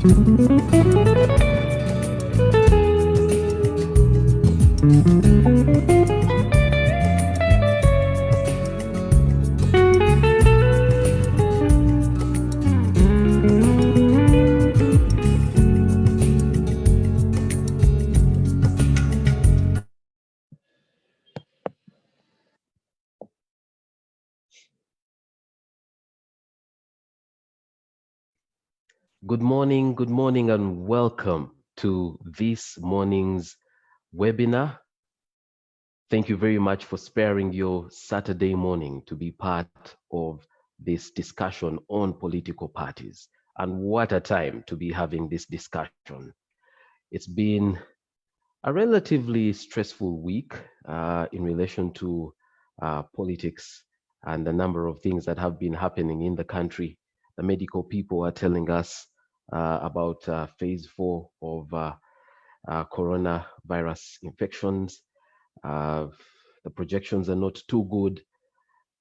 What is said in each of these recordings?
Good morning, and welcome to this morning's webinar. Thank you very much for sparing your Saturday morning to be part of this discussion on political parties. And what a time to be having this discussion. It's been a relatively stressful week in relation to politics and the number of things that have been happening in the country. The medical people are telling us about phase 4 of coronavirus infections. The projections are not too good.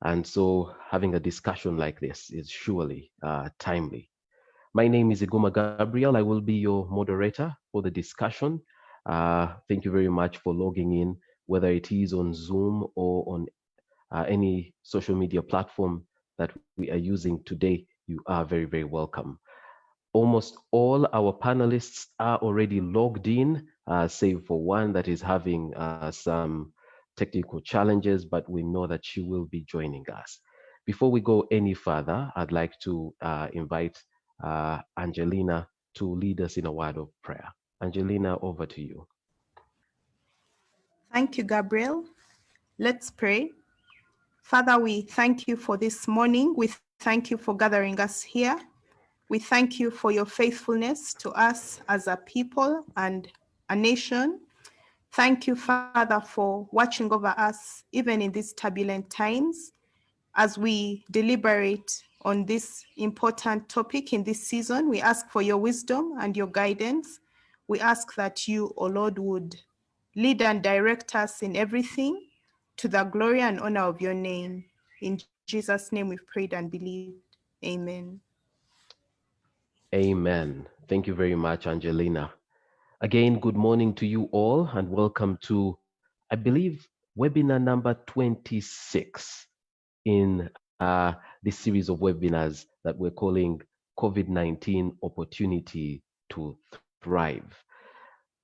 And so having a discussion like this is surely timely. My name is Iguma Gabriel. I will be your moderator for the discussion. Thank you very much for logging in, whether it is on Zoom or on any social media platform that we are using today. You are very, very welcome. Almost all our panelists are already logged in, save for one that is having some technical challenges, but we know that she will be joining us. Before we go any further, I'd like to invite Angelina to lead us in a word of prayer. Angelina, over to you. Thank you, Gabriel. Let's pray. Father, we thank you for this morning. We thank you for gathering us here. We thank you for your faithfulness to us as a people and a nation. Thank you, Father, for watching over us, even in these turbulent times, as we deliberate on this important topic in this season. We ask for your wisdom and your guidance. We ask that you, O Lord, would lead and direct us in everything to the glory and honor of your name. In Jesus' name we've prayed and believed. Amen. Amen. Thank you very much, Angelina. Again, good morning to you all and welcome to, I believe, webinar number 26 in this series of webinars that we're calling COVID-19 Opportunity to Thrive.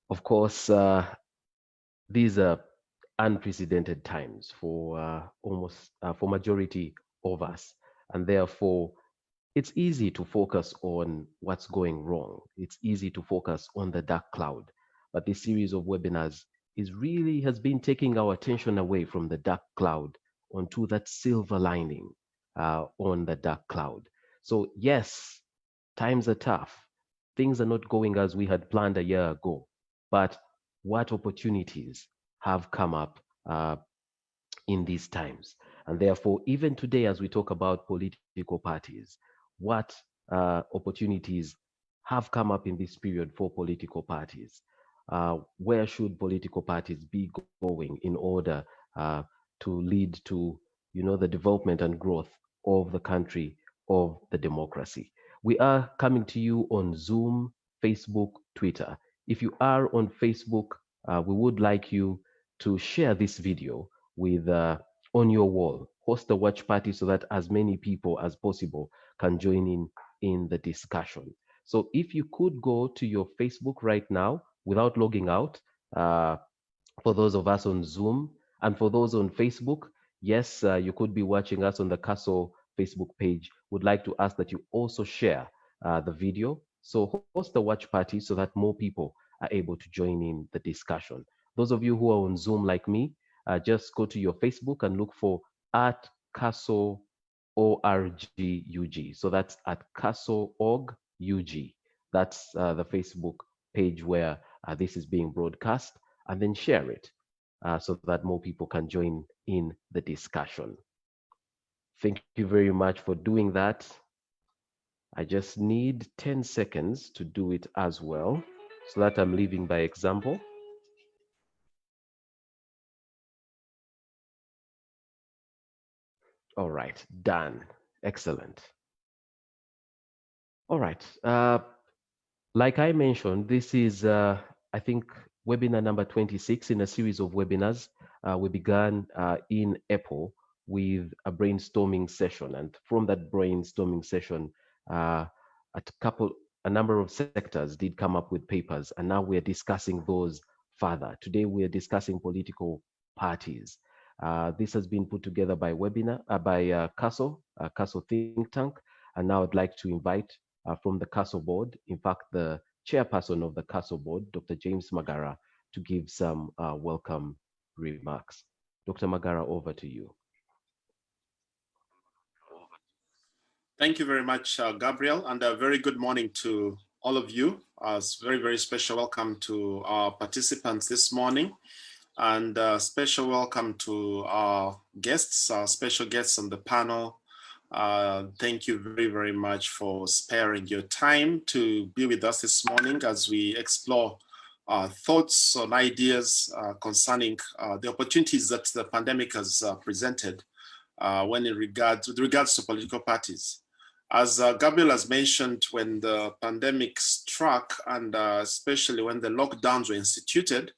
Of course, these are unprecedented times for for majority of us, and therefore it's easy to focus on what's going wrong. It's easy to focus on the dark cloud. But this series of webinars has been taking our attention away from the dark cloud onto that silver lining on the dark cloud. So yes, times are tough. Things are not going as we had planned a year ago. But what opportunities have come up in these times? And therefore, even today, as we talk about political parties, what opportunities have come up in this period for political parties? Where should political parties be going in order to lead to, the development and growth of the country, of the democracy? We are coming to you on Zoom, Facebook, Twitter. If you are on Facebook, we would like you to share this video with on your wall. Host a watch party so that as many people as possible can join in the discussion. So if you could go to your Facebook right now without logging out, for those of us on Zoom and for those on Facebook, yes, you could be watching us on the Castle Facebook page. Would like to ask that you also share the video. So host a watch party so that more people are able to join in the discussion. Those of you who are on Zoom like me, just go to your Facebook and look for @Castle ORGUG. So that's @Castle.org.ug. That's the Facebook page where this is being broadcast, and then share it so that more people can join in the discussion. Thank you very much for doing that. I just need 10 seconds to do it as well, so that I'm leading by example. All right, done. Excellent. All right. Like I mentioned, this is, I think, webinar number 26 in a series of webinars. We began in April with a brainstorming session. And from that brainstorming session, uh, a number of sectors did come up with papers. And now we're discussing those further. Today, we're discussing political parties. This has been put together by CASO think tank. And now I'd like to invite from the CASO board, in fact, the chairperson of the CASO board, Dr. James Magara, to give some welcome remarks. Dr. Magara, over to you. Thank you very much, Gabriel, and a very good morning to all of you. Very, very special welcome to our participants this morning, and special welcome to our guests, our special guests on the panel. Thank you very, very much for sparing your time to be with us this morning as we explore thoughts and ideas concerning the opportunities that the pandemic has presented with regards to political parties. As Gabriel has mentioned, when the pandemic struck and especially when the lockdowns were instituted,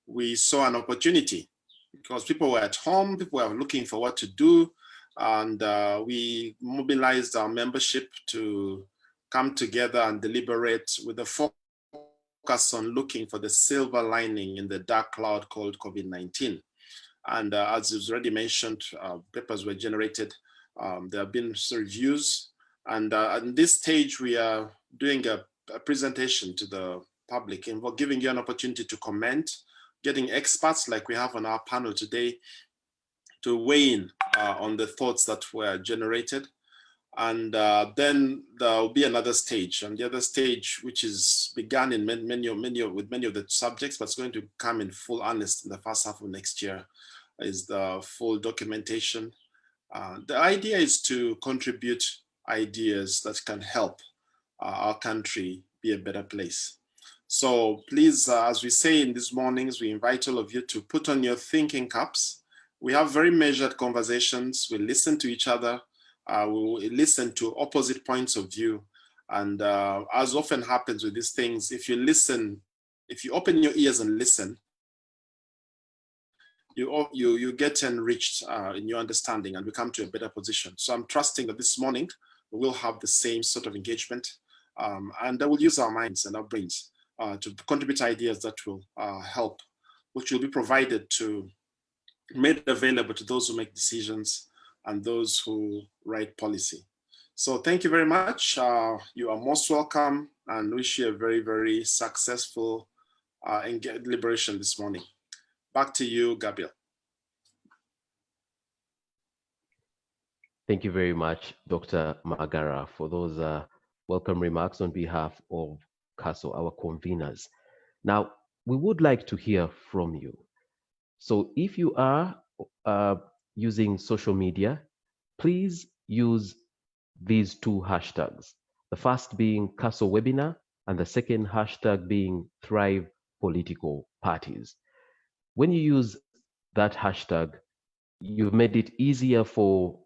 we saw an opportunity because people were at home, people were looking for what to do, and we mobilized our membership to come together and deliberate with a focus on looking for the silver lining in the dark cloud called COVID-19. And as was already mentioned, papers were generated. There have been reviews. And at this stage, we are doing a presentation to the public and we're giving you an opportunity to comment, getting experts like we have on our panel today to weigh in on the thoughts that were generated. And then there will be another stage, and the other stage, which is begun in with many of the subjects, but it's going to come in full earnest in the first half of next year, is the full documentation. The idea is to contribute ideas that can help our country be a better place. So please, as we say in these mornings, we invite all of you to put on your thinking caps. We have very measured conversations. We listen to each other. We will listen to opposite points of view. And as often happens with these things, if you listen, if you open your ears and listen, you get enriched in your understanding and we come to a better position. So I'm trusting that this morning we will have the same sort of engagement and that will use our minds and our brains to contribute ideas that will help, which will be provided to, made available to those who make decisions and those who write policy. So thank you very much. You are most welcome and wish you a very, very successful deliberation this morning. Back to you, Gabriel. Thank you very much, Dr. Magara, for those welcome remarks on behalf of CASO, our conveners. Now, we would like to hear from you. So if you are using social media, please use these two hashtags. The first being CASO webinar and the second hashtag being Thrive Political Parties. When you use that hashtag, you've made it easier for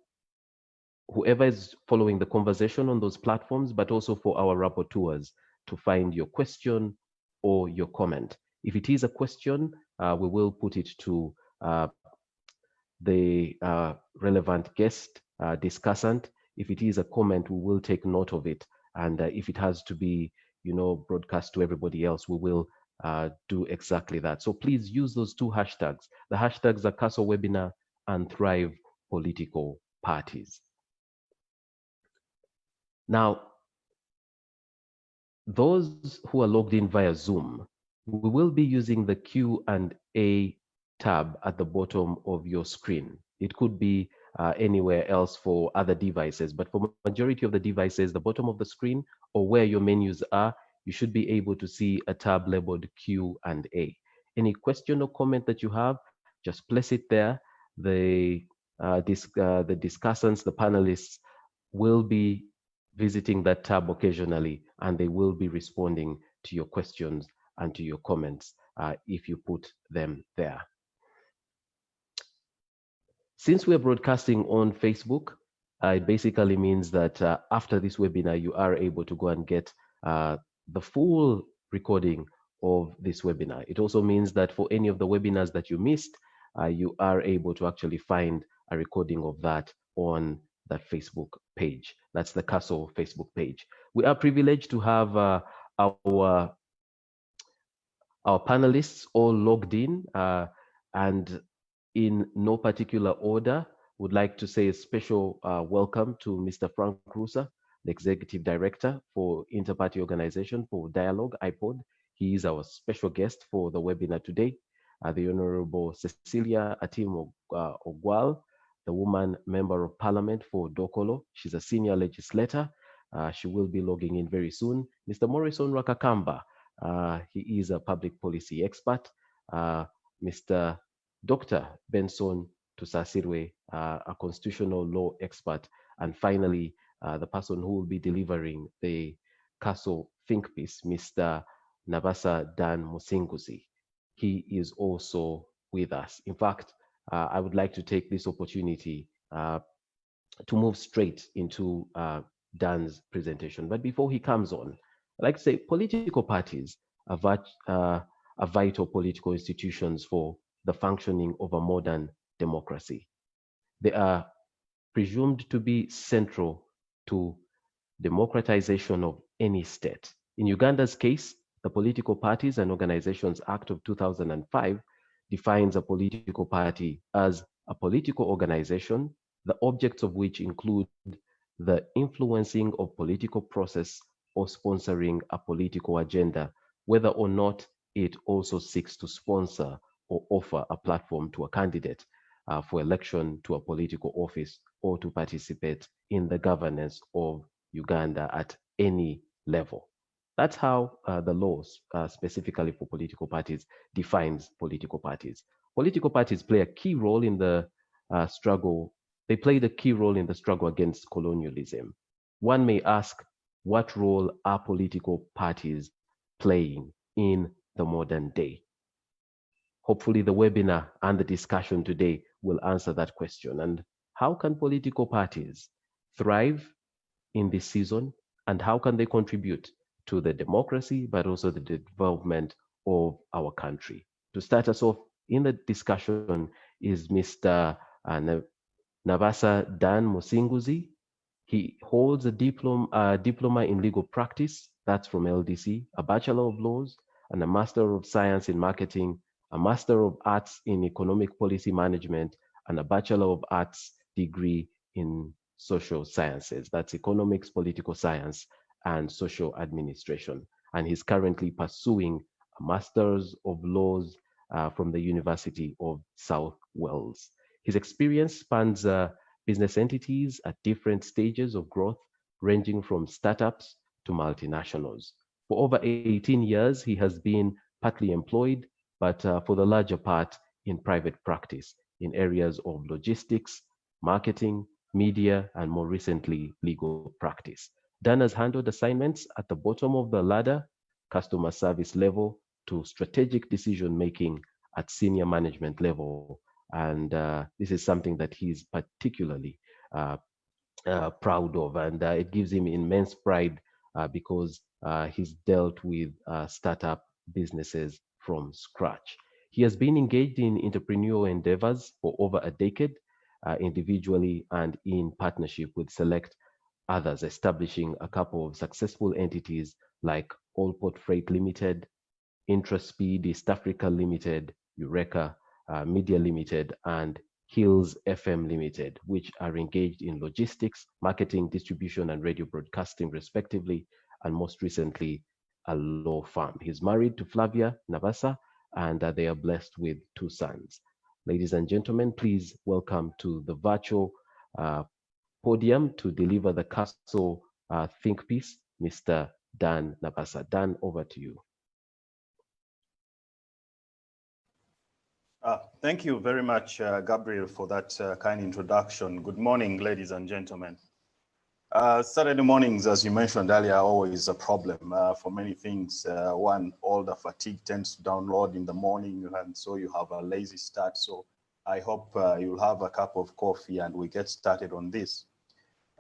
whoever is following the conversation on those platforms, but also for our rapporteurs to find your question or your comment. If it is a question, we will put it to the relevant guest discussant. If it is a comment, we will take note of it. And if it has to be, broadcast to everybody else, we will do exactly that. So please use those two hashtags. The hashtags are CASO webinar and Thrive Political Parties. Now, those who are logged in via Zoom, we will be using the Q&A tab at the bottom of your screen. It could be anywhere else for other devices, but for majority of the devices, the bottom of the screen or where your menus are, you should be able to see a tab labeled Q&A. Any question or comment that you have, just place it there. The discussants, the panelists will be visiting that tab occasionally, and they will be responding to your questions and to your comments if you put them there. Since we're broadcasting on Facebook, it basically means that after this webinar, you are able to go and get the full recording of this webinar. It also means that for any of the webinars that you missed, you are able to actually find a recording of that on that Facebook page. That's the Castle Facebook page. We are privileged to have our panelists all logged in, and in no particular order, would like to say a special welcome to Mr. Frank Rusa, the Executive Director for Interparty Organization for Dialogue, IPOD. He is our special guest for the webinar today. The Honorable Cecilia Atim Ogwal, the woman member of parliament for Dokolo. She's a senior legislator. She will be logging in very soon. Mr. Morrison Rakakamba, he is a public policy expert. Mr. Dr. Benson Tusasirwe, a constitutional law expert. And finally, the person who will be delivering the Castle think piece, Mr. Nabasa Dan Musinguzi. He is also with us. In fact, I would like to take this opportunity to move straight into Dan's presentation. But before he comes on, I'd like to say political parties are vital political institutions for the functioning of a modern democracy. They are presumed to be central to democratization of any state. In Uganda's case, the Political Parties and Organizations Act of 2005 defines a political party as a political organization, the objects of which include the influencing of political process or sponsoring a political agenda, whether or not it also seeks to sponsor or offer a platform to a candidate for election to a political office or to participate in the governance of Uganda at any level. That's how the laws, specifically for political parties, defines political parties. Political parties play a key role in the struggle. They played a key role in the struggle against colonialism. One may ask, what role are political parties playing in the modern day? Hopefully the webinar and the discussion today will answer that question. And how can political parties thrive in this season, and how can they contribute to the democracy, but also the development of our country? To start us off in the discussion is Mr. Nabasa Dan Musinguzi. He holds a diploma in legal practice, that's from LDC, a Bachelor of Laws, and a Master of Science in Marketing, a Master of Arts in Economic Policy Management, and a Bachelor of Arts degree in Social Sciences. That's Economics, Political Science, and Social Administration. And he's currently pursuing a Master's of Laws from the University of South Wales. His experience spans business entities at different stages of growth, ranging from startups to multinationals. For over 18 years, he has been partly employed, but for the larger part in private practice in areas of logistics, marketing, media, and more recently, legal practice. Dan has handled assignments at the bottom of the ladder, customer service level, to strategic decision-making at senior management level. And this is something that he's particularly proud of, and it gives him immense pride because he's dealt with startup businesses from scratch. He has been engaged in entrepreneurial endeavors for over a decade, individually and in partnership with select others, establishing a couple of successful entities like Allport Freight Limited, Intraspeed East Africa Limited, Eureka Media Limited, and Hills FM Limited, which are engaged in logistics, marketing, distribution, and radio broadcasting, respectively, and most recently, a law firm. He's married to Flavia Nabasa, and they are blessed with 2 sons. Ladies and gentlemen, please welcome to the virtual podium to deliver the Castle think piece, Mr. Dan Nabasa. Dan, over to you. Thank you very much, Gabriel, for that kind introduction. Good morning, ladies and gentlemen. Saturday mornings, as you mentioned earlier, are always a problem for many things. One, all the fatigue tends to download in the morning, and so you have a lazy start. So I hope you'll have a cup of coffee and we get started on this.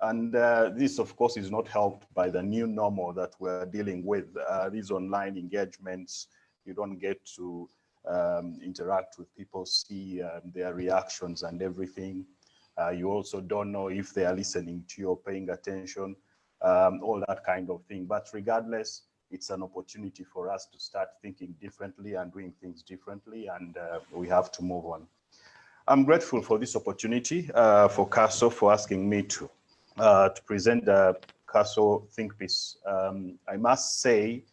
And this, of course, is not helped by the new normal that we're dealing with. These online engagements, you don't get to interact with people, see their reactions and everything. You also don't know if they are listening to you or paying attention, all that kind of thing. But regardless, it's an opportunity for us to start thinking differently and doing things differently, and we have to move on. I'm grateful for this opportunity, for CASO for asking me to present the CASO think piece. I must say,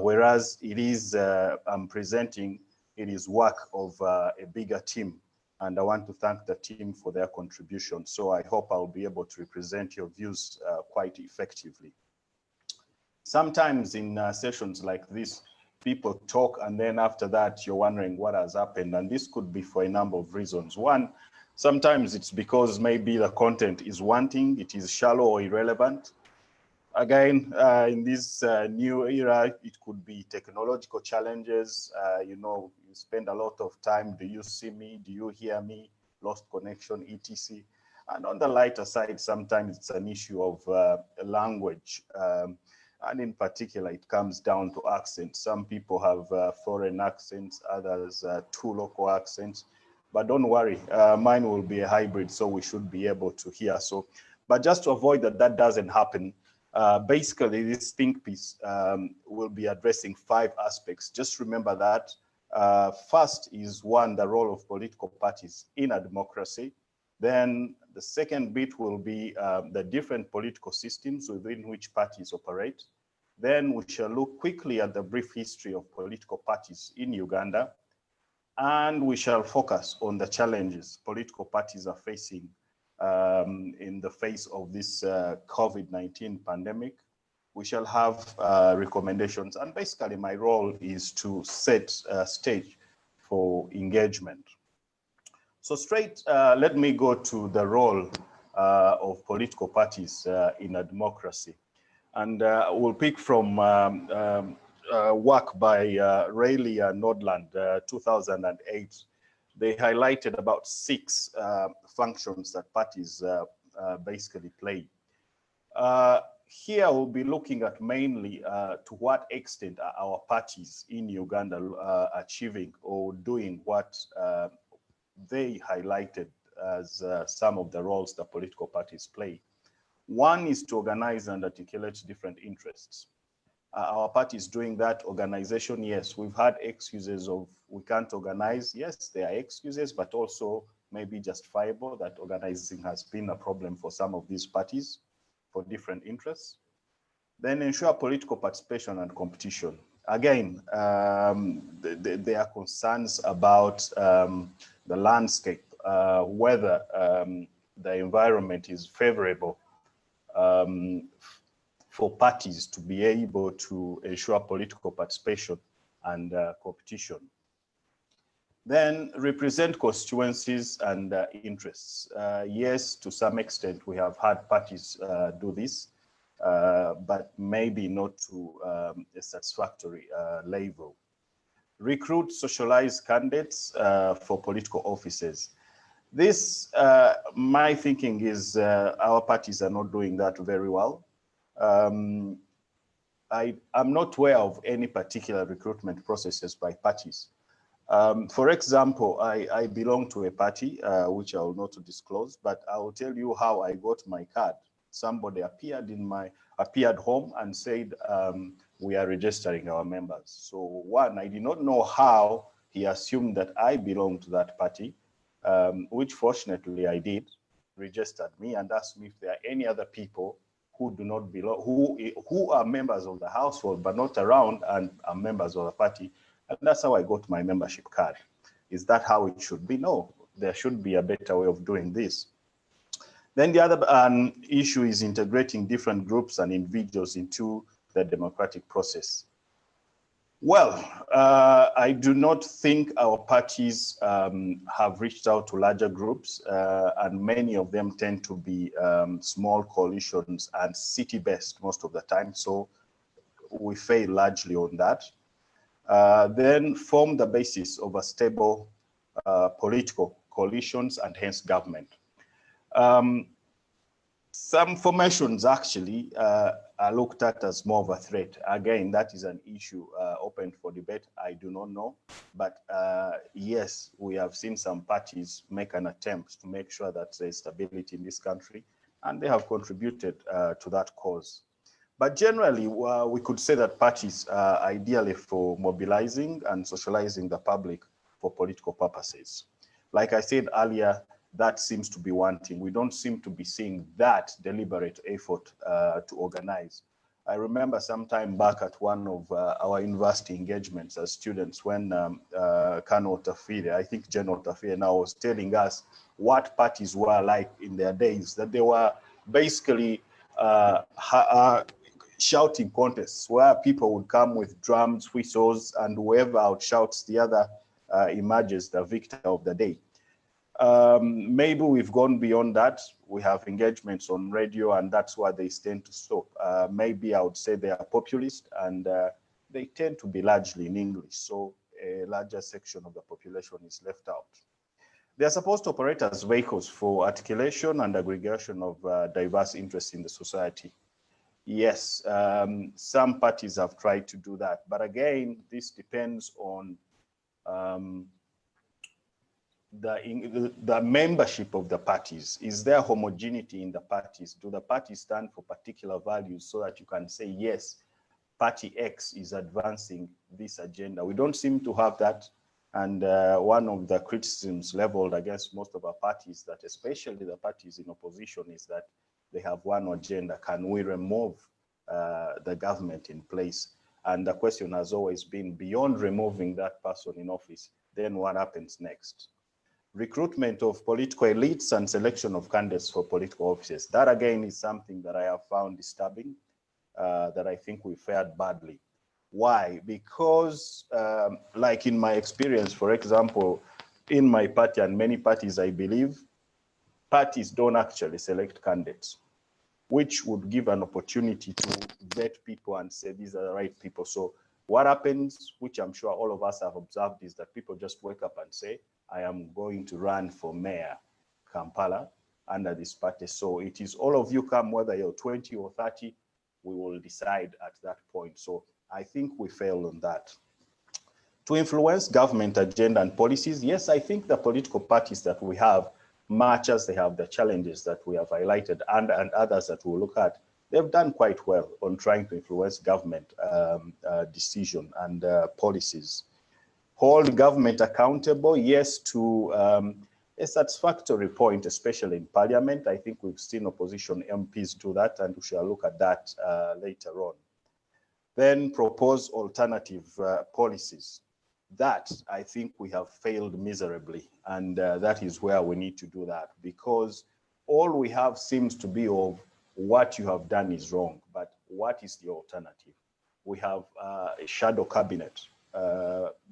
whereas it is I'm presenting, it is work of a bigger team, and I want to thank the team for their contribution. So I hope I'll be able to represent your views quite effectively. Sometimes in sessions like this, people talk and then after that you're wondering what has happened, and this could be for a number of reasons. One, sometimes it's because maybe the content is wanting, it is shallow or irrelevant. Again, in this new era, it could be technological challenges. You know, you spend a lot of time, do you see me, do you hear me, lost connection, etc. And on the lighter side, sometimes it's an issue of language. And in particular, it comes down to accents. Some people have foreign accents, others two local accents. But don't worry, mine will be a hybrid, so we should be able to hear. So, but just to avoid that doesn't happen, basically this think piece will be addressing 5 aspects. Just remember that. First is one, the role of political parties in a democracy. Then the second bit will be the different political systems within which parties operate. Then we shall look quickly at the brief history of political parties in Uganda. And we shall focus on the challenges political parties are facing in the face of this COVID-19 pandemic. We shall have recommendations. And basically my role is to set a stage for engagement. So straight, let me go to the role of political parties in a democracy. And we'll pick from work by Rayleigh and Nordland, 2008. They highlighted about 6 functions that parties basically play. Here we'll be looking at mainly to what extent are our parties in Uganda achieving or doing what they highlighted as some of the roles that political parties play. One is to organize and articulate different interests. Our party is doing that. Organization, yes, we've had excuses of we can't organize. Yes, there are excuses, but also maybe justifiable that organizing has been a problem for some of these parties for different interests. Then ensure political participation and competition. Again, there are concerns about the landscape, whether the environment is favorable for parties to be able to ensure political participation and competition. Then represent constituencies and interests. Yes, to some extent we have had parties do this, but maybe not to a satisfactory level. Recruit, socialize candidates for political offices. This, my thinking is our parties are not doing that very well. I'm not aware of any particular recruitment processes by parties. For example, I belong to a party, which I will not disclose, but I will tell you how I got my card. Somebody appeared home and said, we are registering our members. So one, I did not know how he assumed that I belong to that party, which fortunately I did, registered me and asked me if there are any other people who do not belong, who are members of the household but not around and are members of the party. And that's how I got my membership card. Is that how it should be? No, there should be a better way of doing this. Then the other issue is integrating different groups and individuals into the democratic process. Well, I do not think our parties have reached out to larger groups, and many of them tend to be small coalitions and city-based most of the time. So we fail largely on that. Then form the basis of a stable political coalitions and hence government. Some formations actually are looked at as more of a threat. Again, that is an issue open for debate. I do not know. But yes, we have seen some parties make an attempt to make sure that there is stability in this country, and they have contributed to that cause. But generally, we could say that parties are ideally for mobilizing and socializing the public for political purposes. Like I said earlier, that seems to be wanting. We don't seem to be seeing that deliberate effort to organize. I remember some time back at one of our university engagements as students when Colonel Tafire, I think General Tafire now, was telling us what parties were like in their days, that they were basically shouting contests where people would come with drums, whistles, and whoever outshouts the other emerges the victor of the day. Maybe we've gone beyond that. We have engagements on radio, and that's where they tend to stop. Maybe I would say they are populist, and they tend to be largely in English. So a larger section of the population is left out. They are supposed to operate as vehicles for articulation and aggregation of diverse interests in the society. Yes, some parties have tried to do that. But again, this depends on the membership of the parties. Is there homogeneity in the parties? Do the parties stand for particular values so that you can say, yes, party X is advancing this agenda? We don't seem to have that. And one of the criticisms leveled against most of our parties, that especially the parties in opposition, is that they have one agenda. Can we remove the government in place? And the question has always been, beyond removing that person in office, then what happens next? Recruitment of political elites and selection of candidates for political offices. That again is something that I have found disturbing, that I think we fared badly. Why? Because like in my experience, for example, in my party and many parties, I believe, parties don't actually select candidates, which would give an opportunity to vet people and say these are the right people. So what happens, which I'm sure all of us have observed, is that people just wake up and say, I am going to run for mayor, Kampala, under this party. So it is all of you come, whether you're 20 or 30, we will decide at that point. So I think we failed on that. To influence government agenda and policies, yes, I think the political parties that we have, much as they have the challenges that we have highlighted and others that we'll look at, they've done quite well on trying to influence government decision and policies. Hold government accountable, yes, to a satisfactory point, especially in parliament. I think we've seen opposition MPs do that, and we shall look at that later on. Then propose alternative policies. That, I think we have failed miserably, and that is where we need to do that, because all we have seems to be of what you have done is wrong, but what is the alternative? We have a shadow cabinet,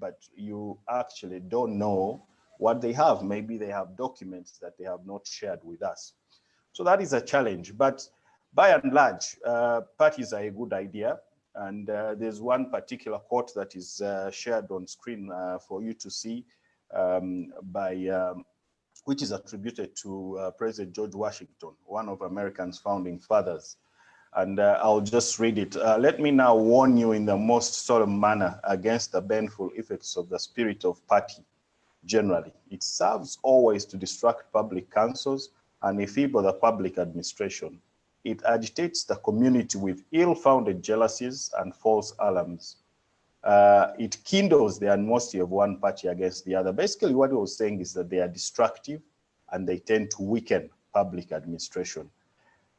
but you actually don't know what they have. Maybe they have documents that they have not shared with us. So that is a challenge, but by and large, parties are a good idea. And there's one particular quote that is shared on screen for you to see, which is attributed to President George Washington, one of America's founding fathers. And I'll just read it. Let me now warn you in the most solemn manner against the baneful effects of the spirit of party generally. It serves always to distract public councils and enfeeble the public administration. It agitates the community with ill-founded jealousies and false alarms. It kindles the animosity of one party against the other. Basically, what he was saying is that they are destructive and they tend to weaken public administration.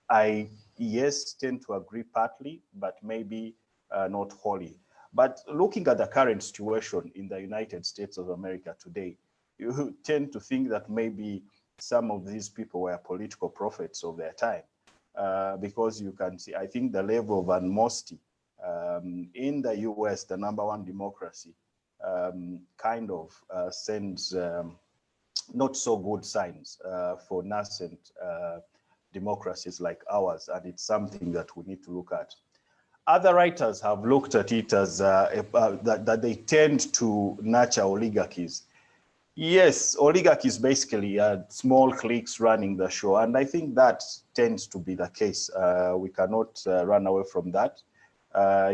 I, yes, tend to agree partly, but maybe not wholly. But looking at the current situation in the United States of America today, you tend to think that maybe some of these people were political prophets of their time. Because you can see, I think the level of animosity in the US, the #1 democracy, kind of sends not so good signs for nascent democracies like ours, and it's something that we need to look at. Other writers have looked at it as that they tend to nurture oligarchies. Yes, oligarchy is basically small cliques running the show, and I think that tends to be the case. We cannot run away from that.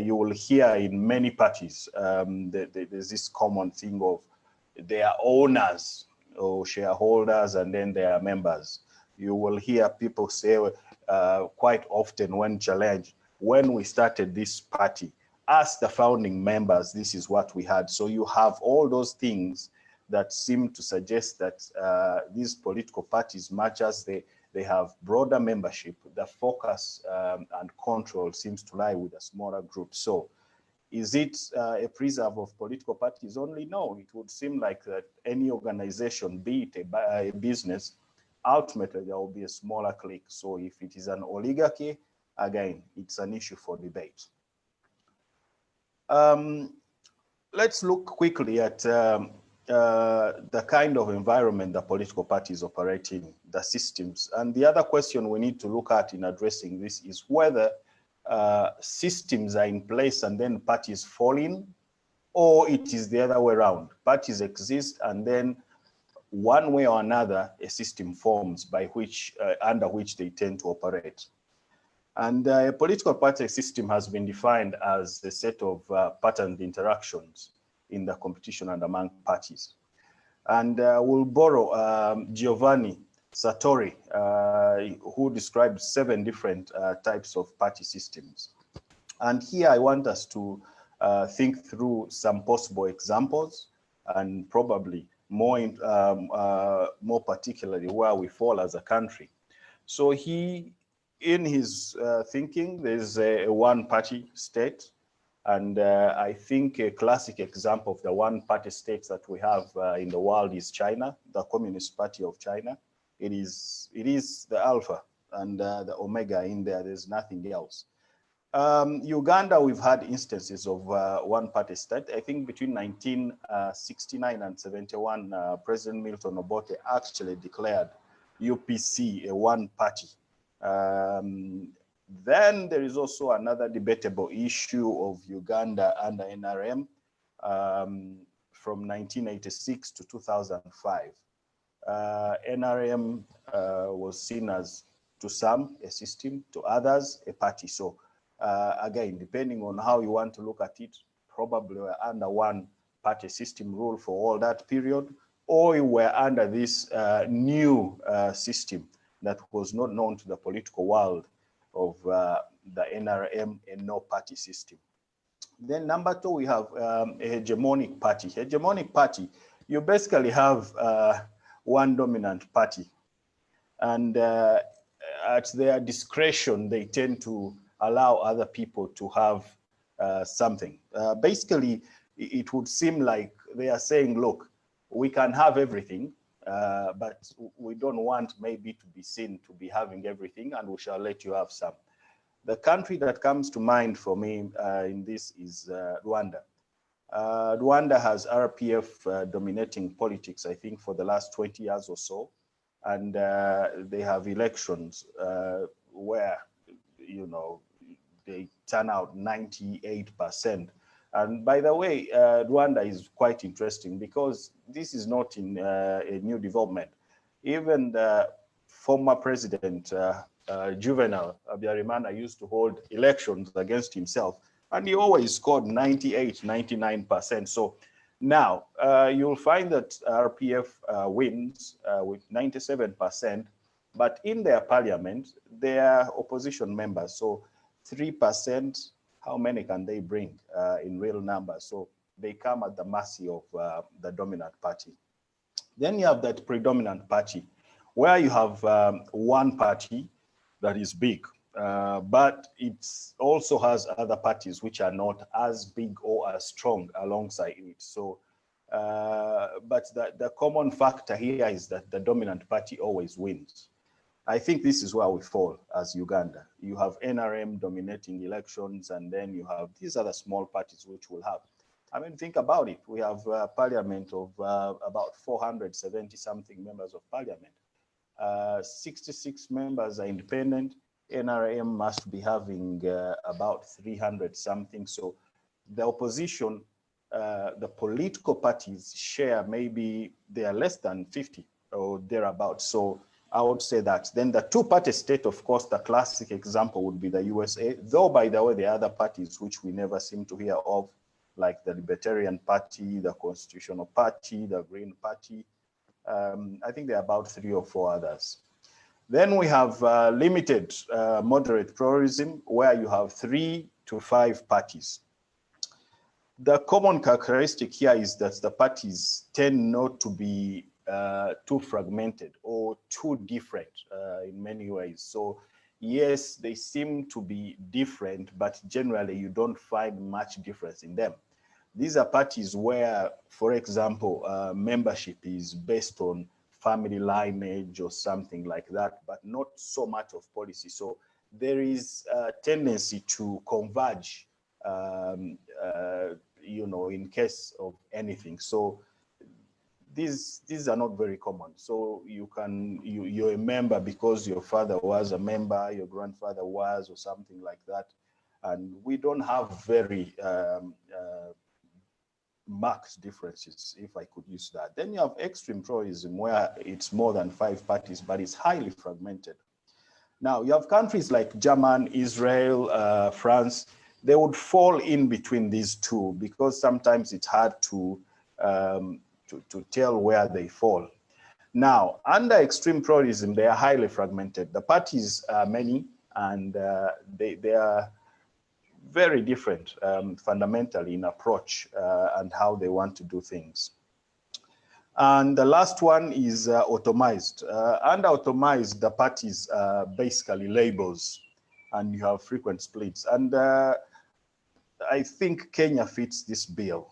You will hear in many parties, there's this common thing of their owners or shareholders and then their members. You will hear people say quite often when challenged, when we started this party, as the founding members, this is what we had. So you have all those things that seem to suggest that these political parties, much as they have broader membership, the focus and control seems to lie with a smaller group. So is it a preserve of political parties only? No, it would seem like that any organization, be it a business, ultimately there will be a smaller clique. So if it is an oligarchy, again, it's an issue for debate. Let's look quickly at the kind of environment the political parties operate in, the systems. And the other question we need to look at in addressing this is whether systems are in place and then parties fall in, or it is the other way around. Parties exist and then one way or another, a system forms by which, under which they tend to operate. And a political party system has been defined as a set of patterned interactions in the competition and among parties. And we'll borrow Giovanni Sartori, who described 7 different types of party systems. And here I want us to think through some possible examples and probably more particularly where we fall as a country. So in his thinking, there's a one-party state. And I think a classic example of the one-party states that we have in the world is China, the Communist Party of China. It is the alpha and the omega in there. There's nothing else. Uganda, we've had instances of one-party state. I think between 1969 and 71, President Milton Obote actually declared UPC a one-party. Then there is also another debatable issue of Uganda under NRM from 1986 to 2005. NRM was seen as, to some, a system, to others, a party. So again, depending on how you want to look at it, probably we're under one party system rule for all that period, or you were under this new system that was not known to the political world of the NRM and no party system. Then number 2, we have a hegemonic party. Hegemonic party, you basically have one dominant party. And at their discretion, they tend to allow other people to have something. Basically, it would seem like they are saying, look, we can have everything, but we don't want maybe to be seen to be having everything, and we shall let you have some. The country that comes to mind for me in this is Rwanda. Rwanda has RPF dominating politics, I think, for the last 20 years or so. And they have elections where, you know, they turn out 98%. And by the way, Rwanda is quite interesting because this is not in a new development. Even the former president, Juvenal Habyarimana, used to hold elections against himself, and he always scored 98, 99%. So now you'll find that RPF wins with 97%, but in their parliament, they are opposition members. So 3%, how many can they bring in real numbers? So they come at the mercy of the dominant party. Then you have that predominant party, where you have one party that is big, but it also has other parties which are not as big or as strong alongside it. So, but the common factor here is that the dominant party always wins. I think this is where we fall as Uganda. You have NRM dominating elections, and then you have these other small parties which will have. I mean, think about it. We have a parliament of about 470 something members of parliament. 66 members are independent. NRM must be having about 300 something. So the opposition the political parties share, maybe they are less than 50 or thereabouts. So I would say that. Then the two-party state, of course, the classic example would be the USA, though, by the way, there are other parties which we never seem to hear of, like the Libertarian Party, the Constitutional Party, the Green Party. I think there are about 3 or 4 others. Then we have limited moderate pluralism, where you have 3 to 5 parties. The common characteristic here is that the parties tend not to be too fragmented or too different in many ways. So yes, they seem to be different, but generally you don't find much difference in them. These are parties where, for example, membership is based on family lineage or something like that, but not so much of policy. So there is a tendency to converge, you know, in case of anything. So these are not very common. So you're a member because your father was a member, your grandfather was, or something like that. And we don't have very marked differences, if I could use that. Then you have extreme pluralism, where it's more than 5 parties, but it's highly fragmented. Now, you have countries like Germany, Israel, France. They would fall in between these two, because sometimes it's hard to tell where they fall. Now, under extreme pluralism, they are highly fragmented. The parties are many, and they are very different fundamentally in approach and how they want to do things. And the last one is automized. Under automized, the parties are basically labels, and you have frequent splits. And I think Kenya fits this bill.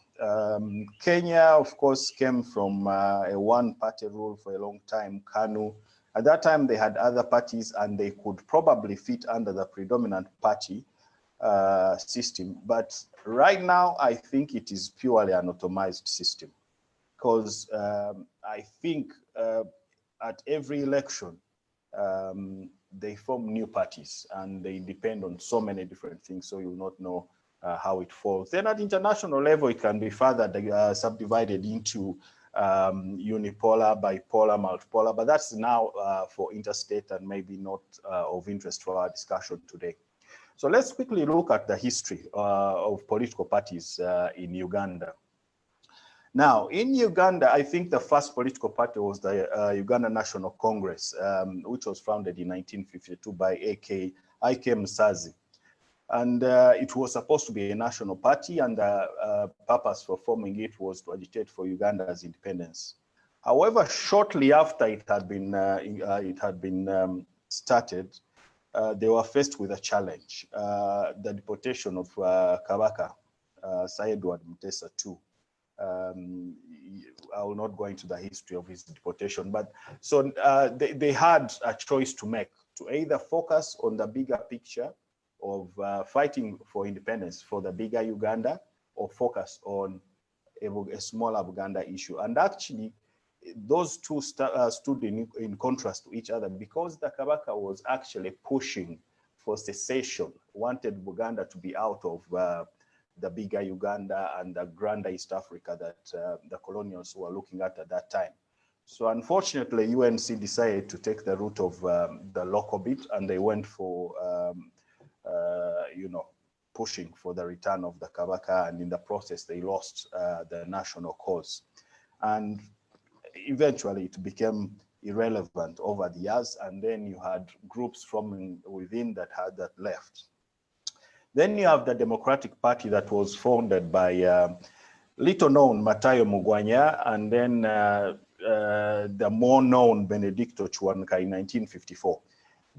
Kenya, of course, came from a one-party rule for a long time, KANU. At that time, they had other parties, and they could probably fit under the predominant party system. But right now, I think it is purely an automized system, because I think at every election, they form new parties, and they depend on so many different things, so you will not know how it falls. Then at international level, it can be further subdivided into unipolar, bipolar, multipolar, but that's now for interstate and maybe not of interest for our discussion today. So let's quickly look at the history of political parties in Uganda. Now, in Uganda, I think the first political party was the Uganda National Congress, which was founded in 1952 by Ike Musazi. And it was supposed to be a national party, and the purpose for forming it was to agitate for Uganda's independence. However, shortly after it had been started, they were faced with a challenge, the deportation of Kabaka, Sir Edward Mutesa II. I will not go into the history of his deportation, but so they had a choice to make, to either focus on the bigger picture of fighting for independence for the bigger Uganda, or focus on a smaller Uganda issue. And actually, those two stood in contrast to each other, because the Kabaka was actually pushing for secession, wanted Uganda to be out of the bigger Uganda and the grander East Africa that the colonials were looking at that time. So unfortunately, UNC decided to take the route of the local bit, and they went for, you know, pushing for the return of the Kabaka, and in the process, they lost the national cause. And eventually, it became irrelevant over the years, and then you had groups from within that had that left. Then you have the Democratic Party that was founded by little known Matayo Mugwanya, and then the more known Benedicto Chwanka in 1954.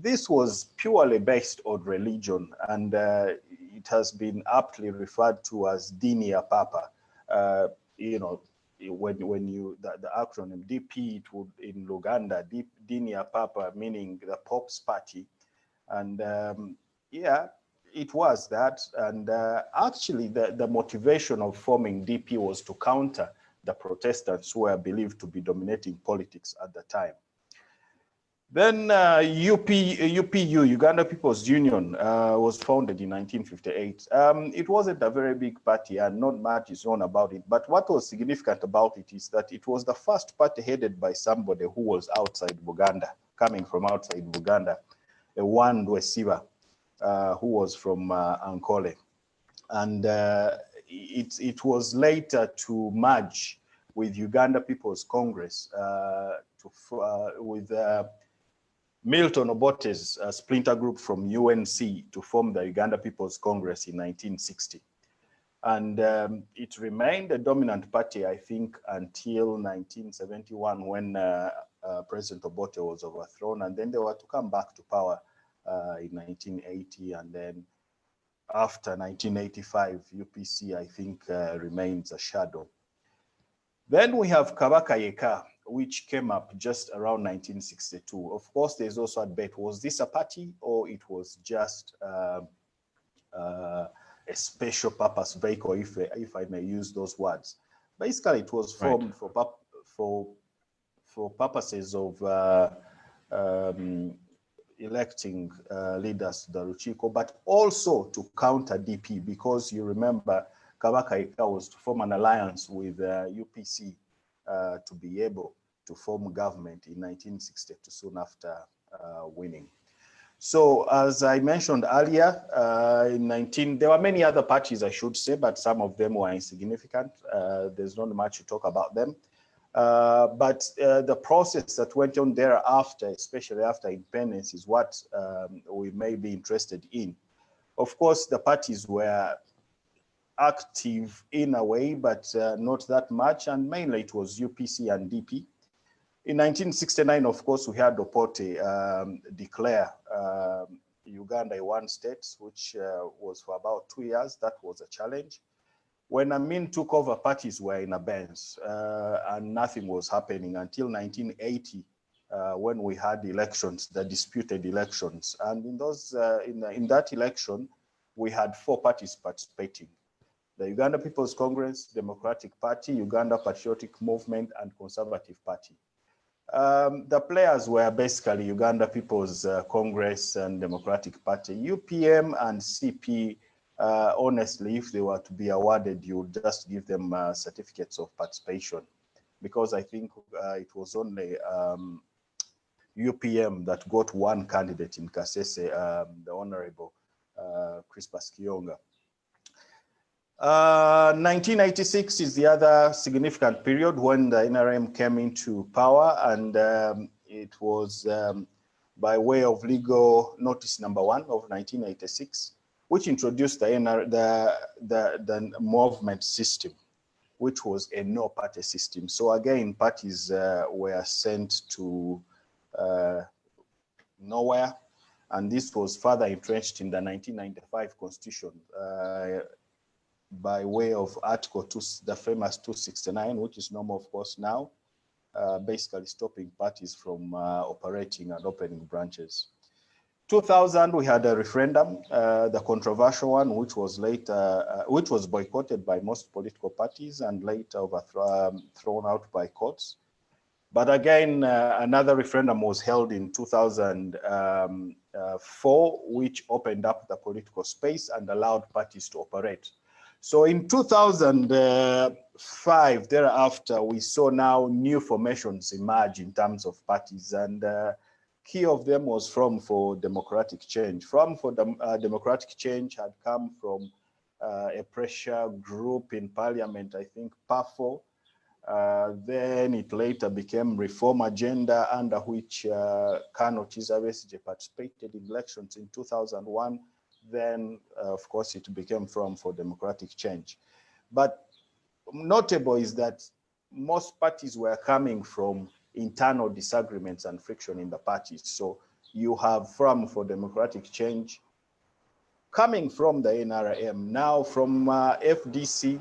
This was purely based on religion, and it has been aptly referred to as Dini ya Papa. You know, when you, the acronym DP, it would in Luganda, Dini ya Papa, meaning the Pope's party. And yeah, it was that. And actually, the motivation of forming DP was to counter the Protestants who were believed to be dominating politics at the time. Then UPU, Uganda People's Union, was founded in 1958. It wasn't a very big party and not much is known about it. But what was significant about it is that it was the first party headed by somebody who was outside Uganda, coming from outside Uganda, a Wandwe Siva, who was from Ankole. And it was later to merge with Uganda People's Congress with Milton Obote's splinter group from UNC to form the Uganda People's Congress in 1960. And it remained a dominant party, I think, until 1971 when President Obote was overthrown, and then they were to come back to power in 1980, and then after 1985, UPC, I think, remains a shadow. Then we have Kabaka Yeka, which came up just around 1962. Of course, there's also a debate, was this a party or it was just a special purpose vehicle, if I may use those words. Basically, it was formed for purposes of electing leaders to the Ruchiko, but also to counter DP, because you remember Kabaka Yeka was to form an alliance with UPC to be able to form government in 1962, soon after winning. So as I mentioned earlier, there were many other parties, I should say, but some of them were insignificant. There's not much to talk about them. But the process that went on thereafter, especially after independence, is what we may be interested in. Of course, the parties were active in a way, but not that much, and mainly it was UPC and DP. In 1969, of course, we had Obote declare Uganda a one state, which was for about 2 years. That was a challenge. When Amin took over, parties were in abeyance and nothing was happening until 1980, when we had elections, the disputed elections. And in those, in that election, we had 4 parties participating: the Uganda People's Congress, Democratic Party, Uganda Patriotic Movement, and Conservative Party. The players were basically Uganda People's Congress and Democratic Party. UPM and CP, honestly, if they were to be awarded, you would just give them certificates of participation, because I think it was only UPM that got one candidate in Kasese, the Honorable Crispus Kionga. 1986 is the other significant period when the NRM came into power, and it was by way of legal notice number 1 of 1986, which introduced the movement system, which was a no-party system. So again, parties were sent to nowhere, and this was further entrenched in the 1995 Constitution by way of Article 2, the famous 269, which is normal, of course, now, basically stopping parties from operating and opening branches. 2000, we had a referendum, the controversial one, which was later, which was boycotted by most political parties and later thrown out by courts. But again, another referendum was held in 2004, which opened up the political space and allowed parties to operate. So in 2005, thereafter, we saw now new formations emerge in terms of parties, and key of them was From for Democratic Change. From for Democratic Change had come from a pressure group in parliament, I think PAFO. Then it later became Reform Agenda, under which Kano Chiza Besigye participated in elections in 2001. Then, of course, it became From for Democratic Change. But notable is that most parties were coming from internal disagreements and friction in the parties. So you have From for Democratic Change coming from the NRM. Now from FDC,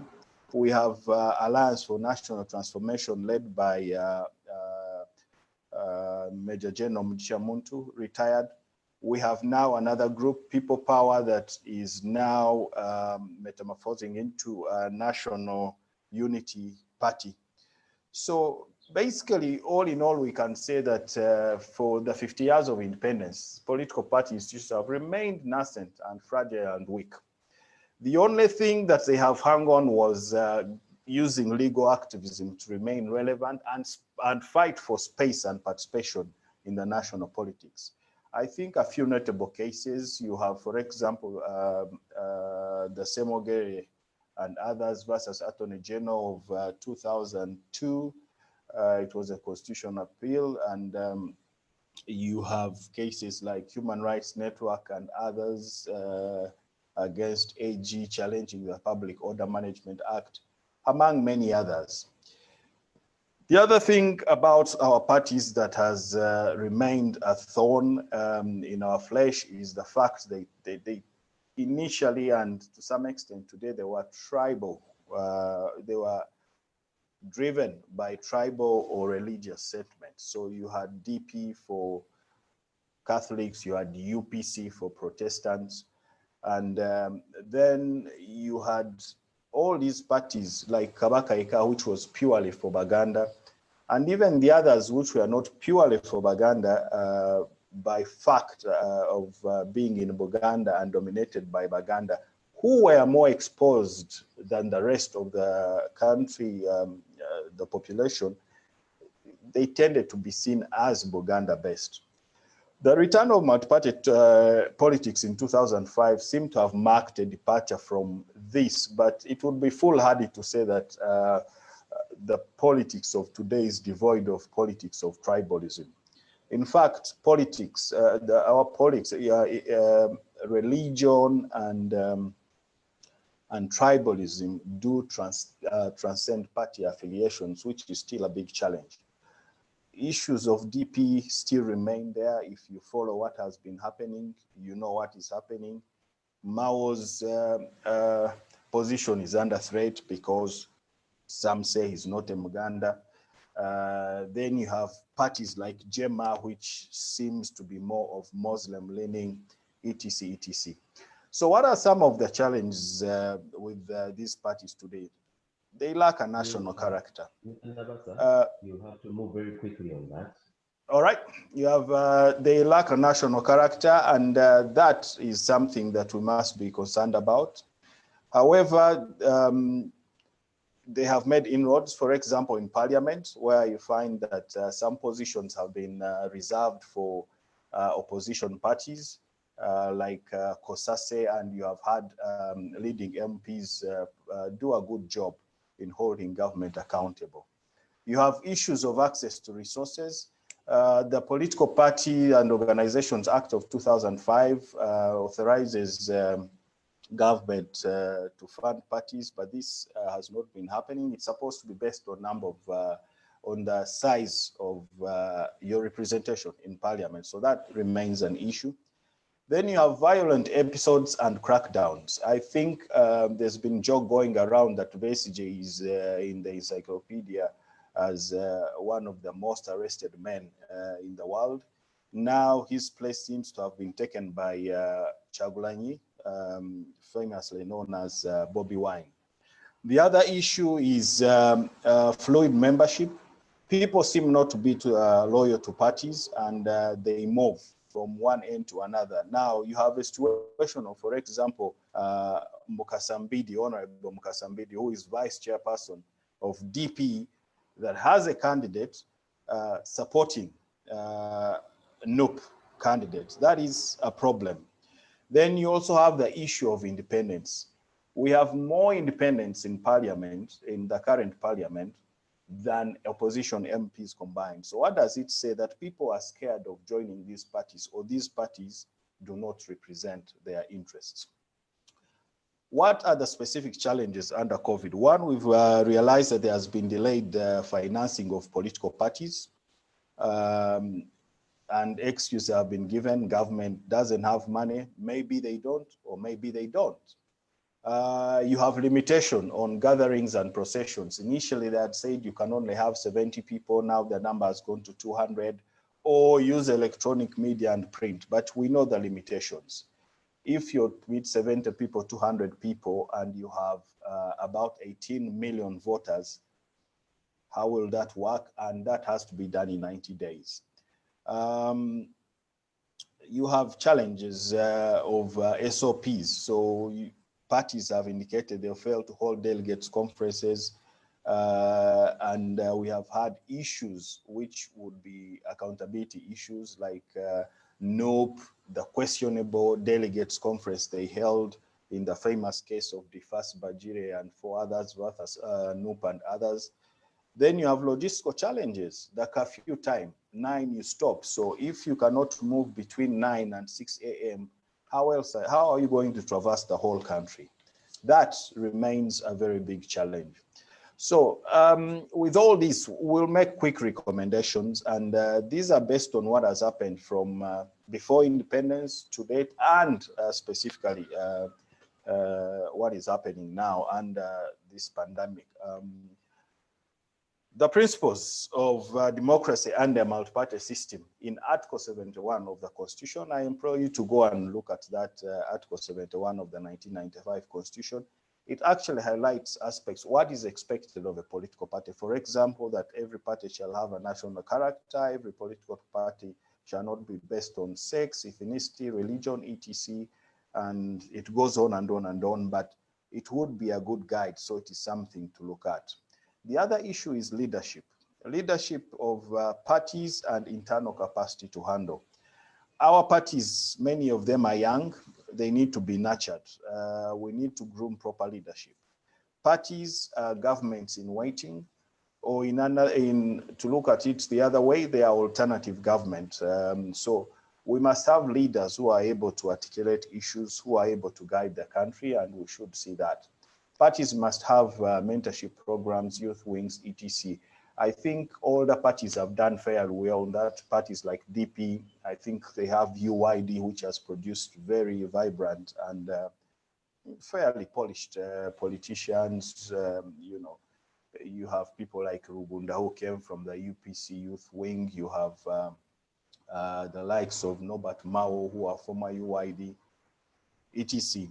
we have Alliance for National Transformation led by Major General Mugisha Muntu, retired. We have now another group, People Power, that is now metamorphosing into a National Unity Party. So basically, all in all, we can say that for the 50 years of independence, political parties just have remained nascent and fragile and weak. The only thing that they have hung on was using legal activism to remain relevant and fight for space and participation in the national politics. I think a few notable cases, you have, for example, the Semogere and others versus Attorney General of 2002. It was a constitutional appeal, and you have cases like Human Rights Network and others against AG challenging the Public Order Management Act, among many others. The other thing about our parties that has remained a thorn in our flesh is the fact they initially, and to some extent today, they were tribal. They were driven by tribal or religious sentiments. So you had DP for Catholics, you had UPC for Protestants, and then you had all these parties like Kabaka, which was purely for Baganda, and even the others which were not purely for Baganda by fact of being in Buganda and dominated by Baganda, who were more exposed than the rest of the country, the population. They tended to be seen as Buganda-based. The return of multi-party politics in 2005 seemed to have marked a departure from this, but it would be foolhardy to say that the politics of today is devoid of politics of tribalism. In fact, politics, our politics, religion and tribalism do transcend party affiliations, which is still a big challenge. Issues of DP still remain there. If you follow what has been happening, you know what is happening. Mao's position is under threat because some say he's not a Muganda. Then you have parties like Jema, which seems to be more of Muslim leaning, etc., etc. So what are some of the challenges with these parties today? They lack a national character. You have to move very quickly on that. All right, you have they lack a national character, and that is something that we must be concerned about. However, they have made inroads, for example, in Parliament, where you find that some positions have been reserved for opposition parties, like Kosase, and you have had leading MPs do a good job in holding government accountable. You have issues of access to resources. The Political Party and Organizations Act of 2005 authorizes government to fund parties, but this has not been happening. It's supposed to be based on number of, on the size of your representation in Parliament. So that remains an issue. Then you have violent episodes and crackdowns. I think there's been joke going around that Besigye is in the encyclopedia as one of the most arrested men in the world. Now his place seems to have been taken by Chagulanyi, famously known as Bobby Wine. The other issue is fluid membership. People seem not to be loyal to parties, and they move from one end to another. Now you have a situation of, for example, Mukasambidi, Honorable Mukasambidi, who is vice chairperson of DP, that has a candidate supporting NUP candidates. That is a problem. Then you also have the issue of independence. We have more independents in Parliament, in the current Parliament, than opposition MPs combined. So what does it say? That people are scared of joining these parties, or these parties do not represent their interests. What are the specific challenges under COVID? One, we've realized that there has been delayed financing of political parties, and excuses have been given. Government doesn't have money. Maybe they don't, or maybe they don't. You have limitation on gatherings and processions. Initially, they had said you can only have 70 people. Now the number has gone to 200, or use electronic media and print. But we know the limitations. If you meet 70 people, 200 people, and you have about 18 million voters, How will that work? And that has to be done in 90 days. You have challenges of SOPs. So parties have indicated they'll fail to hold delegates conferences. And we have had issues which would be accountability issues like NOPE, the questionable delegates conference they held in the famous case of Defas Bajire and 4 others, NOPE and others. Then you have logistical challenges, the curfew time, 9 you stop. So if you cannot move between 9 and 6 a.m., how are you going to traverse the whole country? That remains a very big challenge. So with all this, we'll make quick recommendations, and these are based on what has happened from before independence to date, and specifically what is happening now under this pandemic. The principles of democracy and the multi-party system in Article 71 of the Constitution. I implore you to go and look at that Article 71 of the 1995 Constitution. It actually highlights aspects, what is expected of a political party. For example, that every party shall have a national character, every political party shall not be based on sex, ethnicity, religion, etc. And it goes on and on and on, but it would be a good guide, so it is something to look at. The other issue is leadership of parties and internal capacity to handle. Our parties, many of them are young, they need to be nurtured. We need to groom proper leadership. Parties are governments in waiting, or to look at it the other way, they are alternative government. So we must have leaders who are able to articulate issues, who are able to guide the country, and we should see that. Parties must have mentorship programs, youth wings, etc. I think all the parties have done fairly well on that. Parties like DP, I think they have UYD, which has produced very vibrant and fairly polished politicians. You know, you have people like Rubunda who came from the UPC youth wing. You have the likes of Norbert Mao, who are former UYD, etc.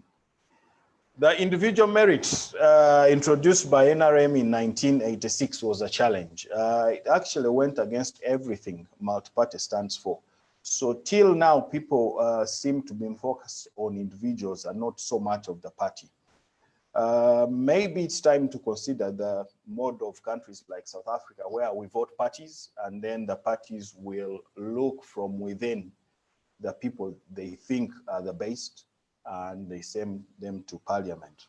The individual merit introduced by NRM in 1986 was a challenge. It actually went against everything multi-party stands for. So till now, people seem to be focused on individuals and not so much of the party. Maybe it's time to consider the mode of countries like South Africa, where we vote parties, and then the parties will look from within the people they think are the best, and they send them to parliament.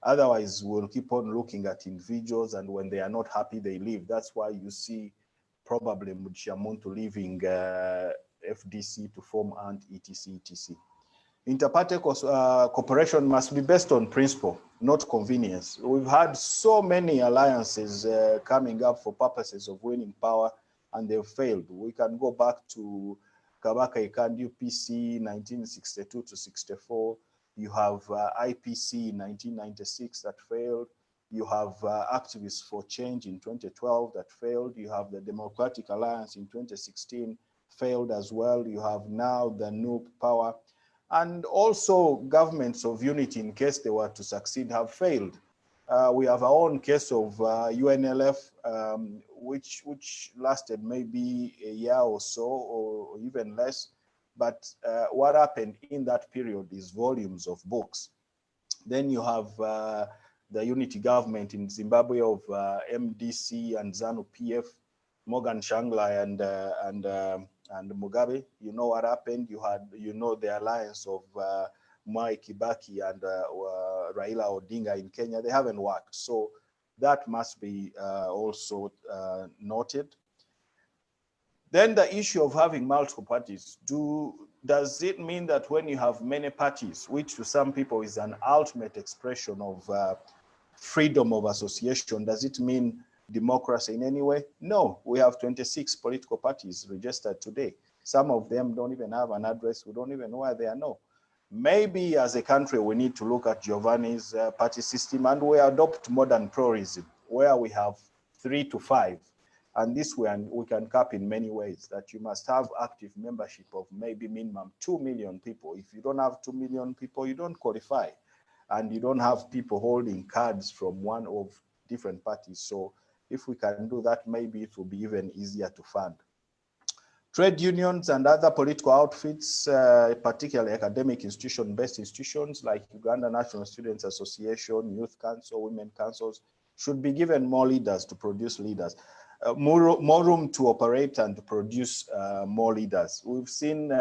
Otherwise, we'll keep on looking at individuals, and when they are not happy, they leave. That's why you see probably Mutshamuntu leaving FDC to form ANT, etc., etc. Inter-party cooperation must be based on principle, not convenience. We've had so many alliances coming up for purposes of winning power, and they've failed. We can go back to Kabaka Ikandu PC 1962 to 64. You have IPC in 1996 that failed. You have Activists for Change in 2012 that failed. You have the Democratic Alliance in 2016, failed as well. You have now the new power. And also governments of unity, in case they were to succeed, have failed. We have our own case of UNLF, which lasted maybe a year or so, or even less. But what happened in that period is volumes of books. Then you have the unity government in Zimbabwe of MDC and ZANU-PF, Morgan Shangla and Mugabe. You know what happened. You had, the alliance of Mwai Kibaki and Raila Odinga in Kenya. They haven't worked. So that must be also noted. Then the issue of having multiple parties. Does it mean that when you have many parties, which to some people is an ultimate expression of freedom of association, does it mean democracy in any way? No, we have 26 political parties registered today. Some of them don't even have an address. We don't even know where they are now. Maybe as a country, we need to look at Giovanni's party system, and we adopt modern pluralism, where we have 3 to 5. And this way, we can cap in many ways, that you must have active membership of maybe minimum 2 million people. If you don't have 2 million people, you don't qualify. And you don't have people holding cards from one of different parties. So If we can do that, maybe it will be even easier to fund. Trade unions and other political outfits, particularly academic institution-based institutions like Uganda National Students Association, Youth Council, Women Councils, should be given more leaders to produce leaders, more room to operate and to produce more leaders. We've seen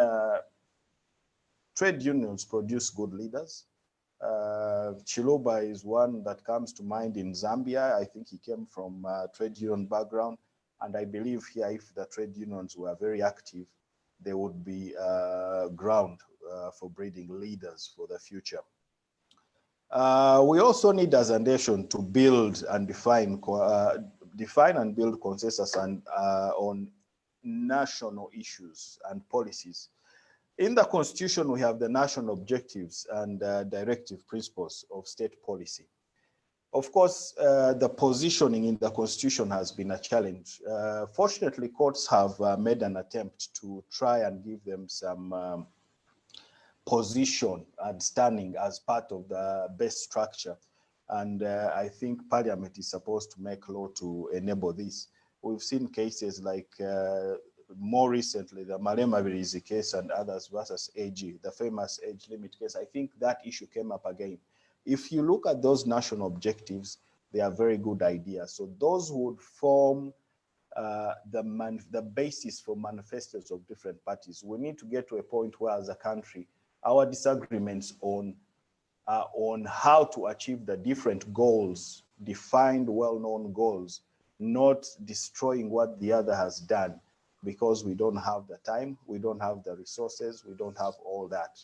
trade unions produce good leaders. Chiluba is one that comes to mind in Zambia. I think he came from a trade union background. And I believe here, if the trade unions were very active, there would be ground for breeding leaders for the future. We also need as a nation to build and define and build consensus on national issues and policies. In the Constitution, we have the national objectives and directive principles of state policy. Of course, the positioning in the Constitution has been a challenge. Fortunately, courts have made an attempt to try and give them some position and standing as part of the best structure. And I think Parliament is supposed to make law to enable this. We've seen cases like more recently, the Malema Birizi case and others versus AG, the famous age limit case. I think that issue came up again. If you look at those national objectives, they are very good ideas. So those would form the basis for manifestos of different parties. We need to get to a point where, as a country, our disagreements on how to achieve the different goals, defined, well-known goals, not destroying what the other has done because we don't have the time, we don't have the resources, we don't have all that.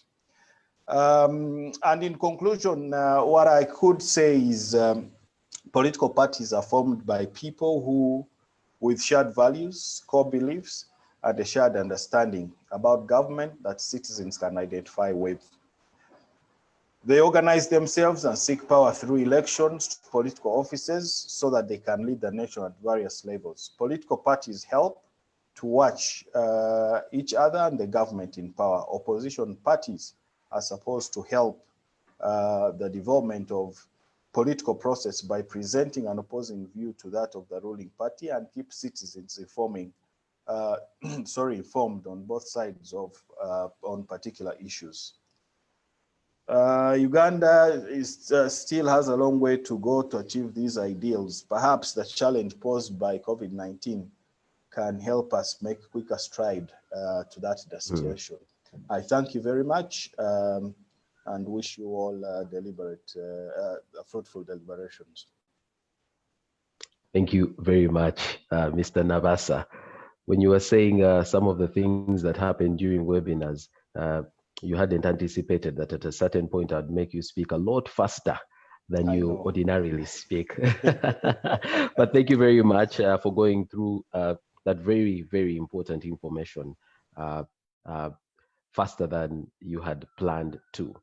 And in conclusion, what I could say is political parties are formed by people who, with shared values, core beliefs, and a shared understanding about government that citizens can identify with. They organize themselves and seek power through elections to political offices so that they can lead the nation at various levels. Political parties help to watch each other and the government in power. Opposition parties are supposed to help the development of political process by presenting an opposing view to that of the ruling party and keep citizens informed on both sides of on particular issues. Uganda still has a long way to go to achieve these ideals. Perhaps the challenge posed by COVID-19 can help us make quicker stride to that destination. I thank you very much and wish you all fruitful deliberations. Thank you very much, Mr. Nabasa. When you were saying some of the things that happened during webinars, you hadn't anticipated that at a certain point I'd make you speak a lot faster than you ordinarily speak. But thank you very much for going through that very, very important information faster than you had planned to.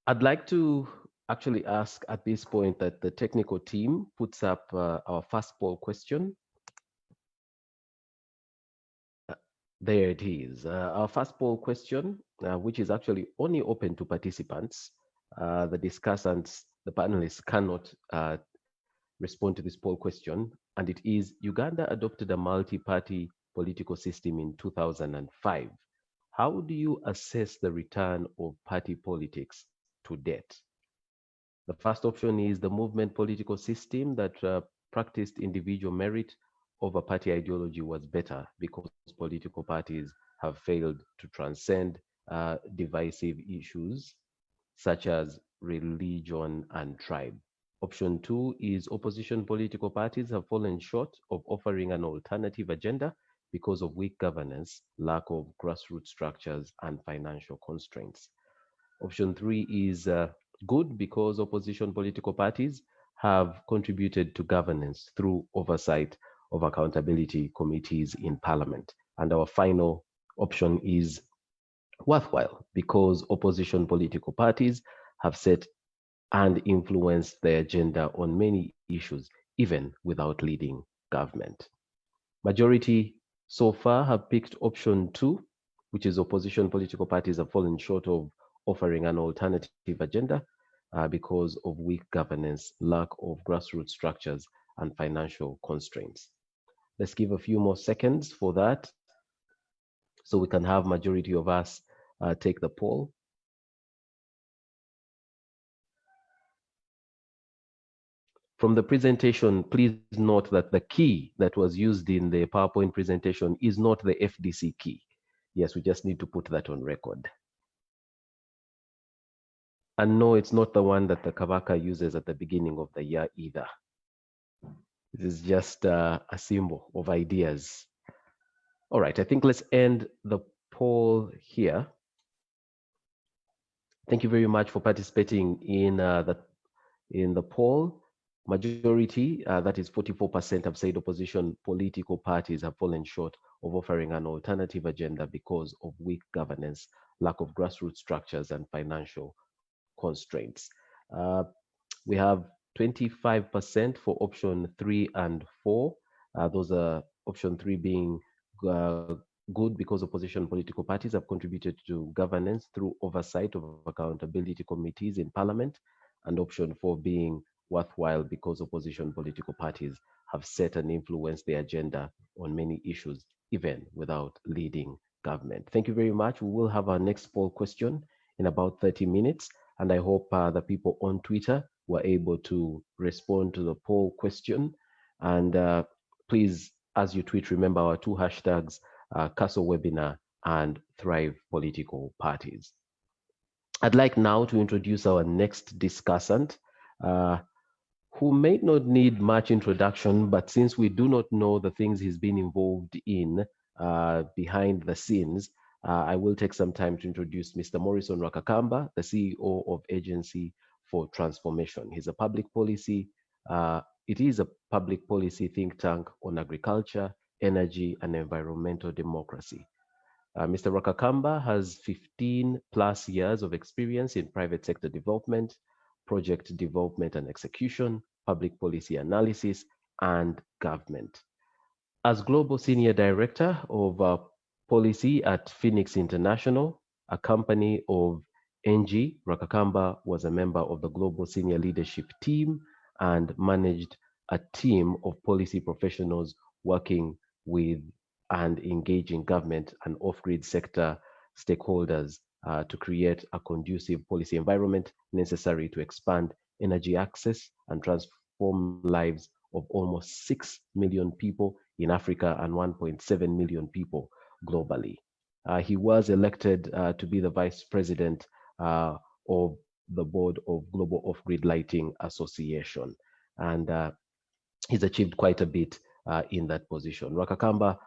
I'd like to actually ask at this point that the technical team puts up our first poll question. There it is. Our first poll question, which is actually only open to participants. The discussants, the panelists cannot respond to this poll question. And it is, Uganda adopted a multi-party political system in 2005. How do you assess the return of party politics to date? The first option is the movement political system that practiced individual merit over party ideology was better because political parties have failed to transcend divisive issues such as religion and tribe. Option 2 is opposition political parties have fallen short of offering an alternative agenda because of weak governance, lack of grassroots structures, and financial constraints. Option 3 is good because opposition political parties have contributed to governance through oversight of accountability committees in Parliament. And our final option is worthwhile because opposition political parties have set and influenced the agenda on many issues, even without leading government. Majority so far have picked option 2, which is opposition political parties have fallen short of offering an alternative agenda because of weak governance, lack of grassroots structures, and financial constraints. Let's give a few more seconds for that so we can have majority of us take the poll. From the presentation, please note that the key that was used in the PowerPoint presentation is not the FDC key. Yes, we just need to put that on record. And no, it's not the one that the Kavaka uses at the beginning of the year either. This is just a symbol of ideas. All right, I think let's end the poll here. Thank you very much for participating in the poll. Majority, that is 44%, have said opposition political parties have fallen short of offering an alternative agenda because of weak governance, lack of grassroots structures, and financial constraints. We have 25% for option 3 and 4. Those are option 3 being good because opposition political parties have contributed to governance through oversight of accountability committees in parliament, and option 4 being worthwhile because opposition political parties have set and influenced the agenda on many issues, even without leading government. Thank you very much. We will have our next poll question in about 30 minutes, and I hope the people on Twitter were able to respond to the poll question. And please, as you tweet, remember our 2 hashtags, Castle Webinar and Thrive Political Parties. I'd like now to introduce our next discussant, who may not need much introduction, but since we do not know the things he's been involved in behind the scenes, I will take some time to introduce Mr. Morrison Rakakamba, the CEO of Agency for Transformation. He's a public policy, it is a public policy think tank on agriculture, energy, and environmental democracy. Mr. Rakakamba has 15 plus years of experience in private sector development, project development and execution, public policy analysis, and government. As Global Senior Director of Policy at Phoenix International, a company of NG, Rakakamba was a member of the Global Senior Leadership Team and managed a team of policy professionals working with and engaging government and off-grid sector stakeholders to create a conducive policy environment necessary to expand energy access and transform lives of almost 6 million people in Africa and 1.7 million people globally. He was elected to be the Vice President of the Board of Global Off-Grid Lighting Association. And he's achieved quite a bit in that position. Rakakamba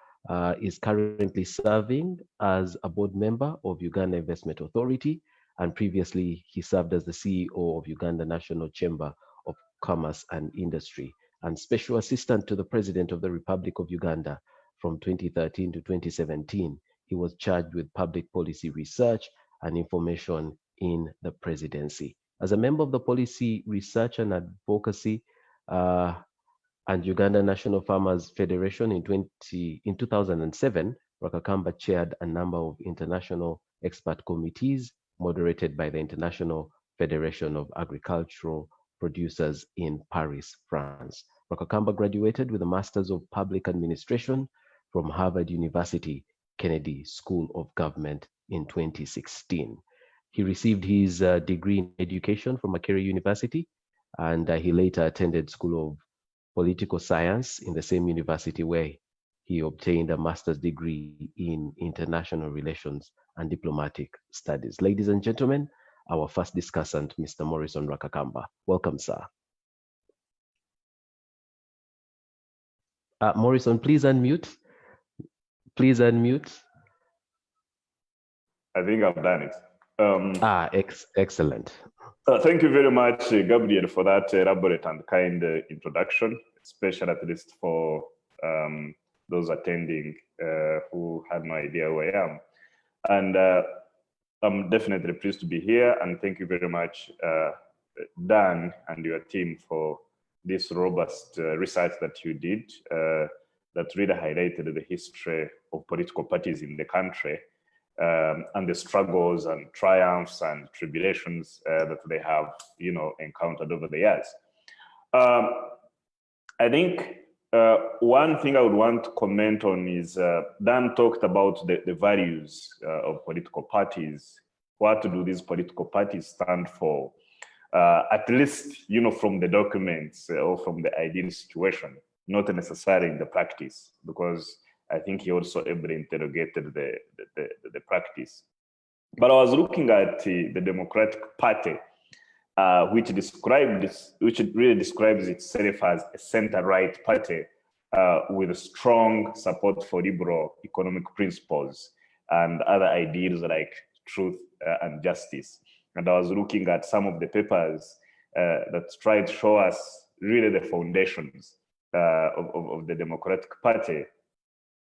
is currently serving as a board member of Uganda Investment Authority, and previously he served as the CEO of Uganda National Chamber of Commerce and Industry and Special Assistant to the President of the Republic of Uganda from 2013 to 2017. He was charged with public policy research and information in the presidency. As a member of the Policy Research and Advocacy and Uganda National Farmers Federation in 2007, Rakakamba chaired a number of international expert committees moderated by the International Federation of Agricultural Producers in Paris, France. Rakakamba graduated with a Master's of Public Administration from Harvard University Kennedy School of Government in 2016. He received his degree in education from Makerere University, and he later attended School of Political Science in the same university where he obtained a master's degree in international relations and diplomatic studies. Ladies and gentlemen, our first discussant, Mr. Morrison Rakakamba. Welcome, sir. Morrison, please unmute. Please unmute. I think I've done it. Excellent. Thank you very much, Gabriel, for that elaborate and kind introduction, especially at least for those attending who had no idea who I am. And I'm definitely pleased to be here, and thank you very much, Dan and your team, for this robust research that you did that really highlighted the history of political parties in the country and the struggles and triumphs and tribulations that they have, encountered over the years. I think one thing I would want to comment on is Dan talked about the values of political parties. What do these political parties stand for? At least, from the documents or from the ideal situation, not necessarily in the practice, because I think he also ably interrogated the practice. But I was looking at the Democratic Party, which really describes itself as a center-right party with strong support for liberal economic principles and other ideals like truth and justice. And I was looking at some of the papers that try to show us really the foundations of the Democratic Party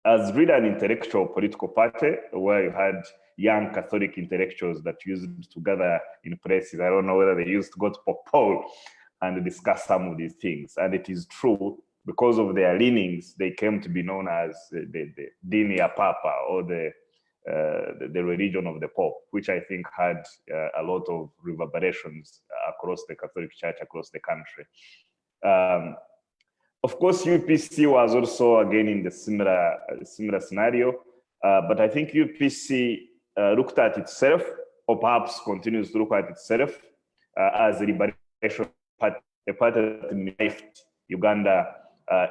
as really an intellectual political party where you had young Catholic intellectuals that used to gather in places. I don't know whether they used to go to Popol and discuss some of these things. And it is true, because of their leanings, they came to be known as the Dinia Papa, or the religion of the Pope, which I think had a lot of reverberations across the Catholic Church, across the country. Of course, UPC was also again in the similar scenario, but I think UPC looked at itself, or perhaps continues to look at itself as a liberation party, a party that left Uganda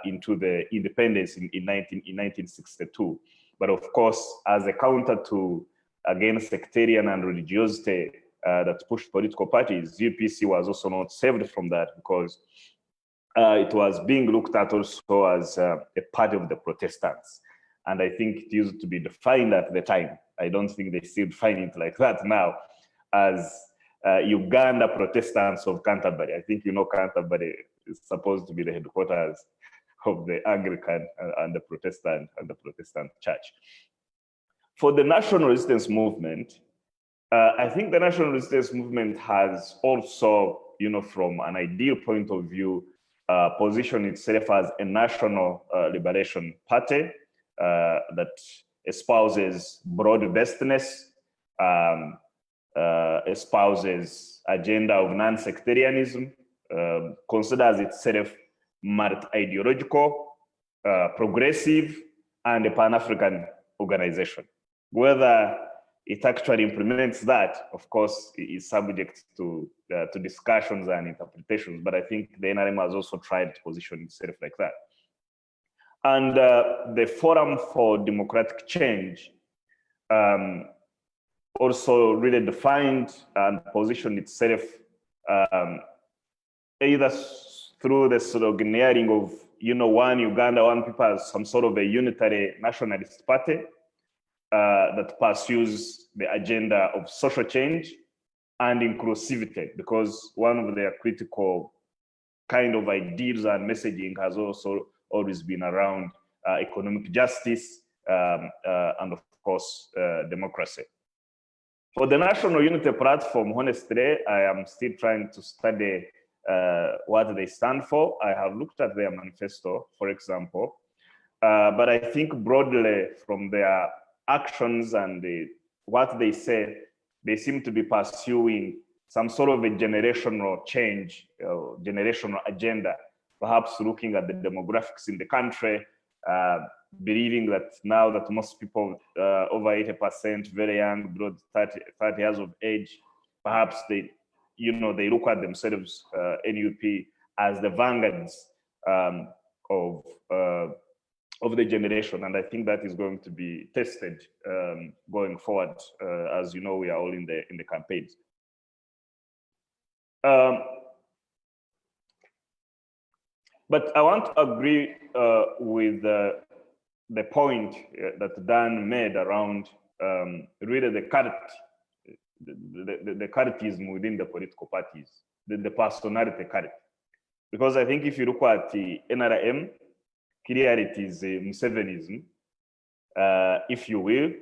into the independence in 1962. But of course, as a counter to, again, sectarian and religiosity that pushed political parties, UPC was also not saved from that, because it was being looked at also as a party of the Protestants. And I think it used to be defined at the time. I don't think they still define it like that now, as Uganda Protestants of Canterbury. I think Canterbury is supposed to be the headquarters of the Anglican and the Protestant Church. For the national resistance movement, I think the national resistance movement has also, from an ideal point of view, positioned itself as a national liberation party that espouses broad-basedness, espouses agenda of non-sectarianism, considers itself multi-ideological, progressive, and a Pan-African organization. Whether it actually implements that, of course, is subject to discussions and interpretations, but I think the NRM has also tried to position itself like that. And the Forum for Democratic Change also really defined and positioned itself either through the sloganeering of, one Uganda, one people, as some sort of a unitary nationalist party that pursues the agenda of social change and inclusivity, because one of their critical kind of ideals and messaging has also always been around economic justice and, of course, democracy. For the National Unity Platform, honestly, I am still trying to study what they stand for. I have looked at their manifesto, for example, but I think broadly from their actions and what they say, they seem to be pursuing some sort of a generational change, generational agenda, perhaps looking at the demographics in the country, believing that now that most people, over 80%, very young, below 30 years of age, perhaps they look at themselves, NUP, as the vanguards of the generation. And I think that is going to be tested going forward. As you know, we are all in the campaigns. But I want to agree with the point that Dan made around really the cultism within the political parties, the personality cult. Because I think if you look at the NRM, clearly it is Musevenism, if you will,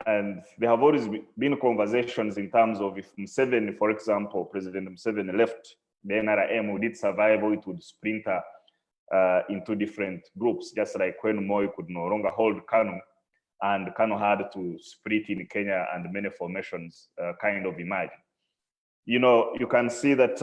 and there have always been conversations in terms of if Museveni, for example, President Museveni left the NRM, would it survive, or it would splinter into different groups, just like when Moi could no longer hold Kanu, and Kano had to split in Kenya, and many formations kind of emerged. You know, you can see that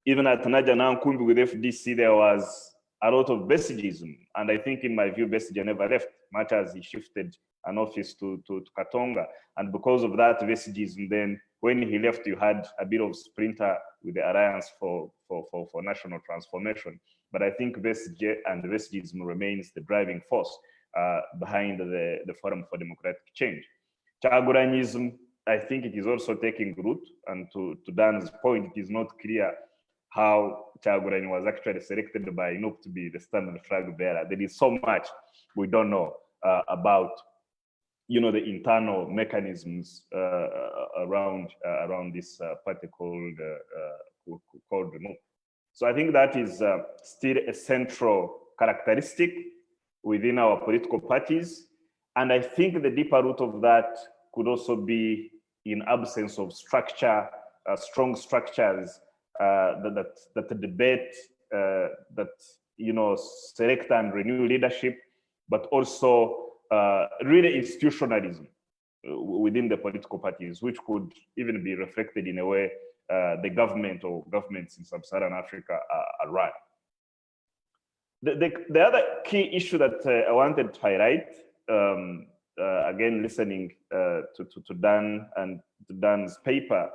even at Naja Nkumbi with FDC, there was a lot of Besigism. And I think, in my view, Besige never left, much as he shifted an office to Katonga. And because of that Besigism, then when he left, you had a bit of splinter with the Alliance for National Transformation. But I think Besige and Besigism remains the driving force behind the Forum for Democratic Change. Chaguranyism, I think it is also taking root, and to Dan's point, it is not clear how Chaguranyi was actually selected by NUP to be the standard flag bearer. There is so much we don't know about, you know, the internal mechanisms around this party called NUP. So I think that is still a central characteristic within our political parties, and I think the deeper root of that could also be in absence of structure, strong structures that the debate, that, you know, select and renew leadership, but also really institutionalism within the political parties, which could even be reflected in a way the government or governments in sub-Saharan Africa are run. The other key issue that I wanted to highlight, again, listening to Dan and to Dan's paper,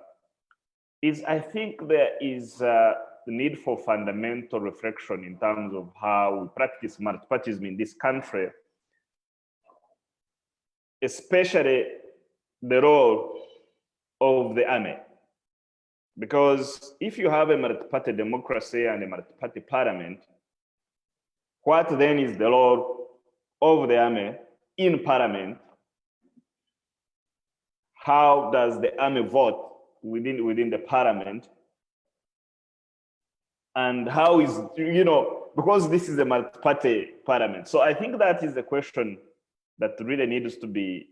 is I think there is the need for fundamental reflection in terms of how we practice multipartyism in this country, especially the role of the army. Because if you have a multi-party democracy and a multi-party parliament, what then is the role of the army in parliament? How does the army vote within the parliament? And how is, you know, because this is a multi-party parliament. So I think that is the question that really needs to be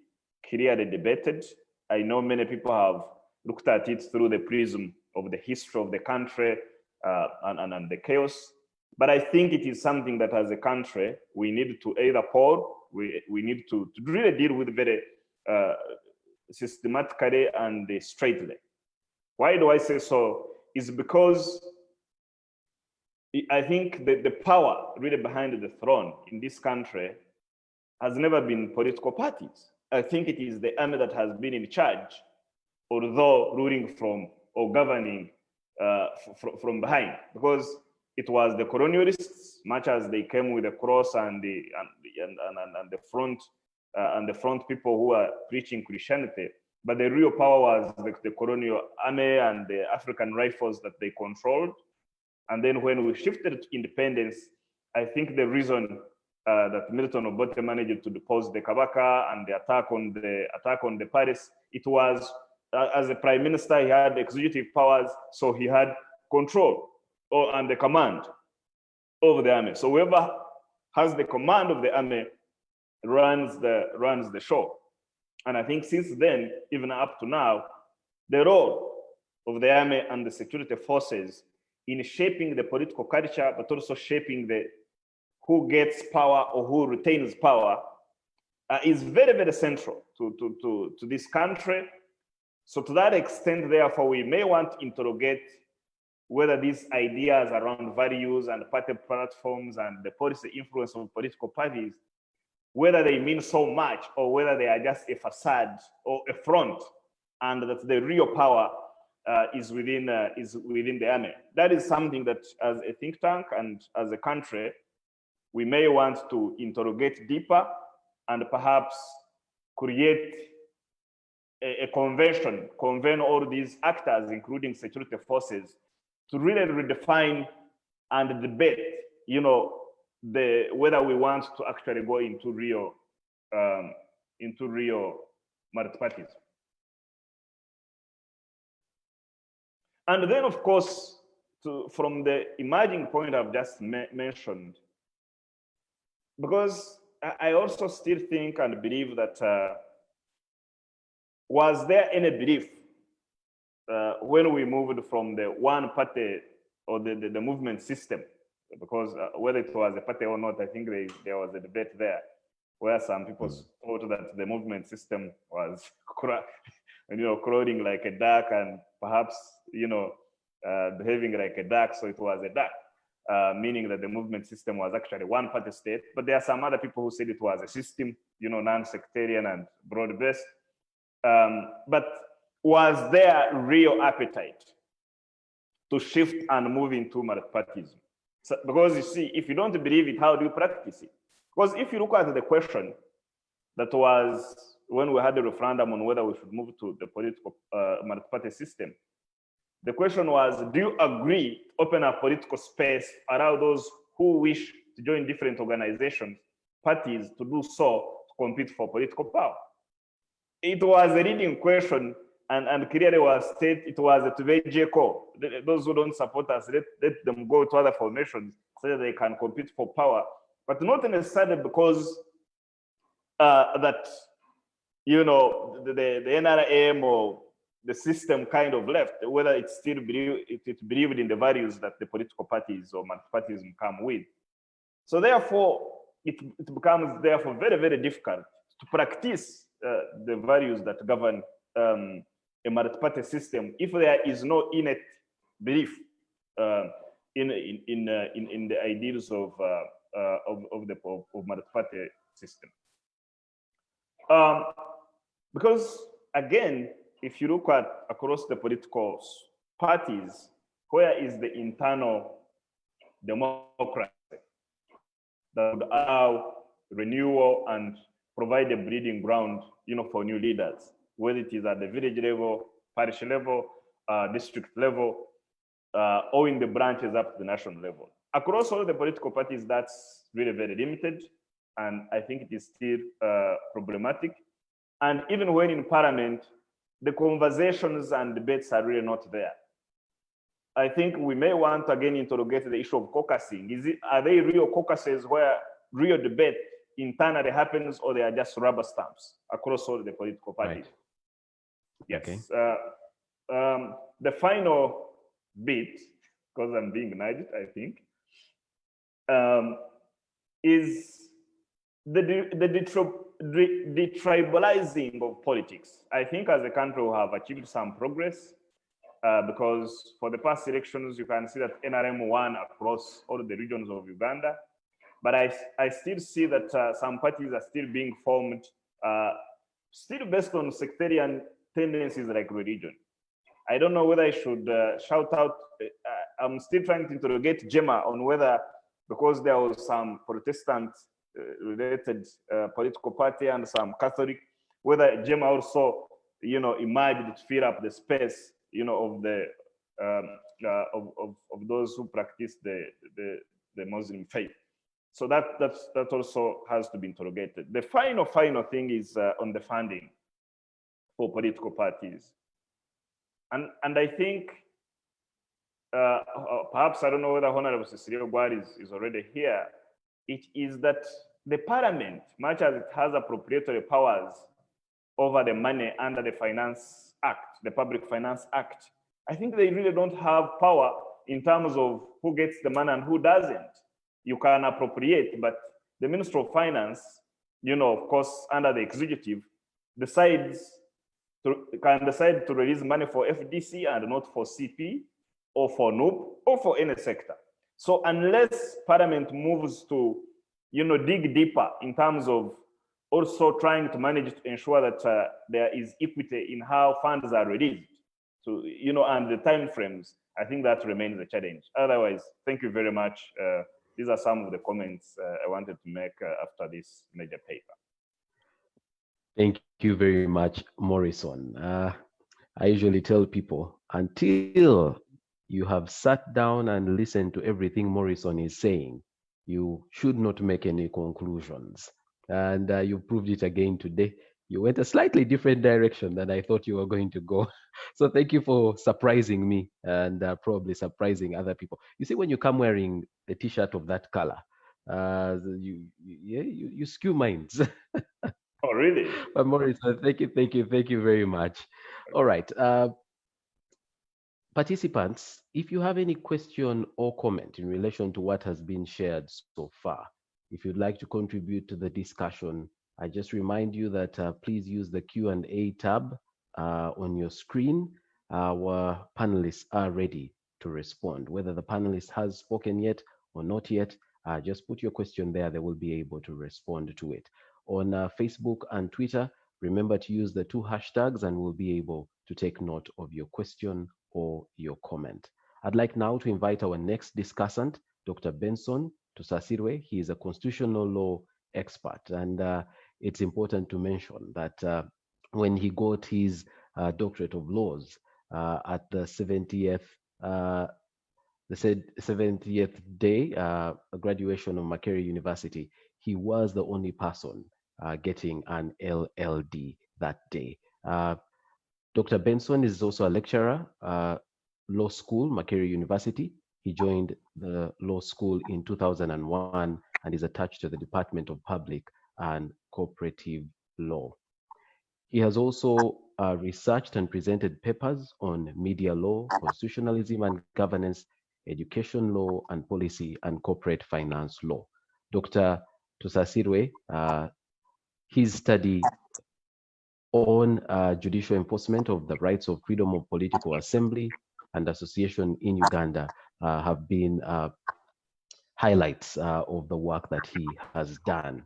clearly debated. I know many people have looked at it through the prism of the history of the country and the chaos. But I think it is something that as a country, we need to either poll, we need to really deal with very systematically and straightly. Why do I say so? Is because I think that the power really behind the throne in this country has never been political parties. I think it is the army that has been in charge, although ruling from or governing from behind, because it was the colonialists, much as they came with the cross and the front people who are preaching Christianity. But the real power was the colonial army and the African rifles that they controlled. And then when we shifted to independence, I think the reason that Milton Obote managed to depose the Kabaka and the attack on the Paris, it was as a prime minister, he had executive powers, so he had control and the command over the army. So whoever has the command of the army runs the show. And I think since then, even up to now, the role of the army and the security forces in shaping the political culture, but also shaping the who gets power or who retains power, is very, very central to this country. So to that extent, therefore, we may want to interrogate whether these ideas around values and party platforms and the policy influence of political parties, whether they mean so much or whether they are just a facade or a front, and that the real power is within the army. That is something that, as a think tank and as a country, we may want to interrogate deeper and perhaps create a convention, convene all these actors, including security forces, to really redefine and debate, you know, whether we want to actually go into real multi-parties. And then, of course, from the emerging point I've just mentioned, because I also still think and believe that was there any belief when we moved from the one party or the movement system? Because whether it was a party or not, I think there was a debate there. where some people thought that the movement system was crawling like a duck and perhaps behaving like a duck, so it was a duck. Meaning that the movement system was actually one party state. But there are some other people who said it was a system, non-sectarian and broad-based. But was there real appetite to shift and move into multipartyism? So, because you see, if you don't believe it, how do you practice it? Because if you look at the question that was when we had the referendum on whether we should move to the political multi-party system, the question was, do you agree to open a political space, allow those who wish to join different organizations, parties, to do so, to compete for political power? It was a leading question, and clearly was stated it was a two-way call. Those who don't support us, let them go to other formations so that they can compete for power, but not necessarily because that the NRM or the system kind of left, whether it still believed in the values that the political parties or multipartyism come with. So therefore, it becomes therefore very, very difficult to practice the values that govern a multi-party system if there is no innate belief in the ideals of multi-party system. Because again, if you look at across the political parties, where is the internal democracy that would allow renewal and provide a breeding ground, for new leaders, whether it is at the village level, parish level, district level, or in the branches up to the national level. Across all the political parties, that's really very limited, and I think it is still problematic. And even when in parliament, the conversations and debates are really not there. I think we may want to again interrogate the issue of caucusing. Are they real caucuses where real debate internally happens, or they are just rubber stamps across all the political parties? Right. Yes. Okay. The final bit, because I'm being nudged, I think, is the tribalizing of politics. I think as a country we have achieved some progress because for the past elections, you can see that NRM won across all the regions of Uganda. But I still see that some parties are still being formed, still based on sectarian tendencies like religion. I don't know whether I should shout out. I'm still trying to interrogate Gemma on whether, because there was some Protestant related political party and some Catholic, whether Gemma also, emerged to fill up the space, of the of those who practice the Muslim faith. So that also has to be interrogated. The final thing is on the funding for political parties, and I think perhaps I don't know whether Honorable Cecilia Gwari is already here. It is that the parliament, much as it has appropriatory powers over the money under the Finance Act, the Public Finance Act, I think they really don't have power in terms of who gets the money and who doesn't. You can appropriate, but the Minister of Finance, of course, under the executive, can decide to release money for FDC and not for CP or for NUP or for any sector. So unless Parliament moves to, dig deeper in terms of also trying to manage to ensure that there is equity in how funds are released, so and the time frames, I think that remains a challenge. Otherwise, thank you very much. These are some of the comments I wanted to make after this major paper. Thank you very much, Morrison. I usually tell people, until you have sat down and listened to everything Morrison is saying, you should not make any conclusions. And you proved it again today. You went a slightly different direction than I thought you were going to go. So thank you for surprising me and probably surprising other people. You see, when you come wearing a t-shirt of that color, you skew minds. Oh, really? But Morrison, thank you very much. All right. Participants, if you have any question or comment in relation to what has been shared so far, If you'd like to contribute to the discussion, I just remind you that please use the Q&A tab on your screen. Our panelists are ready to respond. Whether the panelist has spoken yet or not yet, just put your question there. They will be able to respond to it. On Facebook and Twitter, remember to use the 2 hashtags and we'll be able to take note of your question or your comment. I'd like now to invite our next discussant, Dr. Benson Tusasirwe. He is a constitutional law expert, and it's important to mention that when he got his doctorate of laws at the 70th day graduation of Makerere University, he was the only person getting an LLD that day. Dr. Benson is also a lecturer, law school, Makerere University. He joined the law school in 2001 and is attached to the Department of Public and Cooperative Law. He has also researched and presented papers on media law, constitutionalism and governance, education law, and policy and corporate finance law. Dr. Tusasirwe, his study on judicial enforcement of the rights of freedom of political assembly and association in Uganda have been highlights of the work that he has done.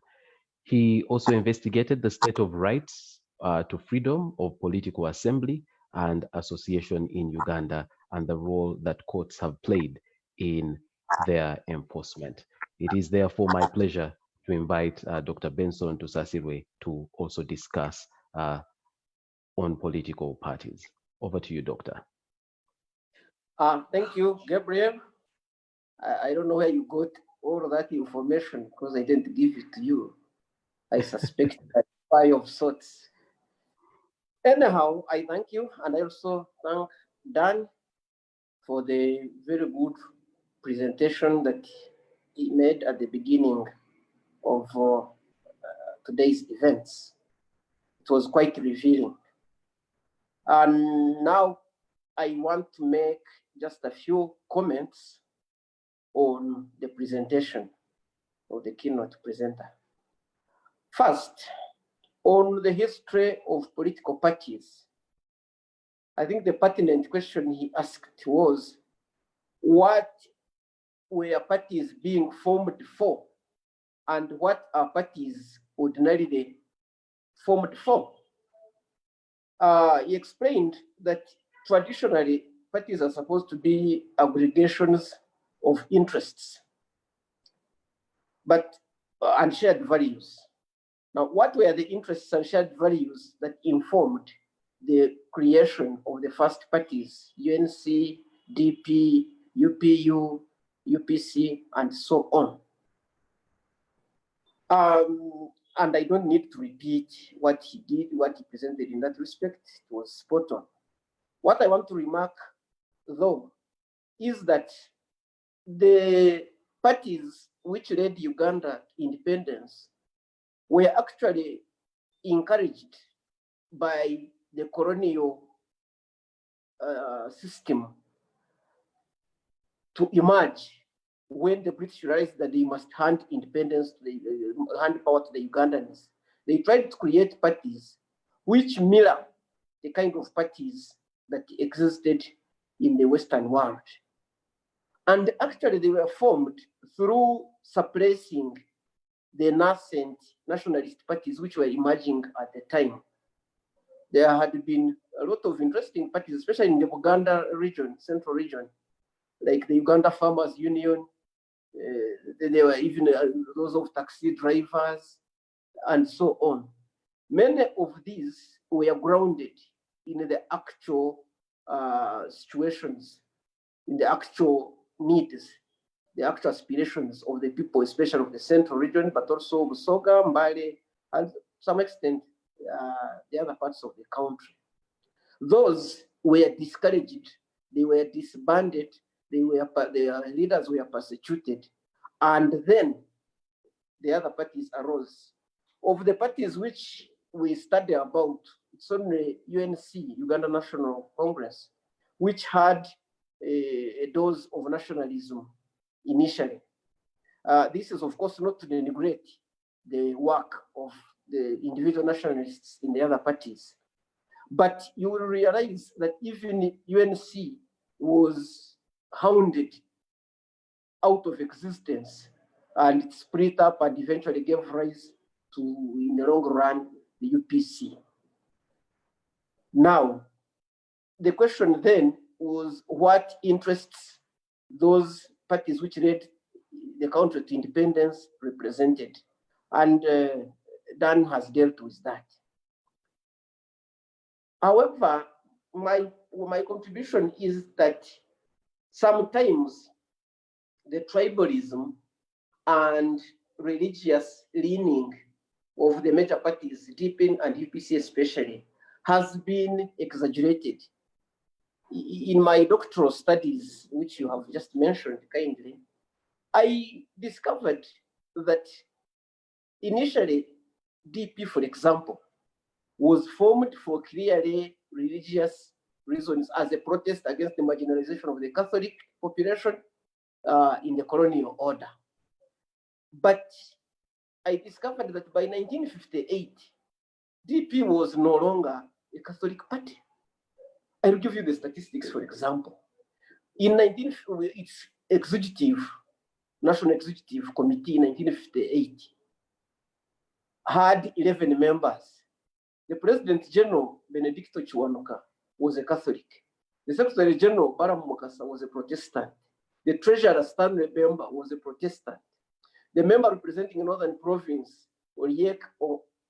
He also investigated the state of rights to freedom of political assembly and association in Uganda and the role that courts have played in their enforcement. It is therefore my pleasure to invite Dr. Benson Tusasirwe to also discuss on political parties. Over to you, Doctor. Thank you, Gabriel. I don't know where you got all of that information because I didn't give it to you. I suspect a spy of sorts. Anyhow, I thank you, and I also thank Dan for the very good presentation that he made at the beginning of today's events. It was quite revealing. And now I want to make just a few comments on the presentation of the keynote presenter. First, on the history of political parties, I think the pertinent question he asked was, what were parties being formed for, and what are parties ordinarily formed for? He explained that traditionally parties are supposed to be aggregations of interests, but and shared values. Now, what were the interests and shared values that informed the creation of the first parties, UNC, DP, UPU, UPC, and so on? And I don't need to repeat what he did, what he presented in that respect. It was spot on. What I want to remark, though, is that the parties which led Uganda independence were actually encouraged by the colonial system to emerge when the British realized that they must hand independence to hand power to the Ugandans. They tried to create parties which mirror the kind of parties that existed in the Western world. And actually they were formed through suppressing the nascent nationalist parties which were emerging at the time. There had been a lot of interesting parties, especially in the Uganda region, central region, like the Uganda Farmers Union. There were even those of taxi drivers and so on. Many of these were grounded in the actual situations, in the actual needs, the actual aspirations of the people, especially of the central region, but also Busoga, Mbale, and to some extent, the other parts of the country. Those were discouraged, they were disbanded, their leaders were persecuted, and then the other parties arose. Of the parties which we study about, it's only UNC, Uganda National Congress, which had a dose of nationalism initially. This is, of course, not to denigrate the work of the individual nationalists in the other parties, but you will realize that even UNC was hounded out of existence and it split up and eventually gave rise to, in the long run, the UPC. Now, the question then was what interests those parties which led the country to independence represented. And Dan has dealt with that. However, my contribution is that sometimes the tribalism and religious leaning of the major parties, DP and UPC especially, has been exaggerated. In my doctoral studies, which you have just mentioned kindly, I discovered that initially DP, for example, was formed for clearly religious reasons as a protest against the marginalization of the Catholic population in the colonial order. But I discovered that by 1958, DP was no longer a Catholic party. I'll give you the statistics, for example. In its National Executive Committee in 1958 had 11 members. The President General, Benedicto Chiwanuka, was a Catholic. The Secretary General, Baram Mukasa, was a Protestant. The Treasurer, Stanley Bemba, was a Protestant. The member representing Northern Province, Oyek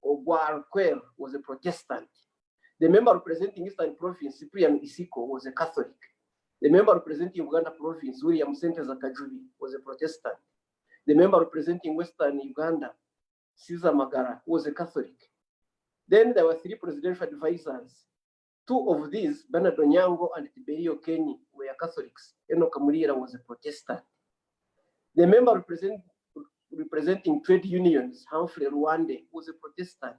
Ogwarquer, was a Protestant. The member representing Eastern Province, Cyprian Isiko, was a Catholic. The member representing Uganda Province, William Senteza Kajubi, was a Protestant. The member representing Western Uganda, Caesar Magara, was a Catholic. Then there were 3 presidential advisors. 2 of these, Bernard Onyango and Tiberio Kenny, were Catholics. Enoch Kamurira was a Protestant. The member representing trade unions, Humphrey Rwande, was a Protestant.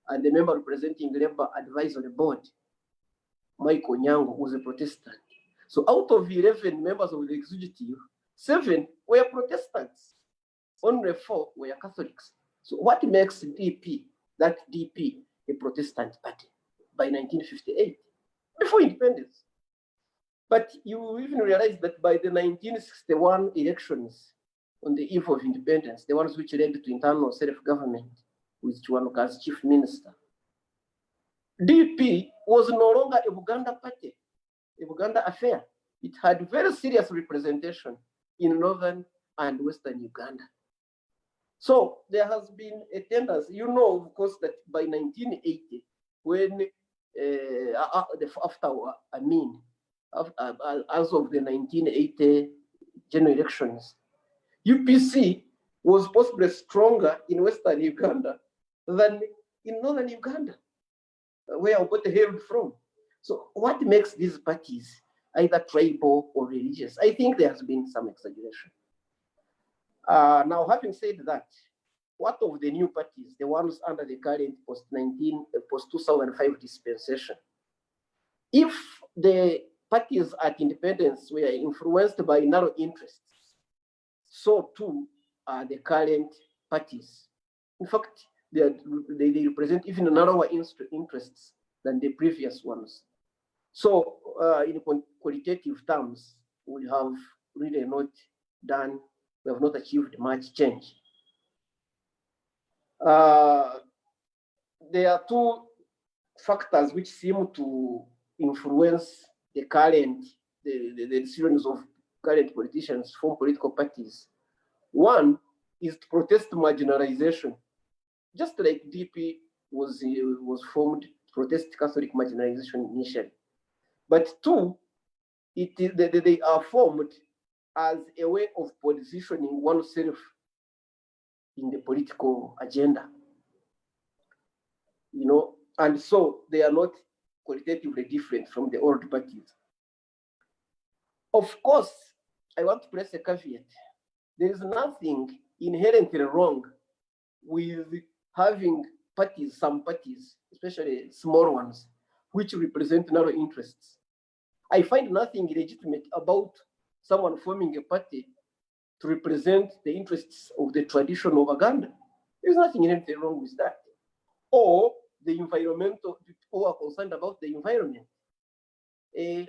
And the member representing Labour Advisory Board, Mike Onyango, was a Protestant. So out of 11 members of the executive, 7 were Protestants. Only 4 were Catholics. So what makes DP, that DP, a Protestant party by 1958, before independence? But you even realize that by the 1961 elections, on the eve of independence, the ones which led to internal self-government with Chiwanuka as chief minister, DP was no longer a Uganda party, a Uganda affair. It had very serious representation in northern and western Uganda. So there has been a tendency, you know, of course, that by 1980, when after Amin, as of the 1980 general elections, UPC was possibly stronger in western Uganda than in northern Uganda, where Obote hailed from. So what makes these parties either tribal or religious? I think there has been some exaggeration. Now, having said that, what of the new parties, the ones under the current post-2005 dispensation? If the parties at independence were influenced by narrow interests, so too are the current parties. In fact, they represent even narrower interests than the previous ones. So in qualitative terms, we have really not done, we have not achieved much change. There are 2 factors which seem to influence the current, the decisions of current politicians from political parties. One is to protest marginalization, just like DP was formed to protest Catholic marginalization initially. But 2, they are formed as a way of positioning oneself in the political agenda, you know, and so they are not qualitatively different from the old parties. Of course, I want to press a caveat. There is nothing inherently wrong with having parties, some parties, especially small ones, which represent narrow interests. I find nothing illegitimate about someone forming a party to represent the interests of the tradition of Uganda. There's nothing inherently wrong with that. Or the environmental, people are concerned about the environment.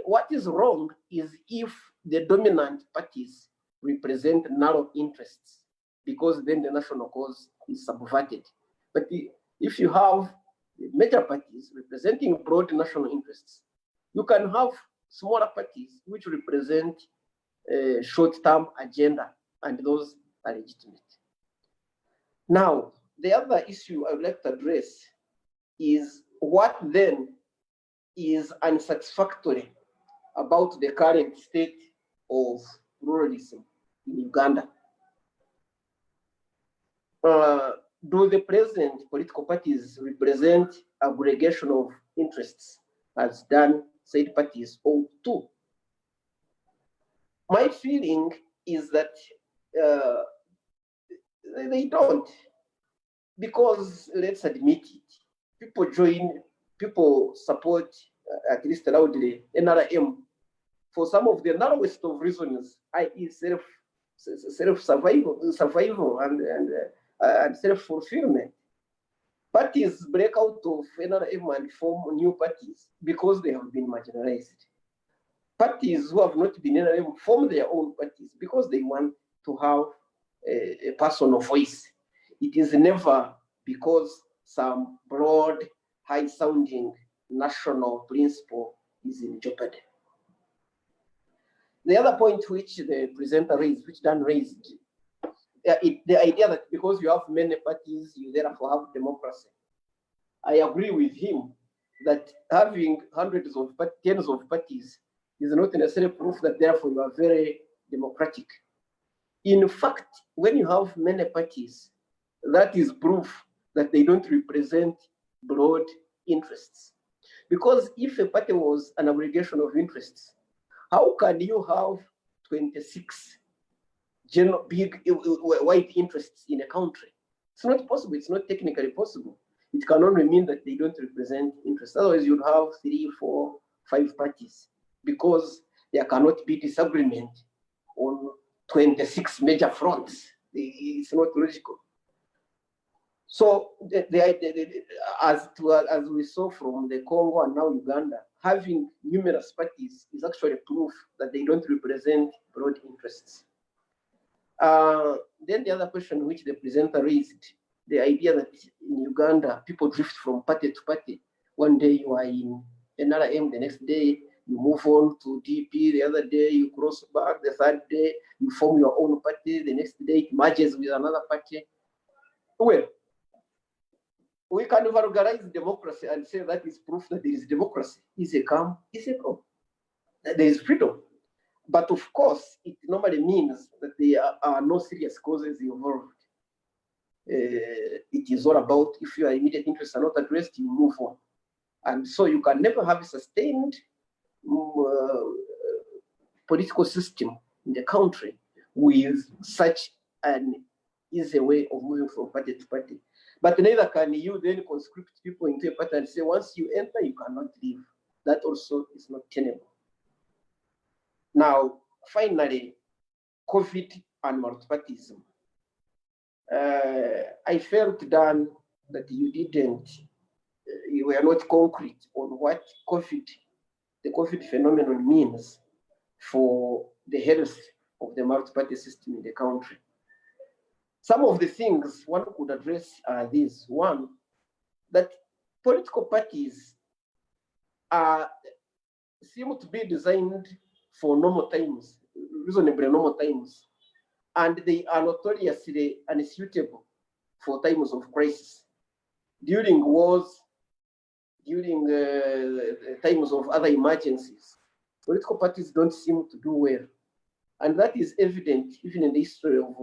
What is wrong is if the dominant parties represent narrow interests, because then the national cause is subverted. But if you have major parties representing broad national interests, you can have smaller parties which represent a short-term agenda, and those are legitimate. Now, the other issue I would like to address is what then is unsatisfactory about the current state of pluralism in Uganda. Do the present political parties represent aggregation of interests as done said parties ought to? My feeling is that they don't, because let's admit it, people support, at least loudly, NRM for some of the narrowest of reasons, i.e. survival and self-fulfillment. Parties break out of NRM and form new parties because they have been marginalized. Parties who have not been NRM form their own parties because they want to have a personal voice. It is never because some broad, high-sounding national principle is in jeopardy. The other point which the presenter raised, which Dan raised, the idea that because you have many parties, you therefore have democracy. I agree with him that having tens of parties is not necessarily proof that therefore you are very democratic. In fact, when you have many parties, that is proof that they don't represent broad interests. Because if a party was an aggregation of interests, how can you have 26 big, wide interests in a country? It's not possible. It's not technically possible. It can only mean that they don't represent interests. Otherwise, you'd have 3, 4, 5 parties, because there cannot be disagreement on 26 major fronts. It's not logical. So, as we saw from the Congo and now Uganda, having numerous parties is actually proof that they don't represent broad interests. Then the other question which the presenter raised, the idea that in Uganda, people drift from party to party. One day you are in NRM, the next day you move on to DP, the other day you cross back, the third day you form your own party, the next day it merges with another party. Well, we can vulgarize democracy and say that is proof that there is democracy. Is a calm, is a calm. There is freedom. But of course, it normally means that there are no serious causes involved. It is all about if your immediate interests are not addressed, you move on. And so you can never have a sustained political system in the country with such an easy way of moving from party to party. But neither can you then conscript people into a party and say, once you enter, you cannot leave. That also is not tenable. Now, finally, COVID and multipartyism. I felt, Dan, that you were not concrete on what the COVID phenomenon means for the health of the multi-party system in the country. Some of the things one could address are these. One, that political parties seem to be designed for normal times, reasonably normal times, and they are notoriously unsuitable for times of crisis. During wars, during times of other emergencies, political parties don't seem to do well. And that is evident even in the history of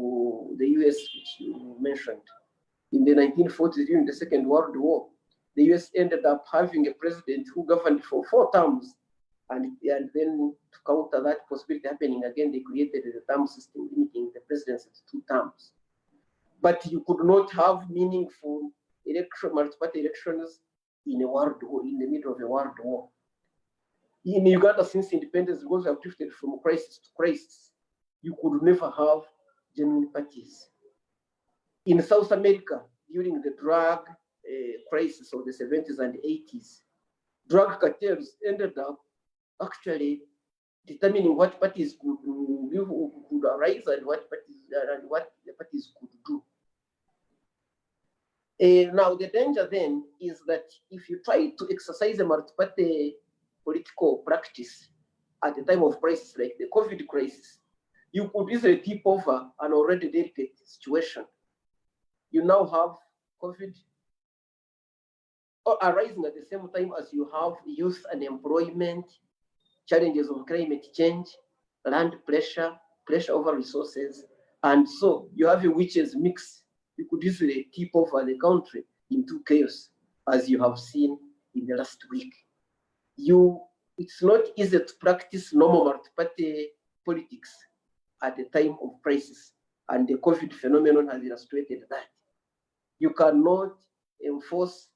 the US, which you mentioned. In the 1940s, during the Second World War, the US ended up having a president who governed for 4 terms. And then to counter that possibility happening again, they created a term system limiting the presidency to 2 terms. But you could not have meaningful multi-party elections in a world war, in the middle of a world war. In Uganda, since independence, because we have drifted from crisis to crisis, you could never have genuine parties. In South America, during the drug crisis of the 70s and 80s, drug cartels ended up actually determining what parties could arise and what the parties could do. Now, the danger then is that if you try to exercise a multi-party political practice at a time of crisis like the COVID crisis, you could easily tip over an already delicate situation. You now have COVID arising at the same time as you have youth unemployment, challenges of climate change, land pressure, pressure over resources, and so you have a witches mix. You could easily tip over the country into chaos, as you have seen in the last week. It's not easy to practice normal multi-party politics at a time of crisis, and the COVID phenomenon has illustrated that. You cannot enforce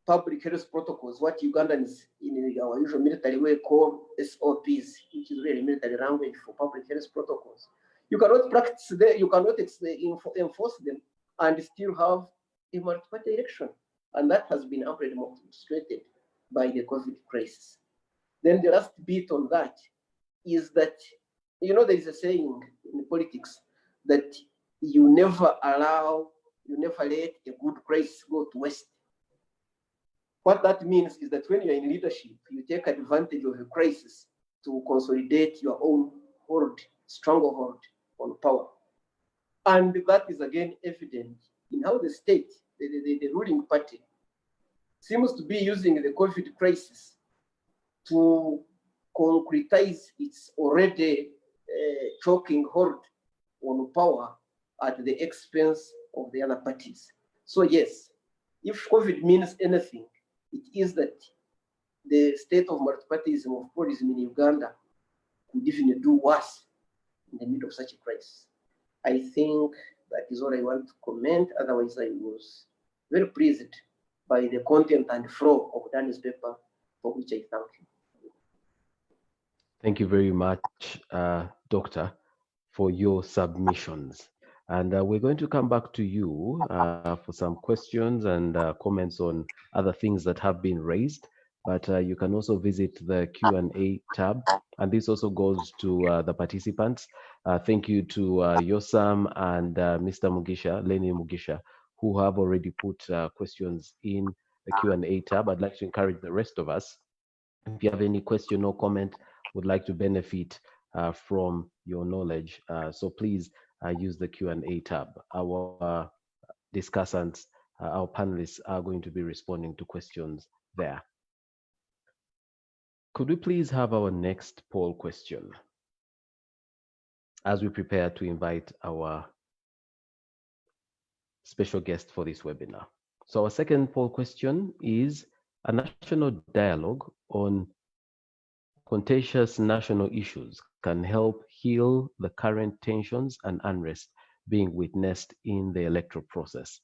public health protocols, what Ugandans in our usual military way call SOPs, which is really military language for public health protocols. You cannot practice them, you cannot enforce them and still have a multi-party election. And that has been amply demonstrated by the COVID crisis. Then the last bit on that is that, there is a saying in politics that you never let a good crisis go to waste. What that means is that when you're in leadership, you take advantage of a crisis to consolidate your own stronghold on power. And that is again evident in how the state, the ruling party, seems to be using the COVID crisis to concretize its already choking hold on power at the expense of the other parties. So yes, if COVID means anything, it is that the state of multipartyism of policy in Uganda could even do worse in the middle of such a crisis. I think that is all I want to comment. Otherwise, I was very pleased by the content and flow of Danny's paper, for which I thank you. Thank you very much, Doctor, for your submissions. And we're going to come back to you for some questions and comments on other things that have been raised. But you can also visit the Q&A tab. And this also goes to the participants. Thank you to Yosam and Mr. Mugisha, Lenny Mugisha, who have already put questions in the Q&A tab. I'd like to encourage the rest of us, if you have any question or comment, would like to benefit from your knowledge. So please use the Q&A tab. Our discussants, our panelists are going to be responding to questions there. Could we please have our next poll question as we prepare to invite our special guest for this webinar? So our second poll question is a national dialogue on contentious national issues can help heal the current tensions and unrest being witnessed in the electoral process.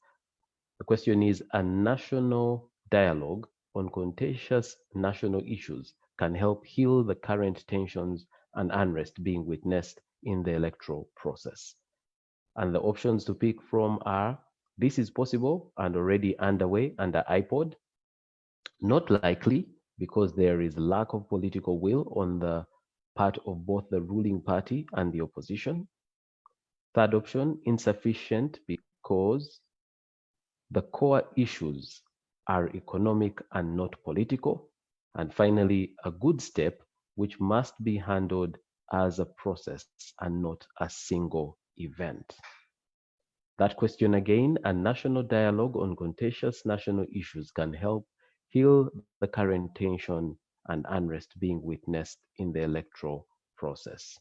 The question is, a national dialogue on contentious national issues can help heal the current tensions and unrest being witnessed in the electoral process. And the options to pick from are, this is possible and already underway under IPOD, not likely because there is lack of political will on the part of both the ruling party and the opposition. Third option, insufficient because the core issues are economic and not political. And finally, a good step, which must be handled as a process and not a single event. That question again, a national dialogue on contentious national issues can help heal the current tension and unrest being witnessed in the electoral process.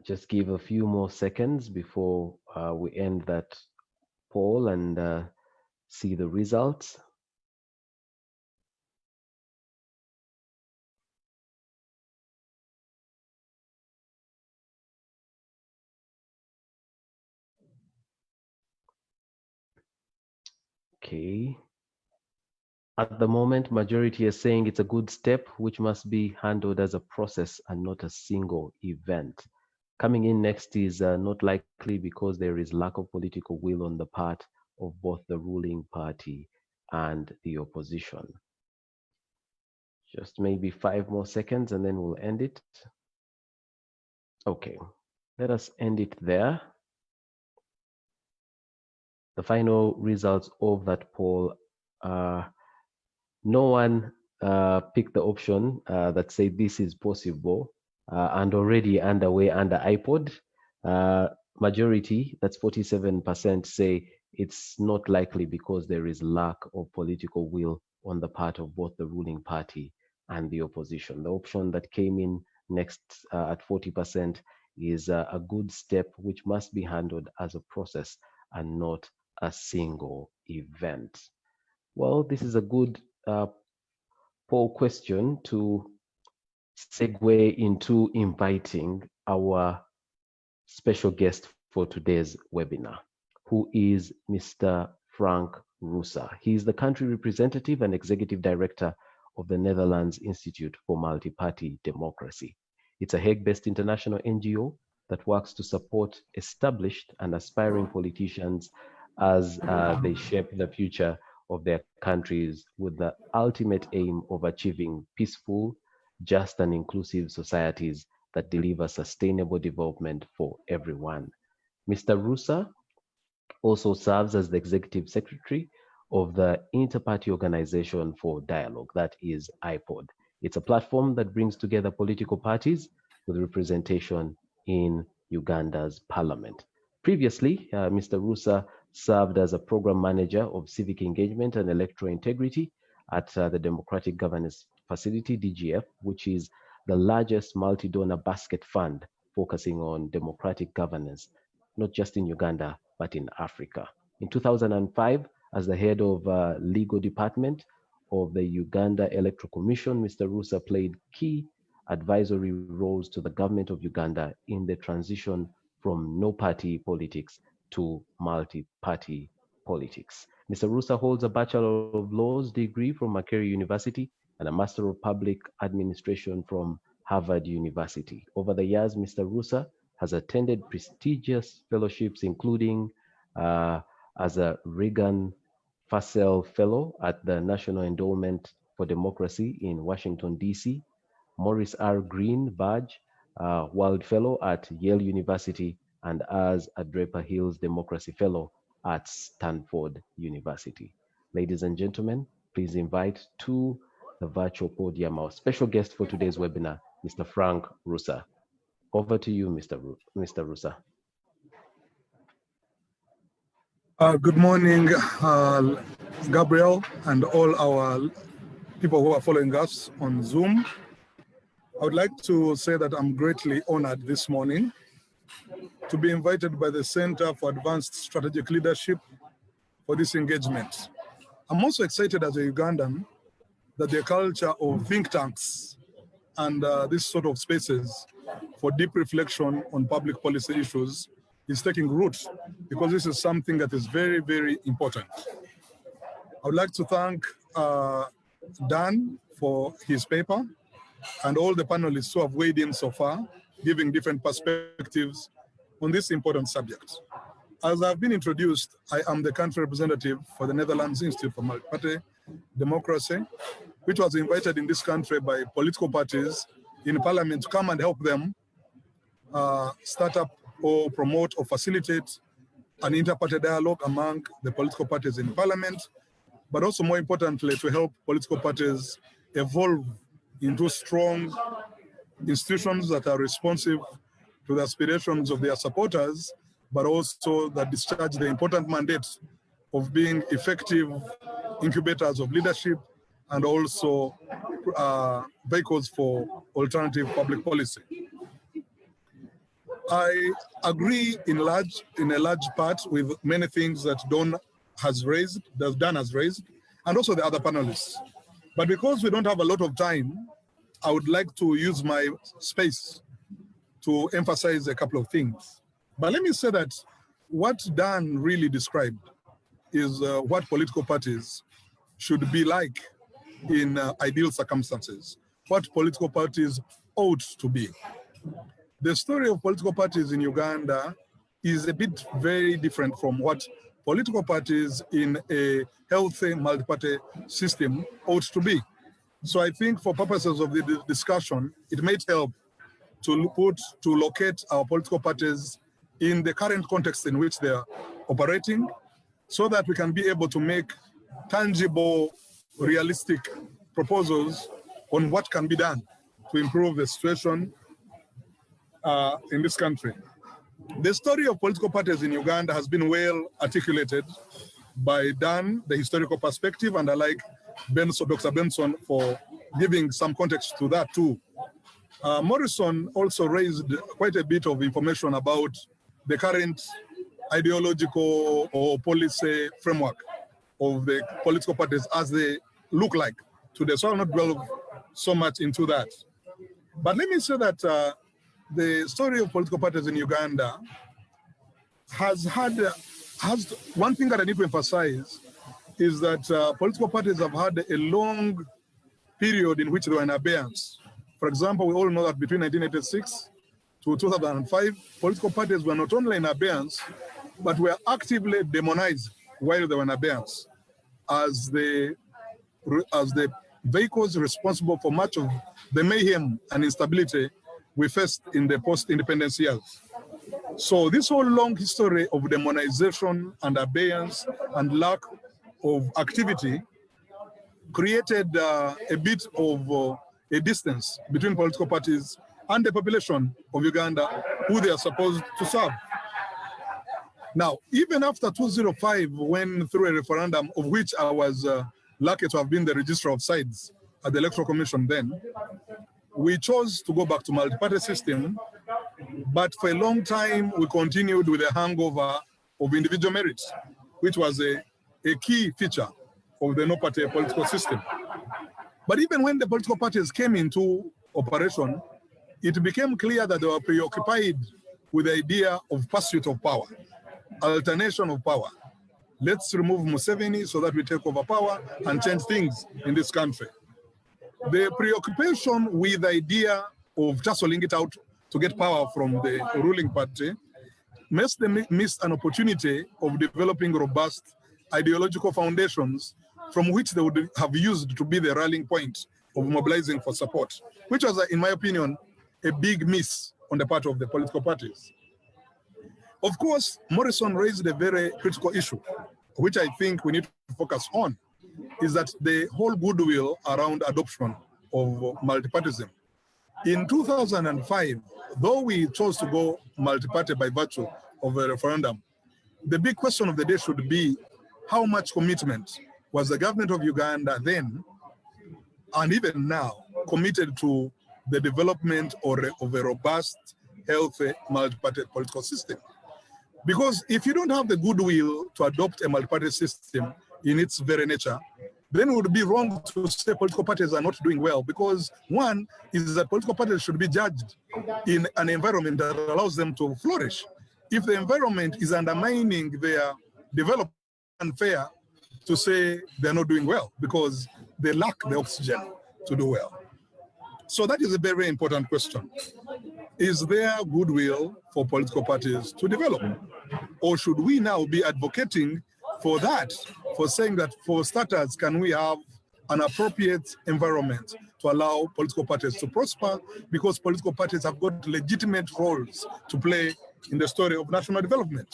Just give a few more seconds before we end that poll and see the results. Okay. At the moment, majority is saying it's a good step, which must be handled as a process and not a single event. Coming in next is not likely because there is lack of political will on the part of both the ruling party and the opposition. Just maybe 5 more seconds and then we'll end it. Okay, let us end it there. The final results of that poll, no one picked the option that said this is possible and already underway under iPod. Majority, that's 47%, say it's not likely because there is lack of political will on the part of both the ruling party and the opposition. The option that came in next at 40% is a good step which must be handled as a process and not a single event. Well, this is a good poll question to segue into inviting our special guest for today's webinar, who is Mr. Frank Rusa. He is the country representative and executive director of the Netherlands Institute for Multi-Party Democracy. It's a Hague-based international NGO that works to support established and aspiring politicians as they shape the future of their countries with the ultimate aim of achieving peaceful, just and inclusive societies that deliver sustainable development for everyone. Mr. Rusa also serves as the executive secretary of the Inter-Party Organization for Dialogue, that is IPOD. It's a platform that brings together political parties with representation in Uganda's parliament. Previously, Mr. Rusa served as a program manager of civic engagement and electoral integrity at the Democratic Governance Facility, DGF, which is the largest multi-donor basket fund focusing on democratic governance, not just in Uganda, but in Africa. In 2005, as the head of legal department of the Uganda Electoral Commission, Mr. Rusa played key advisory roles to the government of Uganda in the transition from no-party politics to multi-party politics. Mr. Rusa holds a Bachelor of Laws degree from Makerere University and a Master of Public Administration from Harvard University. Over the years, Mr. Rusa has attended prestigious fellowships, including as a Reagan Fassel Fellow at the National Endowment for Democracy in Washington, D.C., Maurice R. Green Badge World Fellow at Yale University, and as a Draper Hills Democracy Fellow at Stanford University. Ladies and gentlemen, please invite to the virtual podium our special guest for today's webinar, Mr. Frank Rusa. Over to you, Mr. Rusa. Good morning, Gabriel, and all our people who are following us on Zoom. I would like to say that I'm greatly honored this morning to be invited by the Center for Advanced Strategic Leadership for this engagement. I'm also excited as a Ugandan that the culture of think tanks and this sort of spaces for deep reflection on public policy issues is taking root, because this is something that is very, very important. I would like to thank Dan for his paper and all the panelists who have weighed in so far, giving different perspectives on this important subject. As I've been introduced, I am the country representative for the Netherlands Institute for Multi-Party Democracy, which was invited in this country by political parties in parliament to come and help them start up or promote or facilitate an inter-party dialogue among the political parties in parliament, but also more importantly, to help political parties evolve into strong institutions that are responsive to the aspirations of their supporters, but also that discharge the important mandate of being effective incubators of leadership and also vehicles for alternative public policy. I agree in a large part with many things that Dan has raised, and also the other panelists. But because we don't have a lot of time, I would like to use my space to emphasize a couple of things. But let me say that what Dan really described is what political parties should be like in ideal circumstances, what political parties ought to be. the story of political parties in Uganda is a bit very different from what political parties in a healthy multi-party system ought to be. So I think for purposes of the discussion, it might help to locate our political parties in the current context in which they are operating, so that we can be able to make tangible, realistic proposals on what can be done to improve the situation in this country. The story of political parties in Uganda has been well articulated by Dan, the historical perspective, and I like Dr. Benson for giving some context to that too. Morrison also raised quite a bit of information about the current ideological or policy framework of the political parties as they look like today. So I'll not dwell so much into that. But let me say that the story of political parties in Uganda has one thing that I need to emphasize is that political parties have had a long period in which they were in abeyance. For example, we all know that between 1986 to 2005, political parties were not only in abeyance, but were actively demonized while they were in abeyance as the vehicles responsible for much of the mayhem and instability we faced in the post-independence years. So this whole long history of demonization and abeyance and lack of activity created a bit of a distance between political parties and the population of Uganda, who they are supposed to serve. Now, even after 2005, when through a referendum, of which I was lucky to have been the registrar of sides at the Electoral Commission then, we chose to go back to multi-party system, but for a long time, we continued with the hangover of individual merits, which was a key feature of the no-party political system. But even when the political parties came into operation, it became clear that they were preoccupied with the idea of pursuit of power, alternation of power. Let's remove Museveni so that we take over power and change things in this country. The preoccupation with the idea of tussling it out to get power from the ruling party makes them miss an opportunity of developing robust ideological foundations from which they would have used to be the rallying point of mobilizing for support, which was, in my opinion, a big miss on the part of the political parties. Of course, Morrison raised a very critical issue, which I think we need to focus on, is that the whole goodwill around adoption of multipartyism. In 2005, though we chose to go multi-party by virtue of a referendum, the big question of the day should be how much commitment was the government of Uganda then, and even now, committed to the development of a robust, healthy, multi-party political system. Because if you don't have the goodwill to adopt a multi-party system in its very nature, then it would be wrong to say political parties are not doing well, because one is that political parties should be judged in an environment that allows them to flourish. If the environment is undermining their development, unfair to say they're not doing well because they lack the oxygen to do well. So that is a very important question. Is there goodwill for political parties to develop? Or should we now be advocating for that, for saying that for starters, can we have an appropriate environment to allow political parties to prosper, because political parties have got legitimate roles to play in the story of national development.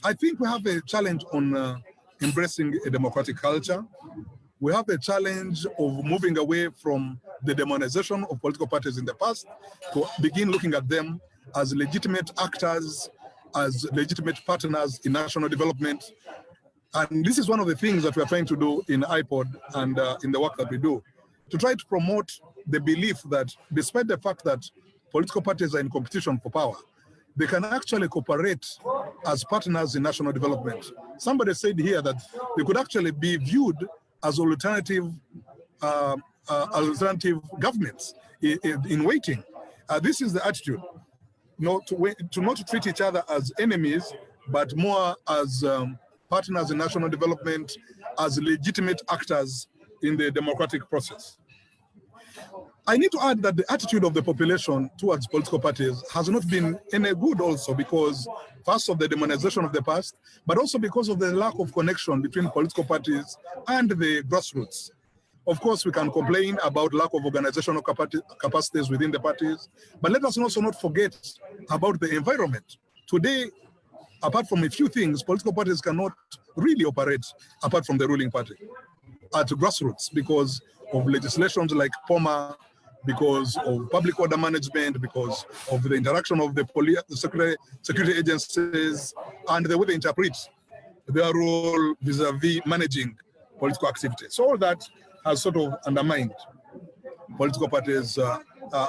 I think we have a challenge on embracing a democratic culture. We have a challenge of moving away from the demonization of political parties in the past to begin looking at them as legitimate actors, as legitimate partners in national development. And this is one of the things that we are trying to do in IPOD and in the work that we do, to try to promote the belief that despite the fact that political parties are in competition for power, they can actually cooperate as partners in national development. Somebody said here that they could actually be viewed as alternative governments in waiting. This is the attitude, not to treat each other as enemies, but more as partners in national development, as legitimate actors in the democratic process. I need to add that the attitude of the population towards political parties has not been any good also because first of the demonization of the past, but also because of the lack of connection between political parties and the grassroots. Of course, we can complain about lack of organizational capacities within the parties, but let us also not forget about the environment. Today, apart from a few things, political parties cannot really operate apart from the ruling party at grassroots because of legislations like POMA, because of public order management, because of the interaction of the security agencies, and the way they interpret their role vis-a-vis managing political activity. So all that has sort of undermined political parties'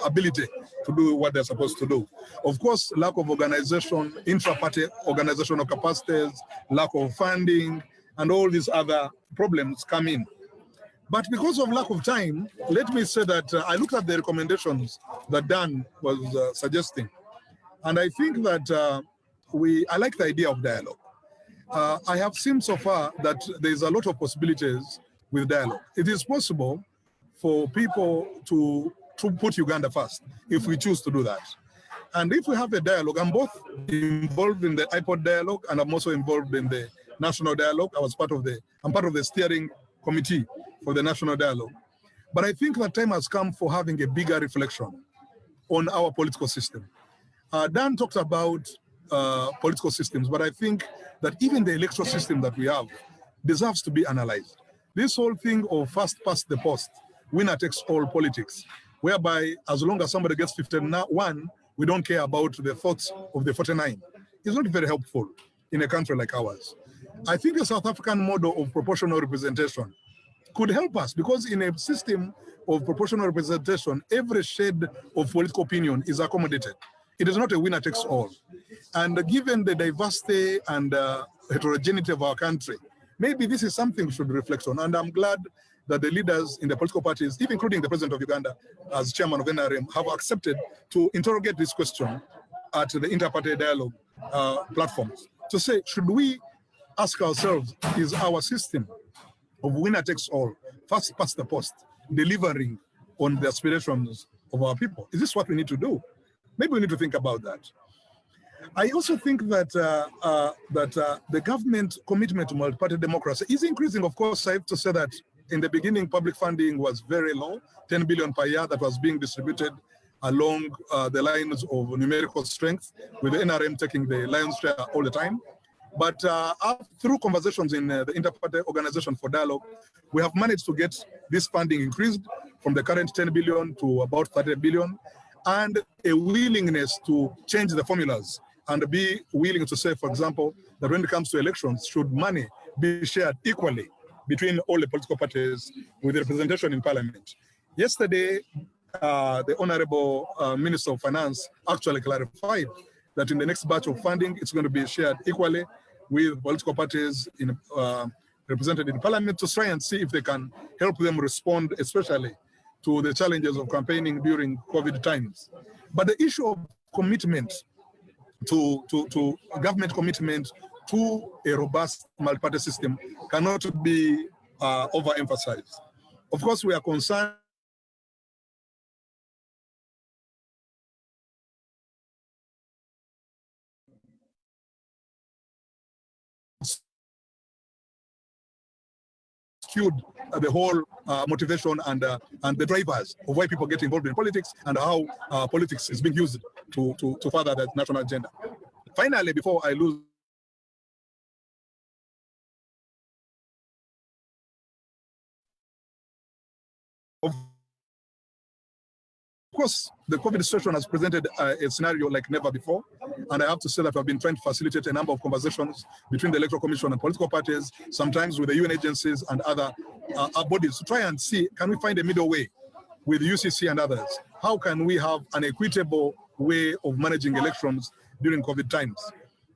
ability to do what they're supposed to do. Of course, lack of organization, intra-party organizational capacities, lack of funding, and all these other problems come in. But because of lack of time, let me say that I looked at the recommendations that Dan was suggesting, and I think that I like the idea of dialogue. I have seen so far that there's a lot of possibilities with dialogue. It is possible for people to put Uganda first, if we choose to do that. And if we have a dialogue, I'm both involved in the iPod dialogue and I'm also involved in the national dialogue. I'm part of the steering committee for the national dialogue. But I think that time has come for having a bigger reflection on our political system. Dan talked about political systems, but I think that even the electoral system that we have deserves to be analyzed. This whole thing of first past the post, winner takes all politics, whereby as long as somebody gets 51, we don't care about the thoughts of the 49, is not very helpful in a country like ours. I think the South African model of proportional representation could help us because in a system of proportional representation, every shade of political opinion is accommodated. It is not a winner takes all. And given the diversity and heterogeneity of our country, maybe this is something we should reflect on. And I'm glad that the leaders in the political parties, even including the president of Uganda as chairman of NRM, have accepted to interrogate this question at the inter-party dialogue platforms to say, should we ask ourselves, is our system of winner takes all, first past the post, delivering on the aspirations of our people? Is this what we need to do? Maybe we need to think about that. I also think that the government commitment to multi-party democracy is increasing. Of course, I have to say that in the beginning, public funding was very low, 10 billion per year that was being distributed along the lines of numerical strength, with the NRM taking the lion's share all the time. But through conversations in the Inter-Party Organization for Dialogue, we have managed to get this funding increased from the current 10 billion to about 30 billion, and a willingness to change the formulas and be willing to say, for example, that when it comes to elections, should money be shared equally between all the political parties with representation in parliament. Yesterday, the Honorable Minister of Finance actually clarified that in the next batch of funding, it's going to be shared equally with political parties represented in parliament to try and see if they can help them respond, especially to the challenges of campaigning during COVID times. But the issue of commitment to government commitment to a robust multi-party system cannot be overemphasized. Of course, we are concerned skewed the whole motivation and the drivers of why people get involved in politics and how politics is being used to further the national agenda. Finally, before I lose of course, the COVID situation has presented a scenario like never before. And I have to say that I've been trying to facilitate a number of conversations between the Electoral Commission and political parties, sometimes with the UN agencies and other bodies, to try and see, can we find a middle way with UCC and others? How can we have an equitable way of managing elections during COVID times?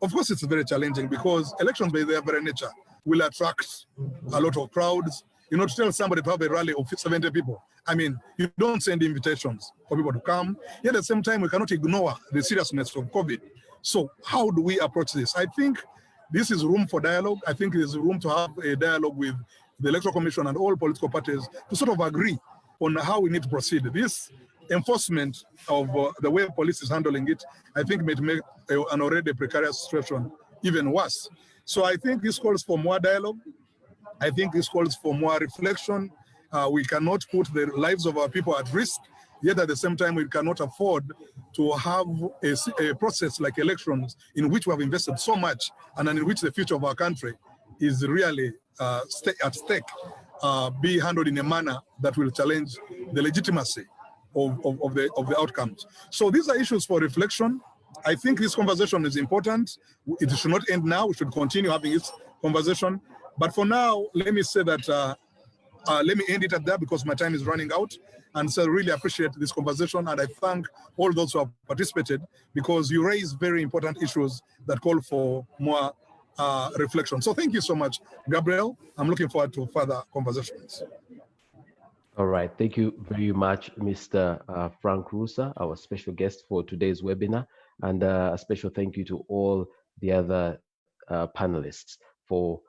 Of course, it's very challenging because elections by their very nature will attract a lot of crowds. You know, to tell somebody to have a rally of 70 people, I mean, you don't send invitations for people to come. Yet at the same time, we cannot ignore the seriousness of COVID. So how do we approach this? I think this is room for dialogue. I think there's room to have a dialogue with the Electoral Commission and all political parties to sort of agree on how we need to proceed. This enforcement of the way police is handling it, I think may make an already precarious situation even worse. So I think this calls for more dialogue. I think this calls for more reflection. We cannot put the lives of our people at risk, yet at the same time, we cannot afford to have a process like elections in which we have invested so much and in which the future of our country is really at stake, be handled in a manner that will challenge the legitimacy of the outcomes. So these are issues for reflection. I think this conversation is important. It should not end now. We should continue having this conversation. But for now, let me say that, let me end it at that because my time is running out. And so I really appreciate this conversation. And I thank all those who have participated because you raise very important issues that call for more reflection. So thank you so much, Gabriel. I'm looking forward to further conversations. All right. Thank you very much, Mr. Frank Rusa, our special guest for today's webinar. And a special thank you to all the other panelists for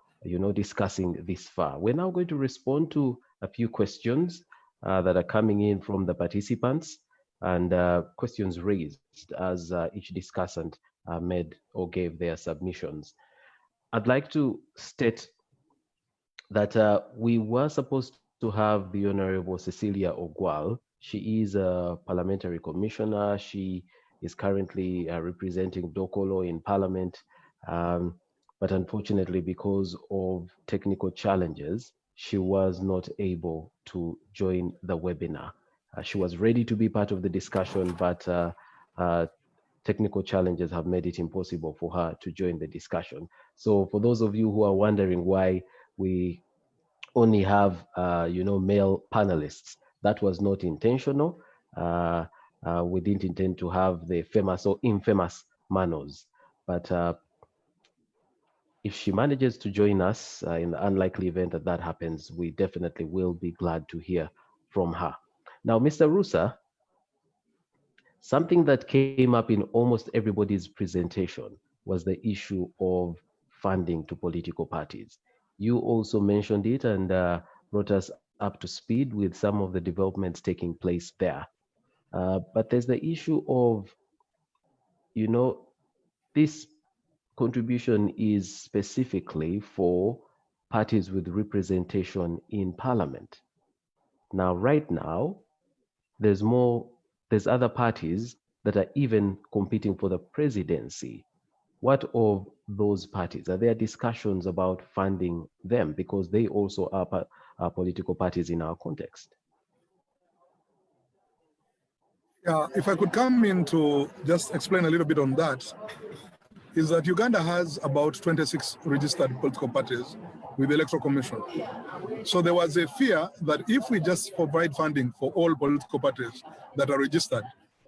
discussing this far. We're now going to respond to a few questions that are coming in from the participants and questions raised as each discussant made or gave their submissions. I'd like to state that we were supposed to have the Honorable Cecilia Ogwal. She is a parliamentary commissioner. She is currently representing Dokolo in Parliament. But unfortunately, because of technical challenges, she was not able to join the webinar. She was ready to be part of the discussion, but technical challenges have made it impossible for her to join the discussion. So for those of you who are wondering why we only have male panelists, that was not intentional. We didn't intend to have the famous or infamous Manos, but if she manages to join us in the unlikely event that that happens, we definitely will be glad to hear from her. Now, Mr. Rusa, something that came up in almost everybody's presentation was the issue of funding to political parties. You also mentioned it and brought us up to speed with some of the developments taking place there. But there's the issue of, this contribution is specifically for parties with representation in Parliament. Now, right now, there's other parties that are even competing for the presidency. What of those parties? Are there discussions about funding them because they also are political parties in our context? Yeah, if I could come in to just explain a little bit on that, is that Uganda has about 26 registered political parties with the Electoral Commission. So there was a fear that if we just provide funding for all political parties that are registered,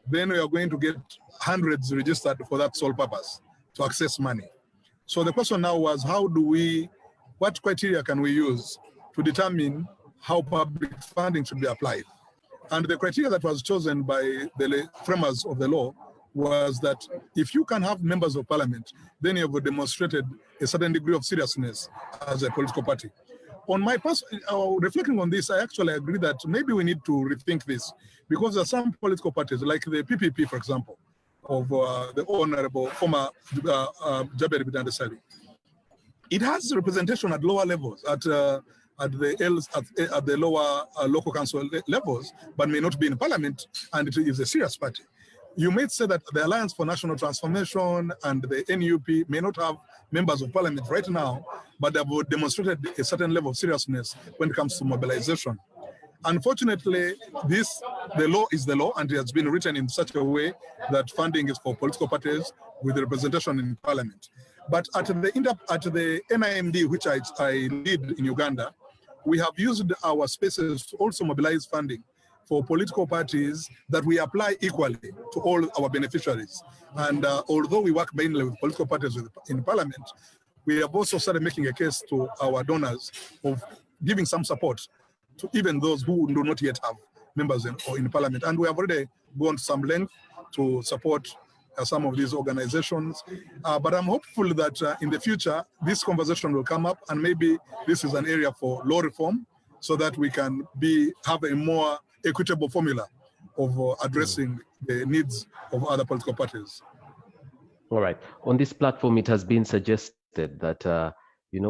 then we are going to get hundreds registered for that sole purpose, to access money. So the question now was, what criteria can we use to determine how public funding should be applied? And the criteria that was chosen by the framers of the law was that if you can have members of parliament, then you have demonstrated a certain degree of seriousness as a political party. On my reflecting on this, I actually agree that maybe we need to rethink this because there are some political parties, like the PPP, for example, of the Honorable former Jabir Bidandesali. It has representation at lower levels, at the lower local council levels, but may not be in parliament, and it is a serious party. You may say that the Alliance for National Transformation and the NUP may not have members of parliament right now, but they have demonstrated a certain level of seriousness when it comes to mobilization. Unfortunately, the law is the law, and it has been written in such a way that funding is for political parties with representation in parliament. But at the NIMD, which I lead in Uganda, we have used our spaces to also mobilize funding for political parties that we apply equally to all our beneficiaries. And although we work mainly with political parties in parliament, we have also started making a case to our donors of giving some support to even those who do not yet have members in parliament. And we have already gone to some length to support some of these organizations. But I'm hopeful that in the future, this conversation will come up, and maybe this is an area for law reform so that we can have a more equitable formula of addressing the needs of other political parties. All right. On this platform, it has been suggested that,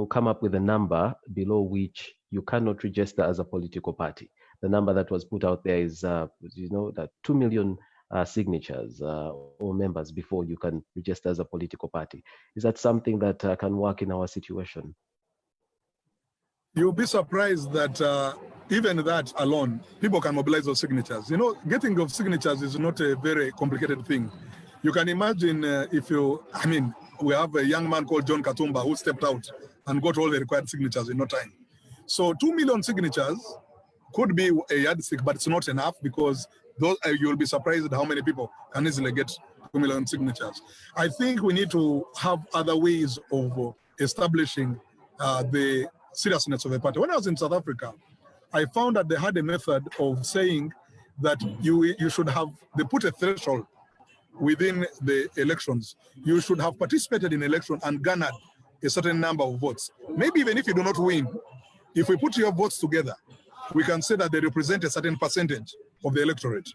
come up with a number below which you cannot register as a political party. The number that was put out there is, that 2 million signatures or members before you can register as a political party. Is that something that can work in our situation? You'll be surprised that even that alone, people can mobilize those signatures. Getting of signatures is not a very complicated thing. You can imagine we have a young man called John Katumba who stepped out and got all the required signatures in no time. So 2 million signatures could be a yardstick, but it's not enough because those you'll be surprised how many people can easily get 2 million signatures. I think we need to have other ways of establishing the seriousness of the party. When I was in South Africa, I found that they had a method of saying that you should have, they put a threshold within the elections. You should have participated in election and garnered a certain number of votes. Maybe even if you do not win, if we put your votes together, we can say that they represent a certain percentage of the electorate.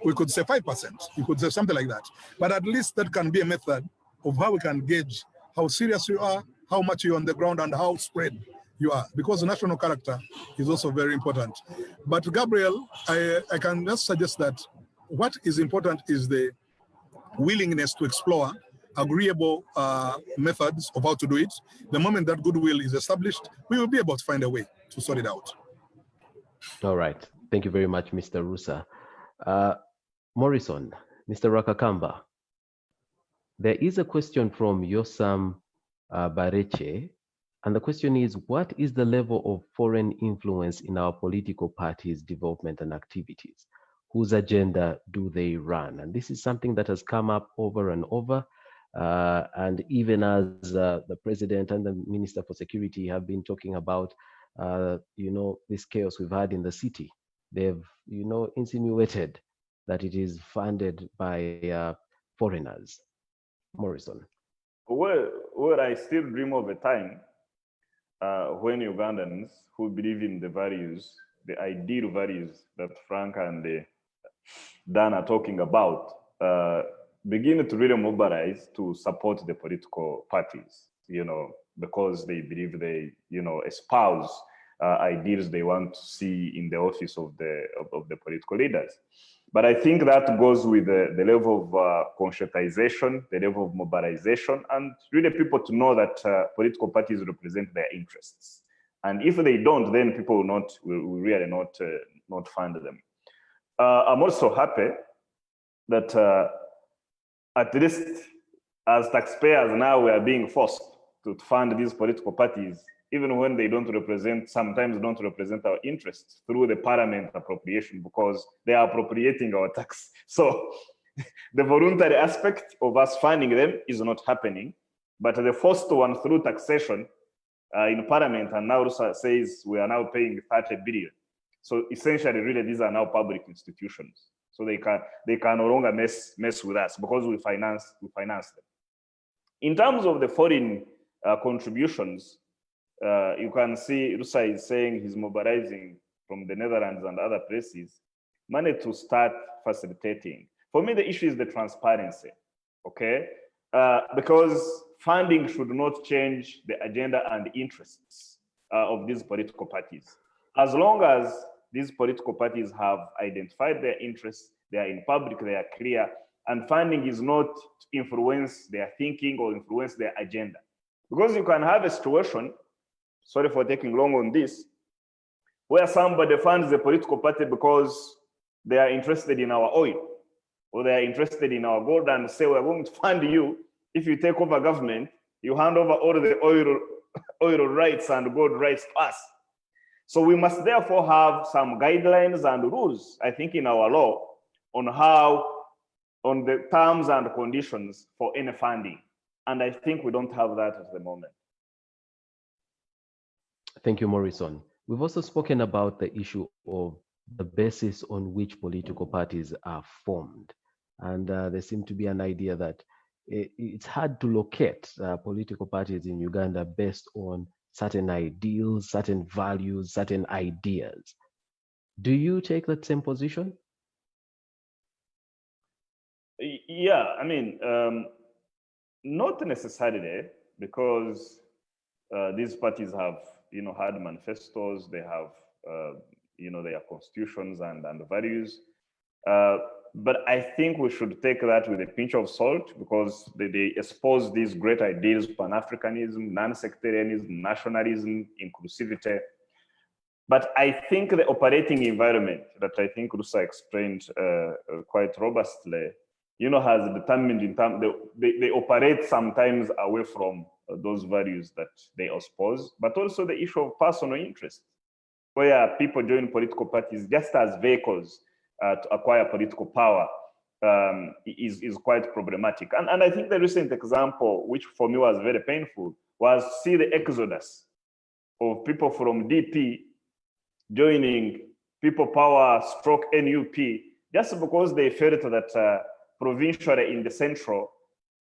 We could say 5%, you could say something like that. But at least that can be a method of how we can gauge how serious you are, how much you're on the ground, and how spread you are, because the national character is also very important. But Gabriel, I can just suggest that what is important is the willingness to explore agreeable methods of how to do it. The moment that goodwill is established, we will be able to find a way to sort it out. All right. Thank you very much, Mr. Rusa. Morrison, Mr. Rakakamba, there is a question from Yosam Bareche, and the question is, what is the level of foreign influence in our political parties' development and activities? Whose agenda do they run? And this is something that has come up over and over. And even as the president and the minister for security have been talking about, this chaos we've had in the city, they've, insinuated that it is funded by foreigners. Morrison. Well, I still dream of a time when Ugandans who believe in the values, the ideal values that Frank and Dan are talking about, begin to really mobilize to support the political parties, because they believe they, espouse ideals they want to see in the office of the political leaders. But I think that goes with the level of conscientization, the level of mobilization, and really people to know that political parties represent their interests. And if they don't, then people will really not fund them. I'm also happy that at least as taxpayers now we are being forced to fund these political parties, even when they sometimes don't represent our interests through the parliament appropriation, because they are appropriating our tax. So the voluntary aspect of us funding them is not happening, but the first one through taxation in parliament, and now says we are now paying 30 billion. So essentially, really, these are now public institutions. So they can no longer mess with us because we finance them. In terms of the foreign contributions, you can see Rusa is saying he's mobilizing from the Netherlands and other places money to start facilitating. For me, the issue is the transparency, okay? Because funding should not change the agenda and interests of these political parties. As long as these political parties have identified their interests, they are in public, they are clear, and funding is not to influence their thinking or influence their agenda. Because you can have a situation, sorry for taking long on this, where somebody funds a political party because they are interested in our oil, or they are interested in our gold, and say, we're going to fund you. If you take over government, you hand over all the oil rights and gold rights to us. So we must therefore have some guidelines and rules, I think, in our law on the terms and conditions for any funding. And I think we don't have that at the moment. Thank you, Morrison. We've also spoken about the issue of the basis on which political parties are formed. And there seems to be an idea that it's hard to locate political parties in Uganda based on certain ideals, certain values, certain ideas. Do you take that same position? Yeah, I mean, not necessarily, because these parties have, had manifestos, they have, their constitutions and values. But I think we should take that with a pinch of salt, because they expose these great ideals: Pan-Africanism, non-sectarianism, nationalism, inclusivity. But I think the operating environment that I think Rusa explained quite robustly, has determined in terms, they operate sometimes away from those values that they expose, but also the issue of personal interest, where people join political parties just as vehicles to acquire political power, is quite problematic. And I think the recent example, which for me was very painful, was see the exodus of people from DP joining People Power stroke NUP, just because they felt that provincially in the central,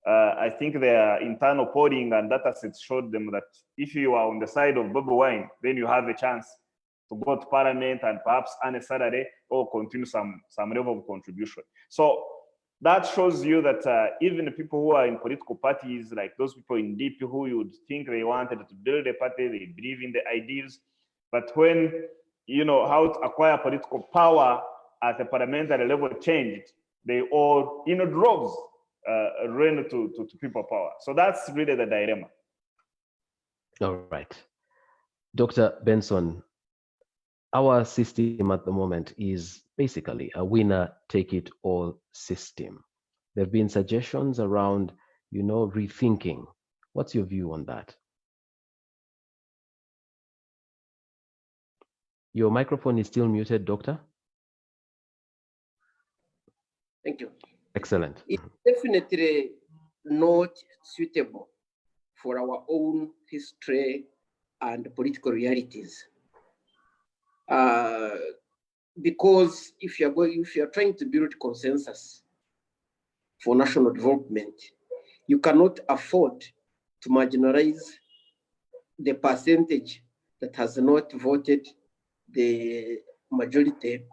I think their internal polling and data sets showed them that if you are on the side of Bobi Wine, then you have a chance to go to parliament and perhaps earn a salary or continue some level of contribution. So that shows you that even the people who are in political parties, like those people in DP who you would think they wanted to build a party, they believe in the ideals, but when how to acquire political power at a parliamentary level changed, they all, droves ran to people power. So that's really the dilemma. All right. Dr. Benson, our system at the moment is basically a winner-take-it-all system. There have been suggestions around, rethinking. What's your view on that? Your microphone is still muted, Doctor. Thank you. Excellent. It's definitely not suitable for our own history and political realities. Because if you're trying to build consensus for national development, you cannot afford to marginalize the percentage that has not voted the majority,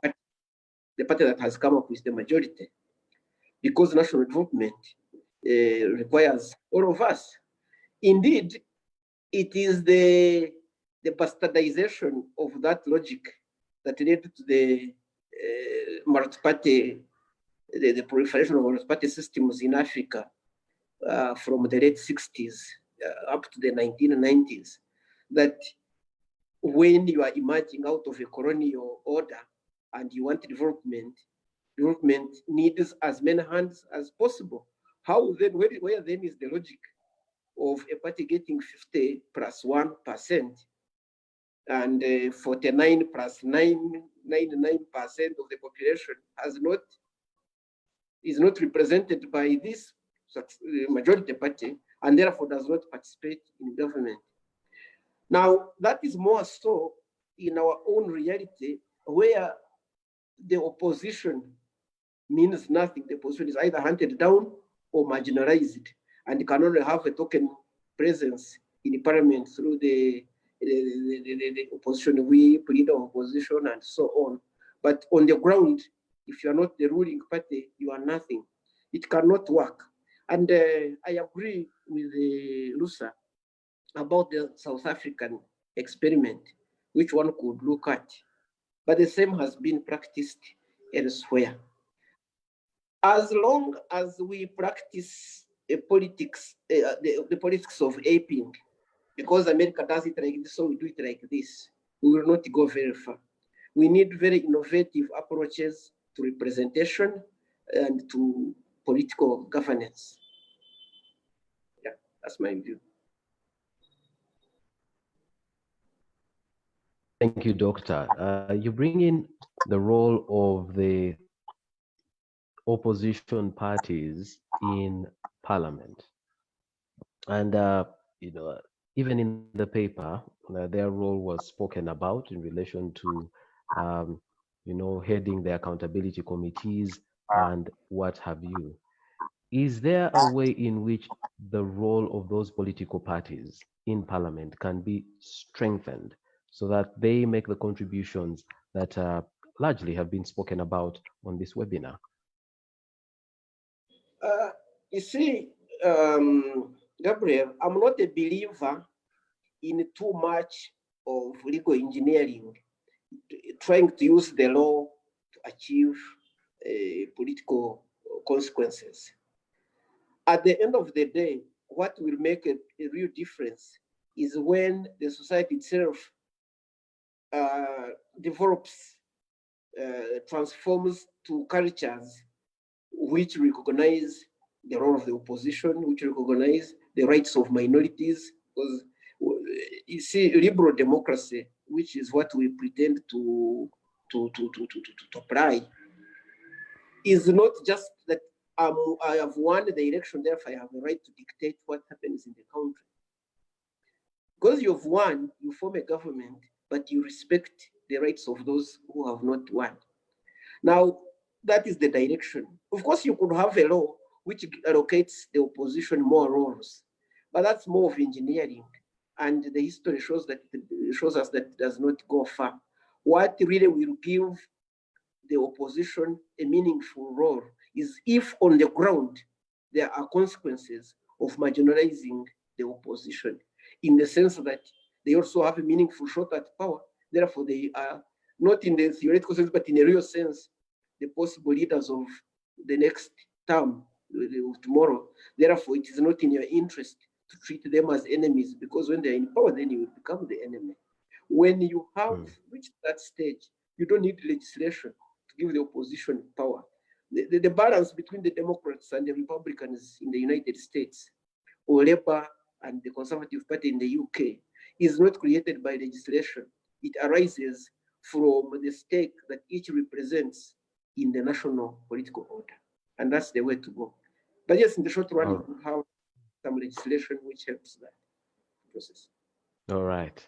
the party that has come up with the majority, because national development requires all of us. Indeed, it is the bastardization of that logic that led to the multi-party, the proliferation of multi-party systems in Africa from the late 60s up to the 1990s, that when you are emerging out of a colonial order and you want development needs as many hands as possible. How then, where then is the logic of a party getting 50 plus 1% and 49 plus 99% of the population is not represented by this majority party and therefore does not participate in government? Now, that is more so in our own reality, where the opposition means nothing. The opposition is either hunted down or marginalized, and can only have a token presence in the parliament through the opposition whip, leader of opposition, and so on. But on the ground, if you are not the ruling party, you are nothing. It cannot work. And I agree with Lusa about the South African experiment, which one could look at. But the same has been practiced elsewhere. As long as we practice the politics of aping, because America does it like this, so we do it like this, we will not go very far. We need very innovative approaches to representation and to political governance. Yeah, that's my view. Thank you, Doctor. You bring in the role of the opposition parties in parliament. And, even in the paper, their role was spoken about in relation to, heading the accountability committees and what have you. Is there a way in which the role of those political parties in parliament can be strengthened so that they make the contributions that largely have been spoken about on this webinar? You see, Gabriel, I'm not a believer in too much of legal engineering, trying to use the law to achieve political consequences. At the end of the day, what will make a real difference is when the society itself develops, transforms to cultures which recognize the role of the opposition, which recognize the rights of minorities. Because you see, liberal democracy, which is what we pretend to apply, is not just that I have won the election, therefore I have the right to dictate what happens in the country. Because you've won, you form a government, but you respect the rights of those who have not won. Now, that is the direction. Of course, you could have a law which allocates the opposition more roles, but that's more of engineering. And the history shows us that it does not go far. What really will give the opposition a meaningful role is if on the ground there are consequences of marginalizing the opposition, in the sense that they also have a meaningful shot at power. Therefore, they are not in the theoretical sense, but in a real sense, the possible leaders of the next term, of tomorrow. Therefore, it is not in your interest to treat them as enemies, because when they're in power, then you will become the enemy. When you have reached that stage, you don't need legislation to give the opposition power. The balance between the Democrats and the Republicans in the United States, or Labour and the Conservative Party in the UK, is not created by legislation. It arises from the stake that each represents in the national political order. And that's the way to go. But yes, in the short run, you could have some legislation which helps that process. All right.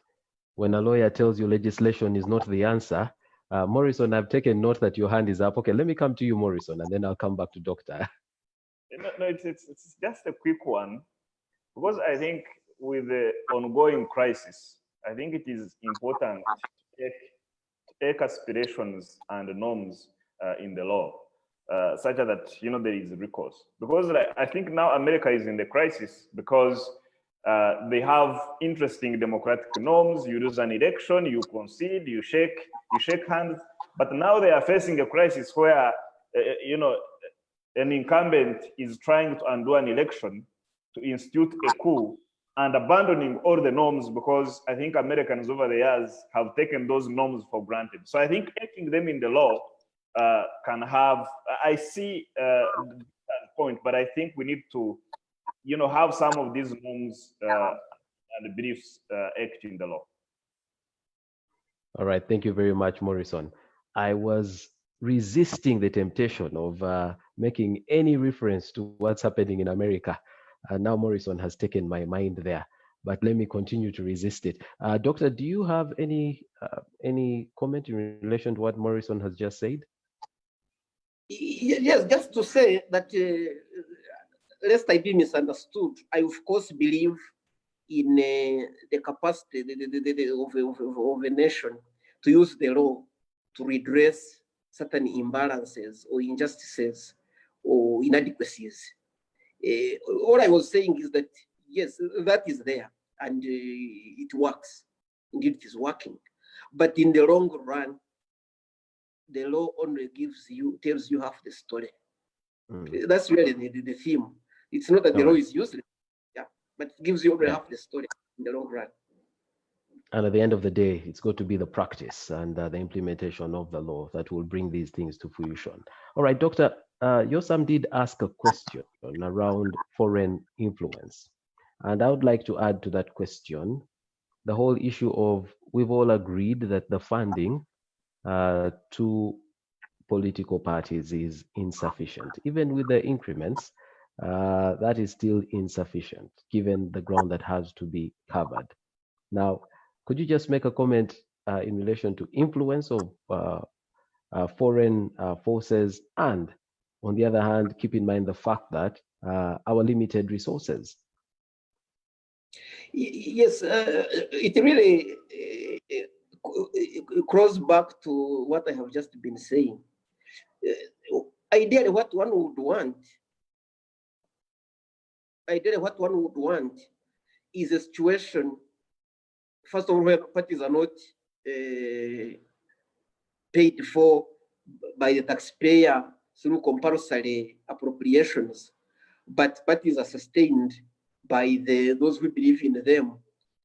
When a lawyer tells you legislation is not the answer, Morrison, I've taken note that your hand is up. Okay, let me come to you, Morrison, and then I'll come back to Doctor. No, it's just a quick one, because I think with the ongoing crisis, I think it is important to take aspirations and norms in the law, such that there is recourse. Because I think now America is in the crisis because they have interesting democratic norms. You lose an election, you concede, you shake hands. But now they are facing a crisis where an incumbent is trying to undo an election, to institute a coup, and abandoning all the norms, because I think Americans over the years have taken those norms for granted. So I think taking them in the law can have, I see that point, but I think we need to, have some of these norms and beliefs act in the law. All right, thank you very much, Morrison. I was resisting the temptation of making any reference to what's happening in America. Now Morrison has taken my mind there, but let me continue to resist it. Doctor, do you have any comment in relation to what Morrison has just said? Yes, just to say that, lest I be misunderstood, I of course believe in the capacity of a nation to use the law to redress certain imbalances or injustices or inadequacies. All I was saying is that, yes, that is there and it works. Indeed, it is working. But in the long run, the law only tells you half the story. That's really the theme. It's not that the law is useless, but it gives you only half the story in the long run. And at the end of the day, it's got to be the practice and the implementation of the law that will bring these things to fruition. All right, Doctor, Yosam did ask a question around foreign influence. And I would like to add to that question the whole issue of, we've all agreed that the funding to political parties is insufficient. Even with the increments, that is still insufficient, given the ground that has to be covered. Now, could you just make a comment in relation to influence of foreign forces, and on the other hand, keep in mind the fact that our limited resources? Yes, it really cross back to what I have just been saying. Ideally, what one would want is a situation, first of all, where parties are not paid for by the taxpayer through compulsory appropriations, but parties are sustained by those who believe in them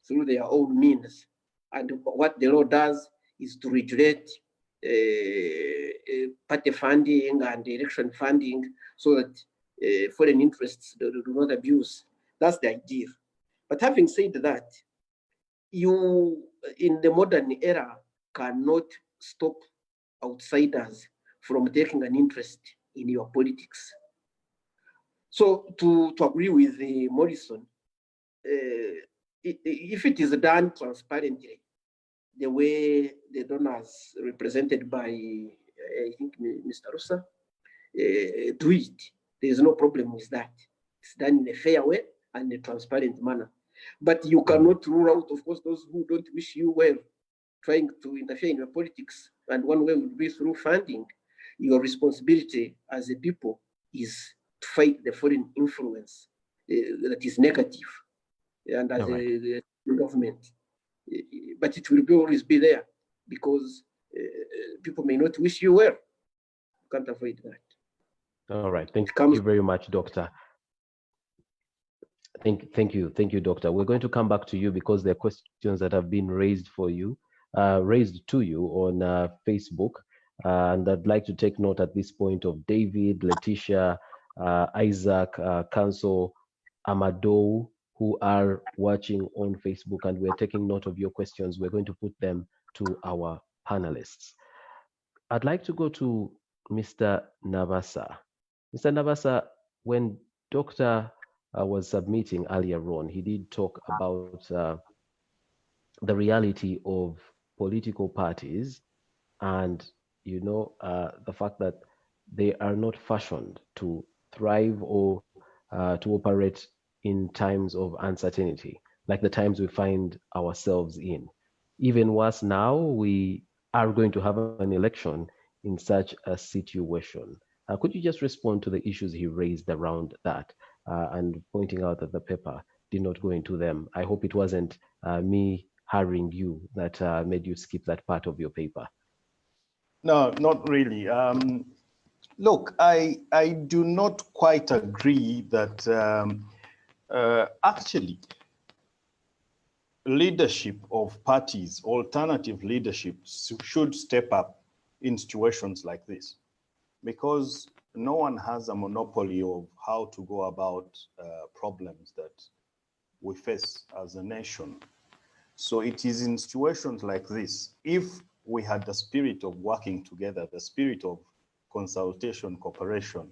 through their own means. And what the law does is to regulate party funding and election funding so that foreign interests do not abuse. That's the idea. But having said that, you, in the modern era, cannot stop outsiders from taking an interest in your politics. So to agree with Morrison, if it is done transparently, the way the donors represented by, I think, Mr. Rosa, do it, there is no problem with that. It's done in a fair way and a transparent manner. But you cannot rule out, of course, those who don't wish you well, trying to interfere in your politics. And one way would be through funding. Your responsibility as a people is to fight the foreign influence that is negative, and as a government. But it will always be there because people may not wish you well. You can't avoid that. All right. Thank you very much, Doctor. Thank you, Doctor. We're going to come back to you because there are questions that have been raised to you on Facebook. And I'd like to take note at this point of David, Letitia, Isaac, Council, Amadou, who are watching on Facebook, and we're taking note of your questions. We're going to put them to our panelists. I'd like to go to Mr. Navasa. Mr. Navasa, when Dr. Was submitting earlier on, he did talk about the reality of political parties and, the fact that they are not fashioned to thrive or to operate in times of uncertainty, like the times we find ourselves in. Even worse now, we are going to have an election in such a situation. Could you just respond to the issues he raised around that and pointing out that the paper did not go into them? I hope it wasn't me hurrying you that made you skip that part of your paper. No, not really. Look, I do not quite agree that actually leadership of parties, alternative leadership, should step up in situations like this, because no one has a monopoly of how to go about problems that we face as a nation. So it is in situations like this, if we had the spirit of working together, the spirit of consultation, cooperation,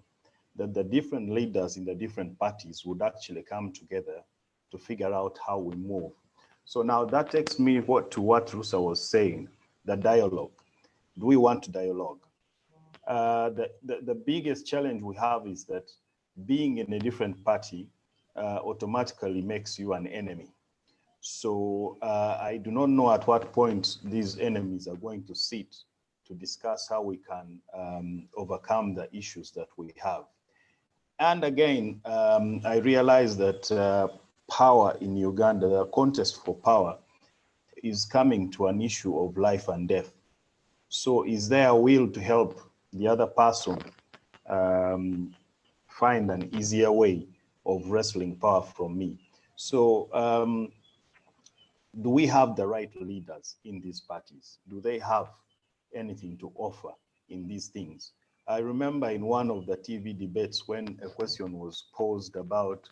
that the different leaders in the different parties would actually come together to figure out how we move. So now that takes me to what Rusa was saying, the dialogue. Do we want to dialogue? The biggest challenge we have is that being in a different party automatically makes you an enemy. So I do not know at what point these enemies are going to sit to discuss how we can overcome the issues that we have. And again, I realize that power in Uganda, the contest for power, is coming to an issue of life and death. So is there a will to help the other person find an easier way of wresting power from me? So do we have the right leaders in these parties? Do they have anything to offer in these things? I remember in one of the TV debates when a question was posed about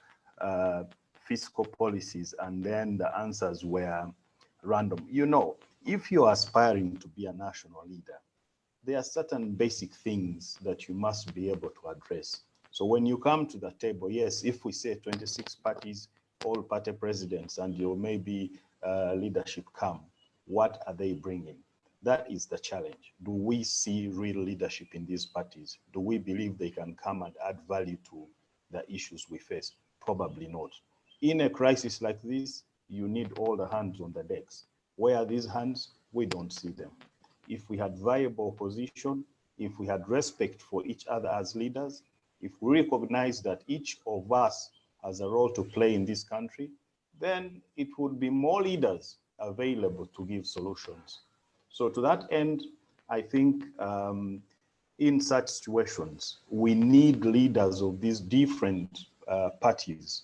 fiscal policies, and then the answers were random. You know, if you're aspiring to be a national leader, there are certain basic things that you must be able to address. So when you come to the table, yes, if we say 26 parties, all party presidents, and your maybe leadership come, what are they bringing? That is the challenge. Do we see real leadership in these parties? Do we believe they can come and add value to the issues we face? Probably not. In a crisis like this, you need all the hands on the decks. Where are these hands? We don't see them. If we had viable opposition, if we had respect for each other as leaders, if we recognize that each of us has a role to play in this country, then it would be more leaders available to give solutions. So to that end, I think in such situations, we need leaders of these different parties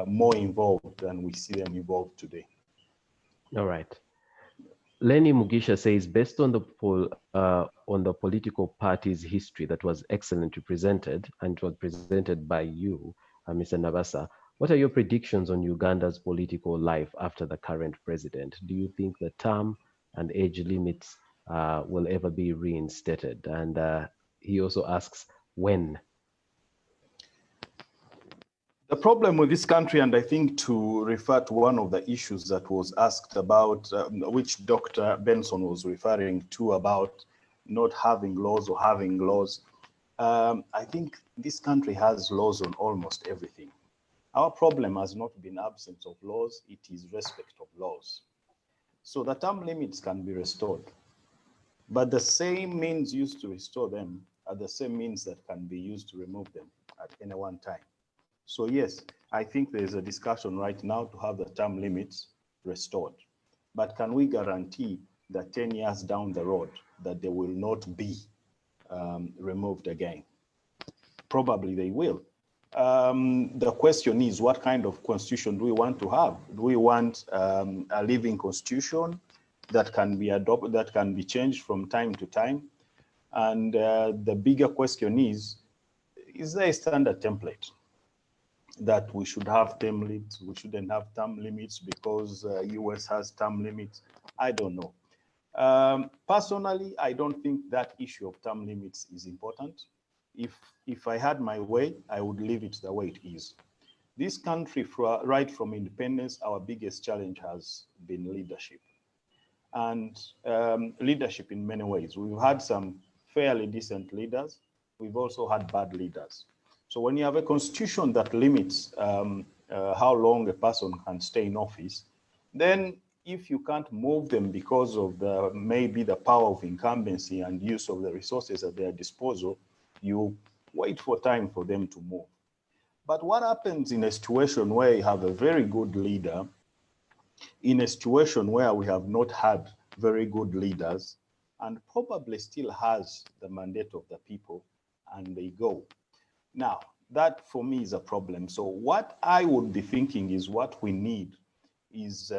more involved than we see them involved today. All right. Lenny Mugisha says, based on the political party's history that was excellently presented, and it was presented by you, Mr. Nabasa, what are your predictions on Uganda's political life after the current president? Do you think the term and age limits will ever be reinstated? And he also asks, when? The problem with this country, and I think to refer to one of the issues that was asked about, which Dr. Benson was referring to about not having laws or having laws, I think this country has laws on almost everything. Our problem has not been absence of laws, it is respect of laws. So the term limits can be restored, but the same means used to restore them are the same means that can be used to remove them at any one time. So yes, I think there's a discussion right now to have the term limits restored. But can we guarantee that 10 years down the road that they will not be removed again? Probably they will. The question is, what kind of constitution do we want to have? Do we want a living constitution that can be adopted, that can be changed from time to time? And the bigger question is there a standard template that we should have term limits, we shouldn't have term limits because US has term limits? I don't know. Personally, I don't think that issue of term limits is important. If I had my way, I would leave it the way it is. This country, right from independence, our biggest challenge has been leadership. And leadership in many ways. We've had some fairly decent leaders. We've also had bad leaders. So when you have a constitution that limits how long a person can stay in office, then if you can't move them because of maybe the power of incumbency and use of the resources at their disposal, you wait for time for them to move. But what happens in a situation where you have a very good leader, in a situation where we have not had very good leaders, and probably still has the mandate of the people, and they go? Now, that for me is a problem. So what I would be thinking is what we need is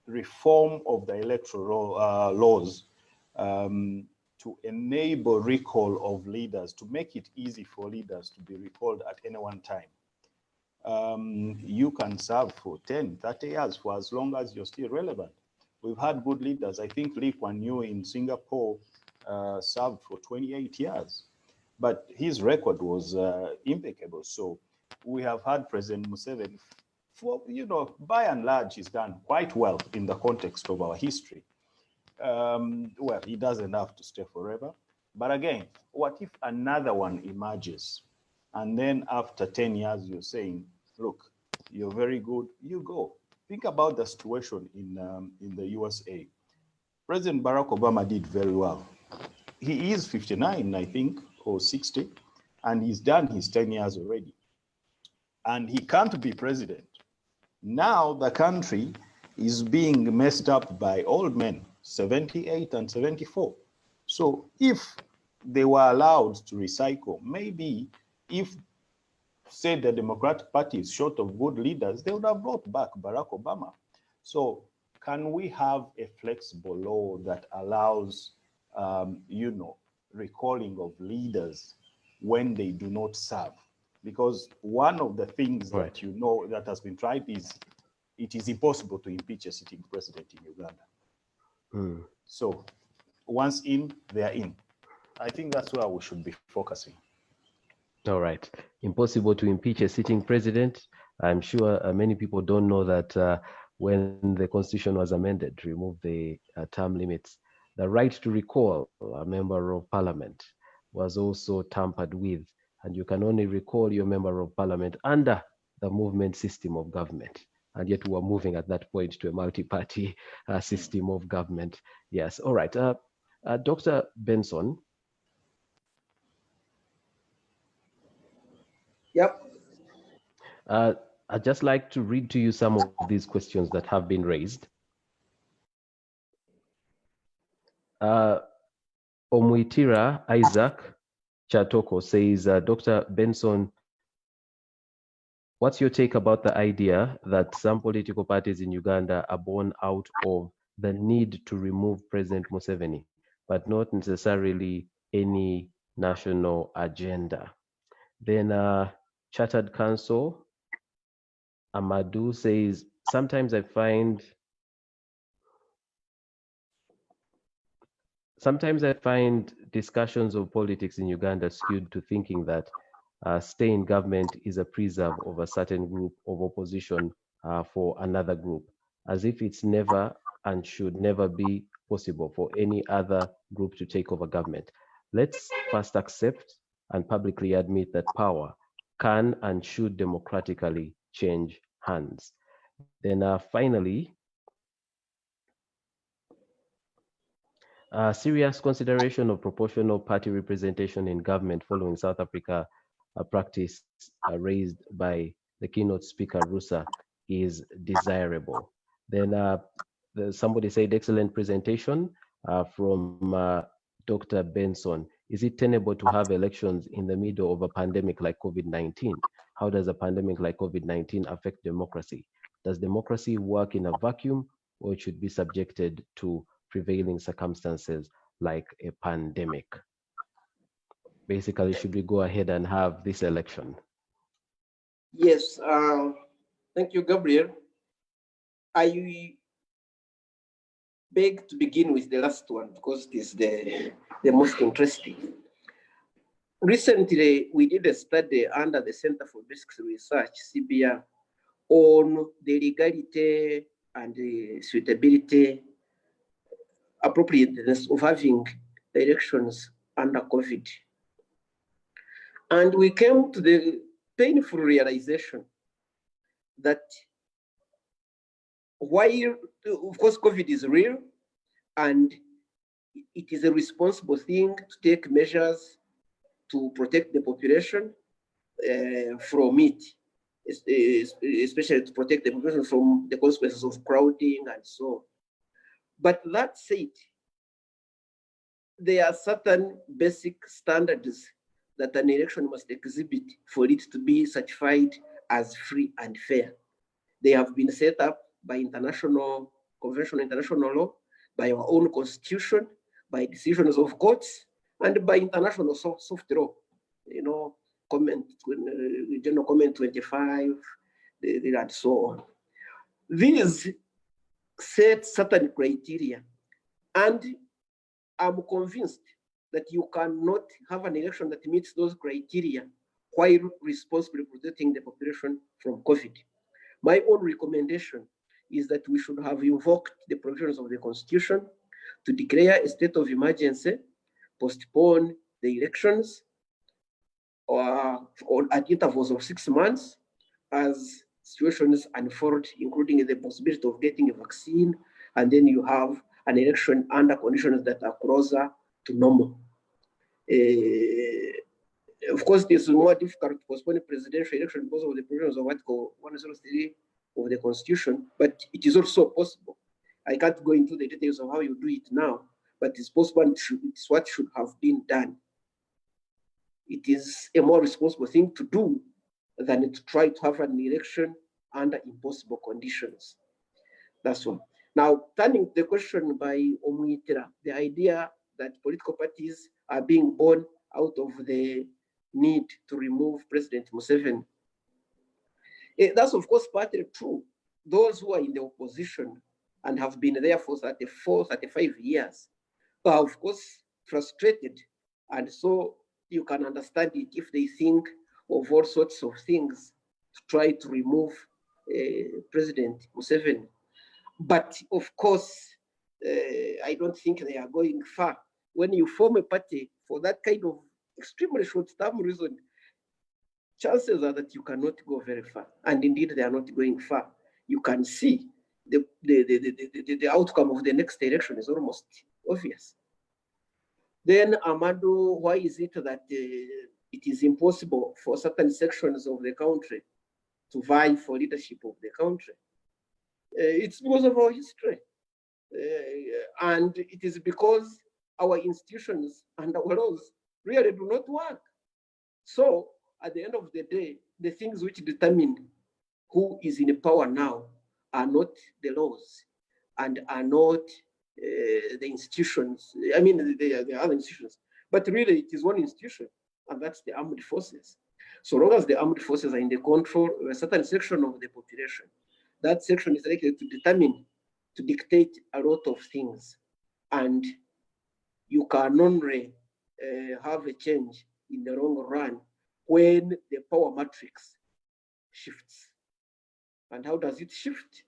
reform of the electoral laws to enable recall of leaders, to make it easy for leaders to be recalled at any one time. You can serve for 10, 30 years for as long as you're still relevant. We've had good leaders. I think Lee Kuan Yew in Singapore served for 28 years. But his record was impeccable. So we have had President Museveni, by and large, he's done quite well in the context of our history. Well, he doesn't have to stay forever. But again, what if another one emerges? And then after 10 years, you're saying, look, you're very good, you go. Think about the situation in the USA. President Barack Obama did very well. He is 59, I think, or 60, and he's done his 10 years already. And he can't be president. Now the country is being messed up by old men, 78 and 74. So if they were allowed to recycle, maybe if, say, the Democratic Party is short of good leaders, they would have brought back Barack Obama. So can we have a flexible law that allows, recalling of leaders when they do not serve? Because one of the things Right. that has been tried is it is impossible to impeach a sitting president in Uganda. So once in, they are in. I think that's where we should be focusing. All right. Impossible to impeach a sitting president. I'm sure many people don't know that when the Constitution was amended to remove the term limits, the right to recall a member of parliament was also tampered with, and you can only recall your member of parliament under the movement system of government. and yet we are moving at that point to a multi-party system of government. Yes, all right. Dr. Benson. Yep. I'd just like to read to you some of these questions that have been raised. Omuitira Isaac Chatoko says, Dr. Benson, what's your take about the idea that some political parties in Uganda are born out of the need to remove President Museveni, but not necessarily any national agenda? Then Chartered Council Amadou says, sometimes I find discussions of politics in Uganda skewed to thinking that stay in government is a preserve of a certain group of opposition for another group, as if it's never and should never be possible for any other group to take over government. Let's first accept and publicly admit that power can and should democratically change hands. Then finally, serious consideration of proportional party representation in government following South Africa practice raised by the keynote speaker, Rusa, is desirable. Then somebody said, excellent presentation from Dr. Benson. Is it tenable to have elections in the middle of a pandemic like COVID-19? How does a pandemic like COVID-19 affect democracy? Does democracy work in a vacuum, or it should be subjected to prevailing circumstances like a pandemic? Basically, should we go ahead and have this election? Yes, thank you, Gabriel. I beg to begin with the last one because it is the most interesting. Recently, we did a study under the Center for Basic Research, CBR, on the legality and the suitability, appropriateness of having elections under COVID. And we came to the painful realization that while, of course, COVID is real and it is a responsible thing to take measures to protect the population from it, especially to protect the population from the consequences of crowding and so on. But that said, there are certain basic standards that an election must exhibit for it to be certified as free and fair. They have been set up by international conventional international law, by our own constitution, by decisions of courts, and by international soft law. You know, General Comment 25, and so on. These set certain criteria, and I'm convinced that you cannot have an election that meets those criteria while responsibly protecting the population from COVID. My own recommendation is that we should have invoked the provisions of the Constitution to declare a state of emergency, postpone the elections or at intervals of 6 months as situations unfold, including the possibility of getting a vaccine, and then you have an election under conditions that are closer to normal. Of course, it is more difficult to postpone a presidential election because of the provisions of Article 103 of the Constitution, but it is also possible. I can't go into the details of how you do it now, but it's possible and it's what should have been done. It is a more responsible thing to do than to try to have an election under impossible conditions. That's one. Now, turning to the question by Omuitira, the idea that political parties are being born out of the need to remove President Museveni. That's of course partly true. Those who are in the opposition and have been there for 34, 35 years are of course frustrated. And so you can understand it if they think of all sorts of things to try to remove President Museveni. But of course, I don't think they are going far. When you form a party for that kind of extremely short-term reason, chances are that you cannot go very far. And indeed, they are not going far. you can see the outcome of the next election is almost obvious. Then, Amado, why is it that it is impossible for certain sections of the country to vie for leadership of the country? It's because of our history. And it is because our institutions and our laws really do not work. So at the end of the day, the things which determine who is in power now are not the laws and are not the institutions. I mean, the other institutions, but really it is one institution, and that's the armed forces. So long as the armed forces are in the control of a certain section of the population, that section is likely to determine, to dictate a lot of things. And you can only have a change in the long run when the power matrix shifts. And how does it shift?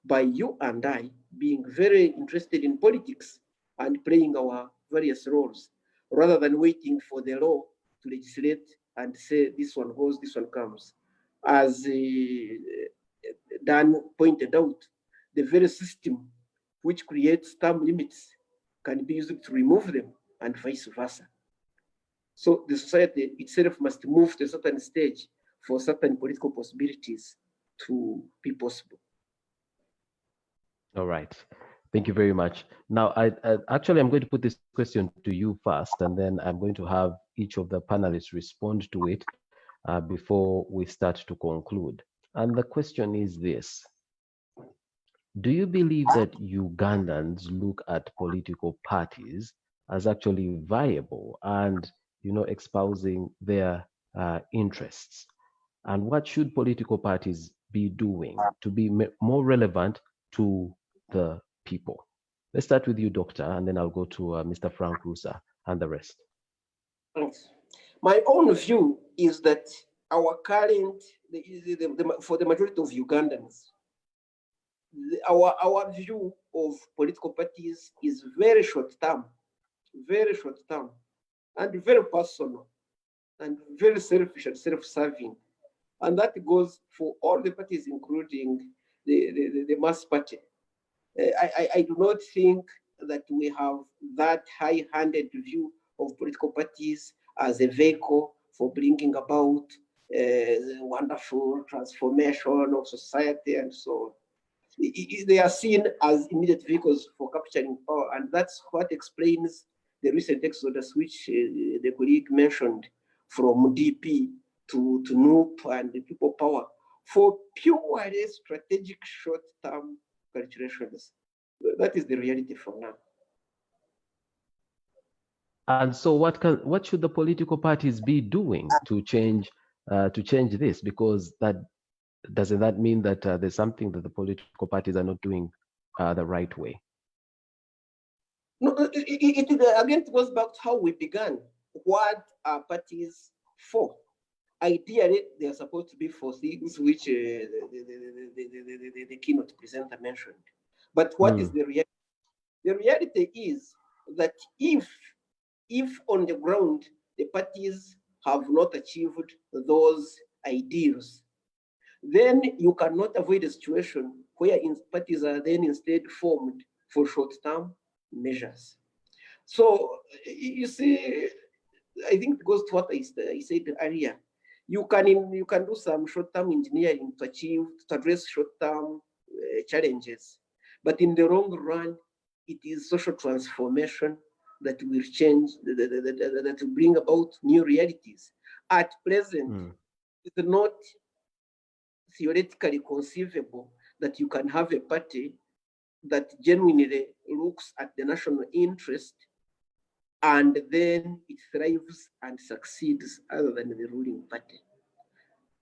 By you and I being very interested in politics and playing our various roles, rather than waiting for the law to legislate and say this one goes, this one comes. As Dan pointed out, the very system which creates term limits can be used to remove them, and vice versa. So the society itself must move to a certain stage for certain political possibilities to be possible. All right. Thank you very much. Now, actually, I'm going to put this question to you first, and then I'm going to have each of the panelists respond to it before we start to conclude. And the question is this: do you believe that Ugandans look at political parties as actually viable and, espousing their interests? And what should political parties be doing to be more relevant to the people? Let's start with you, Doctor, and then I'll go to Mr. Frank Rusa and the rest. Thanks. My own view is that our current, for the majority of Ugandans, our view of political parties is very short term, and very personal, and very selfish and self-serving. And that goes for all the parties, including the mass party. I do not think that we have that high-handed view of political parties as a vehicle for bringing about wonderful transformation of society and so on. They are seen as immediate vehicles for capturing power, and that's what explains the recent exodus, which the colleague mentioned, from DP to NUP and the people power, for purely strategic short-term calculations. That is the reality for now. And so, what should the political parties be doing to change this? Because doesn't that mean that there's something that the political parties are not doing the right way? No, again, it goes back to how we began. What are parties for? Ideally, they are supposed to be for things which the keynote presenter mentioned. But what is the reality? The reality is that if on the ground the parties have not achieved those ideals, then you cannot avoid a situation where parties are then instead formed for short-term measures. So you see, I think it goes to what I said earlier. You can do some short-term engineering to address short-term challenges, but in the long run, it is social transformation that will change, that will bring about new realities. At present, it's not theoretically conceivable that you can have a party that genuinely looks at the national interest and then it thrives and succeeds other than the ruling party.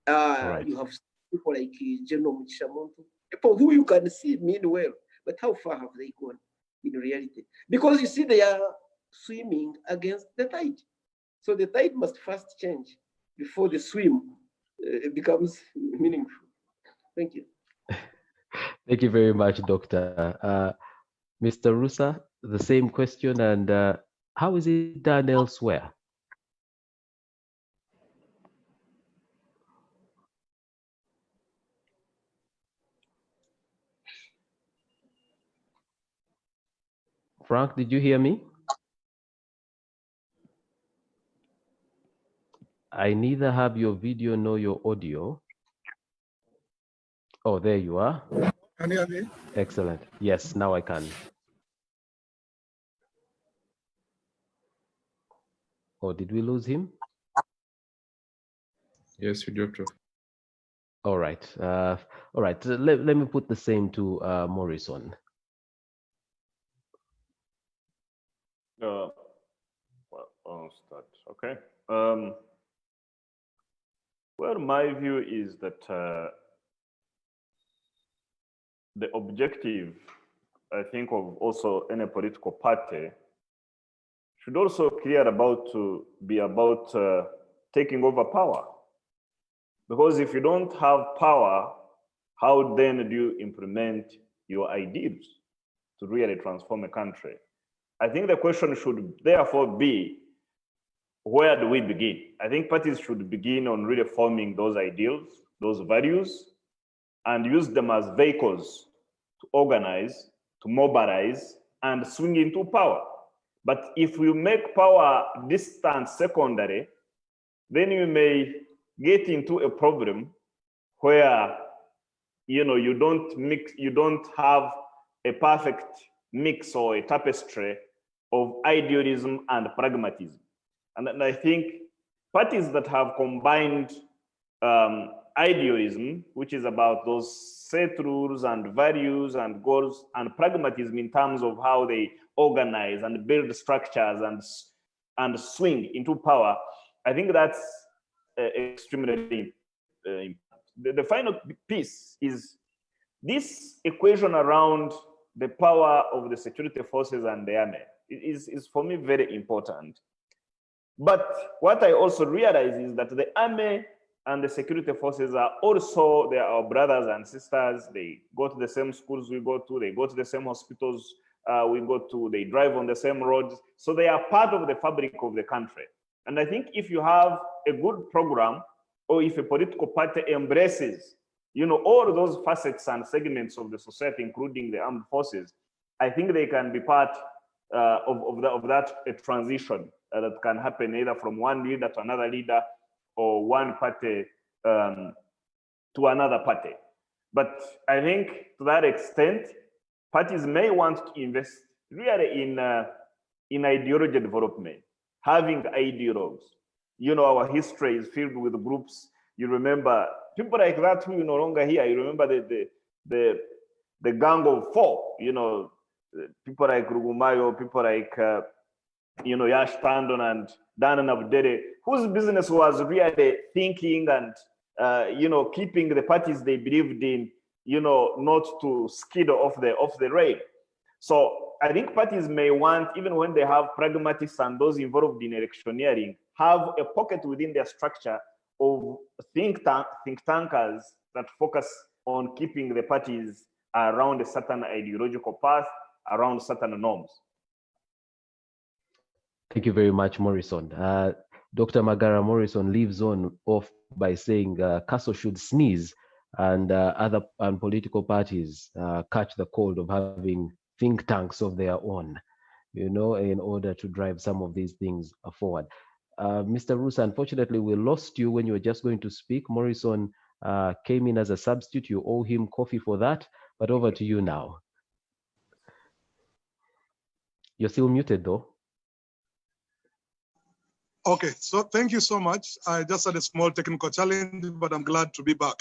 Right. You have people like General Mugishamuntu, people who you can see mean well, but how far have they gone in reality? Because you see, they are swimming against the tide. So the tide must first change before the swim becomes meaningful. Thank you. Thank you very much, Doctor. Mr. Rusa, the same question, and how is it done elsewhere? Frank, did you hear me? I neither have your video nor your audio. Oh, there you are. Can you hear me? Excellent. Yes, now I can. Oh, did we lose him? Yes, we dropped off. All right. All right. Let me put the same to Morrison. Well, I'll start. Okay. Well, my view is that the objective, I think, of also any political party should also clear about to be about taking over power. Because if you don't have power, how then do you implement your ideals to really transform a country? I think the question should therefore be, where do we begin? I think parties should begin on really forming those ideals, those values, and use them as vehicles to organize, to mobilize, and swing into power. But if you make power distant secondary, then you may get into a problem where you don't have a perfect mix or a tapestry of idealism and pragmatism. And I think parties that have combined idealism, which is about those set rules and values and goals, and pragmatism in terms of how they organize and build structures and swing into power, I think that's extremely important. The final piece is this equation around the power of the security forces and the army is for me very important. But what I also realize is that the army and the security forces are also, they are our brothers and sisters. They go to the same schools we go to, they go to the same hospitals we go to, they drive on the same roads. So they are part of the fabric of the country. And I think if you have a good program, or if a political party embraces, all those facets and segments of the society, including the armed forces, I think they can be part of that transition that can happen either from one leader to another leader, or one party to another party. But I think to that extent, parties may want to invest really in ideology development, having ideologues. Our history is filled with groups. You remember people like that who are no longer here. You remember the Gang of Four. People like Rugumayo, people like Yash Tandon and Dan Abdere, whose business was really thinking and keeping the parties they believed in, not to skid off the rail. So I think parties may want, even when they have pragmatists and those involved in electioneering, have a pocket within their structure of think tankers that focus on keeping the parties around a certain ideological path, around certain norms. Thank you very much, Morrison. Dr. Magara Morrison leaves on off by saying Castle should sneeze, and other political parties catch the cold of having think tanks of their own, in order to drive some of these things forward. Mr. Rusa, unfortunately, we lost you when you were just going to speak. Morrison came in as a substitute. You owe him coffee for that, but over to you now. You're still muted, though. Okay, so thank you so much. I just had a small technical challenge, but I'm glad to be back.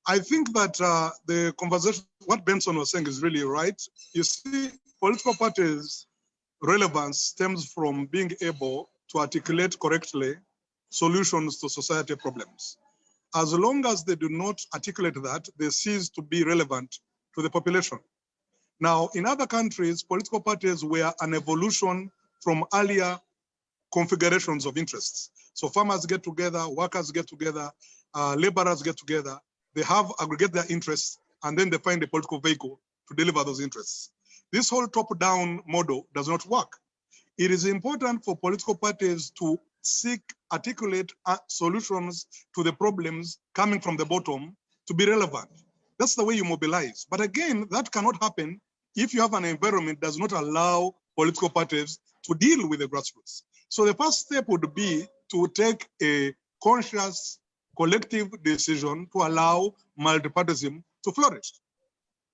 I think that the conversation, what Benson was saying is really right. You see, political parties' relevance stems from being able to articulate correctly solutions to society problems. As long as they do not articulate that, they cease to be relevant to the population. Now, in other countries, political parties were an evolution from earlier configurations of interests. So farmers get together, workers get together, laborers get together, they aggregate their interests, and then they find a political vehicle to deliver those interests. This whole top-down model does not work. It is important for political parties to seek, articulate solutions to the problems coming from the bottom to be relevant. That's the way you mobilize. But again, that cannot happen if you have an environment that does not allow political parties to deal with the grassroots. So the first step would be to take a conscious collective decision to allow multipartyism to flourish.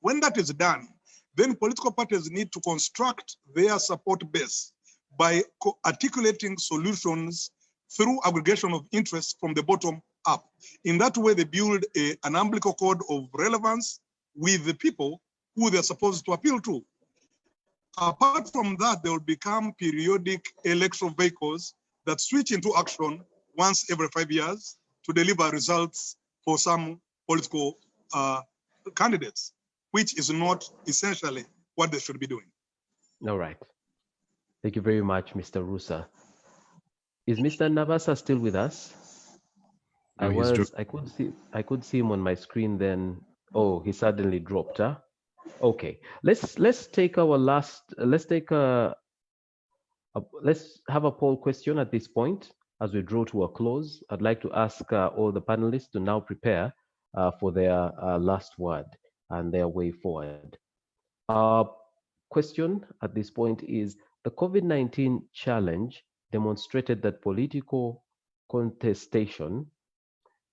When that is done, then political parties need to construct their support base by articulating solutions through aggregation of interests from the bottom up. In that way, they build an umbilical cord of relevance with the people who they're supposed to appeal to. Apart from that, they will become periodic electoral vehicles that switch into action once every 5 years to deliver results for some political candidates, which is not essentially what they should be doing. All right. Thank you very much, Mr. Rusa. Is Mr. Navasa still with us? No, I could see him on my screen then. Oh, he suddenly dropped, huh? Okay. Let's take our last let's have a poll question at this point as we draw to a close. I'd like to ask all the panelists to now prepare for their last word and their way forward. Our question at this point is: the COVID-19 challenge demonstrated that political contestation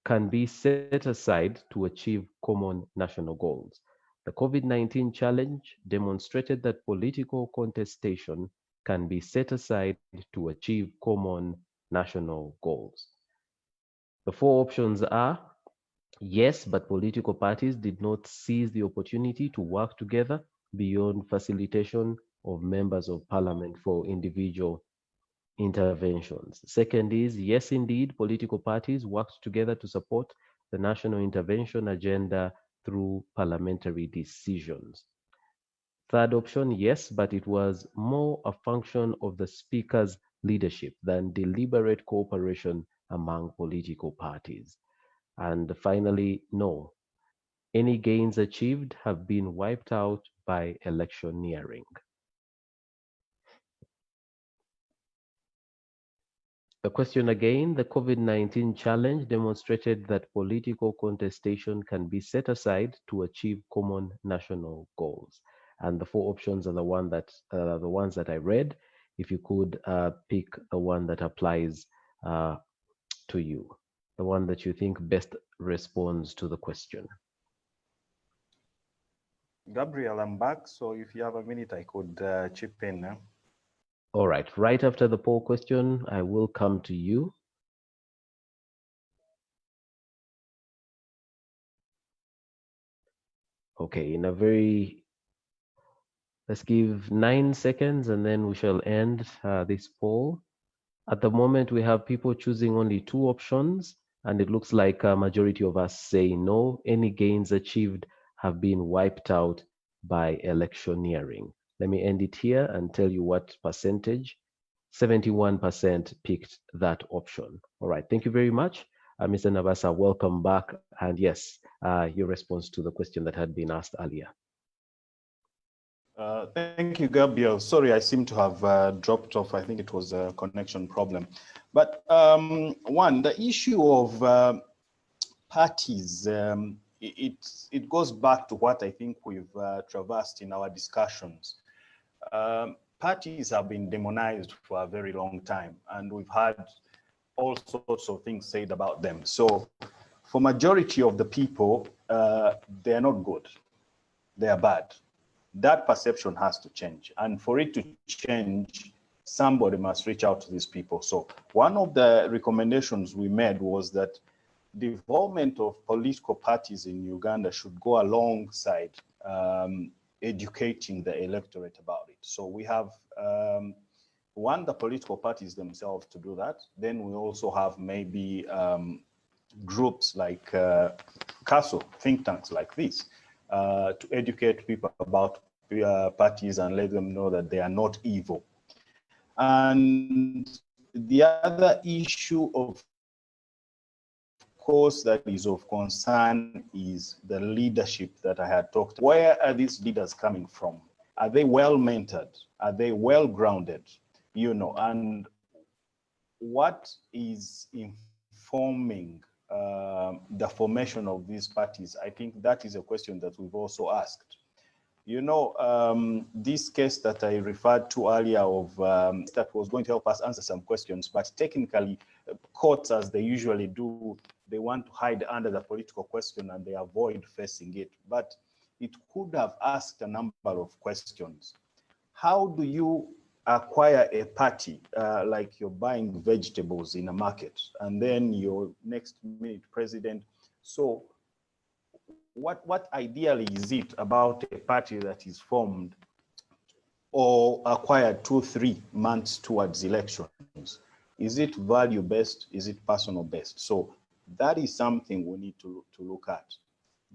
can be set aside to achieve common national goals. The COVID-19 challenge demonstrated that political contestation can be set aside to achieve common national goals. The four options are: yes, but political parties did not seize the opportunity to work together beyond facilitation of members of parliament for individual interventions. Second is: yes, indeed, political parties worked together to support the national intervention agenda through parliamentary decisions. Third option: yes, but it was more a function of the speaker's leadership than deliberate cooperation among political parties. And finally, no, any gains achieved have been wiped out by electioneering. The question again: the COVID-19 challenge demonstrated that political contestation can be set aside to achieve common national goals. And the four options are the ones that I read. If you could pick the one that applies to you, the one that you think best responds to the question. Gabriel, I'm back. So if you have a minute, I could chip in now. All right, right after the poll question, I will come to you. Okay, let's give 9 seconds and then we shall end this poll. At the moment, we have people choosing only 2 options, and it looks like a majority of us say no, any gains achieved have been wiped out by electioneering. Let me end it here and tell you what percentage. 71% picked that option. All right, thank you very much. Mr. Navasa, welcome back. And yes, your response to the question that had been asked earlier. Thank you, Gabriel. Sorry, I seem to have dropped off. I think it was a connection problem. But one, the issue of parties, it goes back to what I think we've traversed in our discussions. Parties have been demonized for a very long time, and we've had all sorts of things said about them. So for majority of the people, they are not good. They are bad. That perception has to change. And for it to change, somebody must reach out to these people. So one of the recommendations we made was that the involvement of political parties in Uganda should go alongside educating the electorate about it. So we have, the political parties themselves to do that. Then we also have maybe groups like CASO, think tanks like this, to educate people about parties and let them know that they are not evil. And the other issue, of course, that is of concern is the leadership that I had talked. Where are these leaders coming from? Are they well mentored? Are they well grounded? You know, and what is informing the formation of these parties? I think that is a question that we've also asked. You know, this case that I referred to earlier of that was going to help us answer some questions, but technically courts, as they usually do, they want to hide under the political question and they avoid facing it. But it could have asked a number of questions. How do you acquire a party, like you're buying vegetables in a market and then your next minute president? So what ideally is it about a party that is formed or acquired 2-3 months towards elections? Is it value based? Is it personal based? So that is something we need to look at.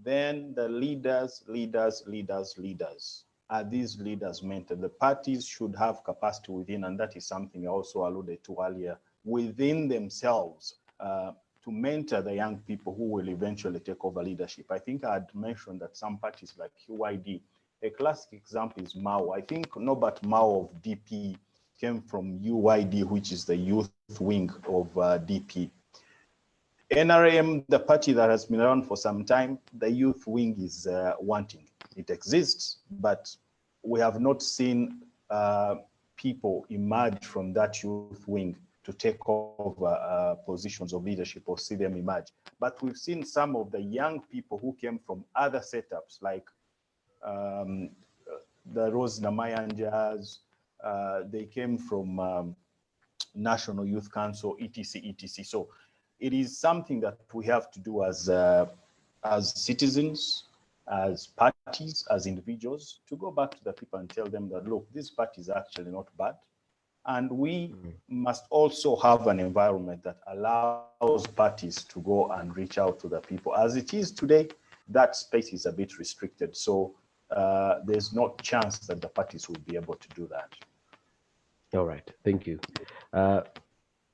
Then the leaders. Are these leaders mentored? The parties should have capacity within, and that is something I also alluded to earlier, within themselves to mentor the young people who will eventually take over leadership. I think I had mentioned that some parties like UID, a classic example is Mao. I think Norbert Mao of DP came from UID, which is the youth wing of DP. NRM, the party that has been around for some time, the youth wing is wanting. It exists, but we have not seen people emerge from that youth wing to take over positions of leadership or see them emerge. But we've seen some of the young people who came from other setups, like the Rose Namayanjas, they came from National Youth Council, etc. So it is something that we have to do as citizens, as parties, as individuals, to go back to the people and tell them that, look, this party is actually not bad. And we must also have an environment that allows parties to go and reach out to the people. As it is today, that space is a bit restricted. So there's no chance that the parties will be able to do that. All right, thank you.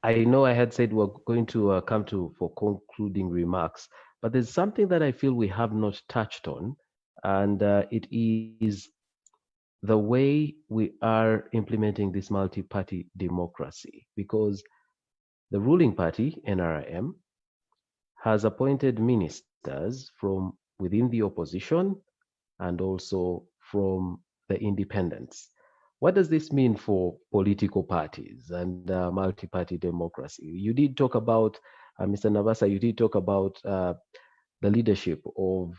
I know I had said we're going to come to for concluding remarks, but there's something that I feel we have not touched on, and it is the way we are implementing this multi-party democracy, because the ruling party, NRM, has appointed ministers from within the opposition and also from the independents. What does this mean for political parties and multi-party democracy? You did talk about, Mr. Navasa, you did talk about the leadership of,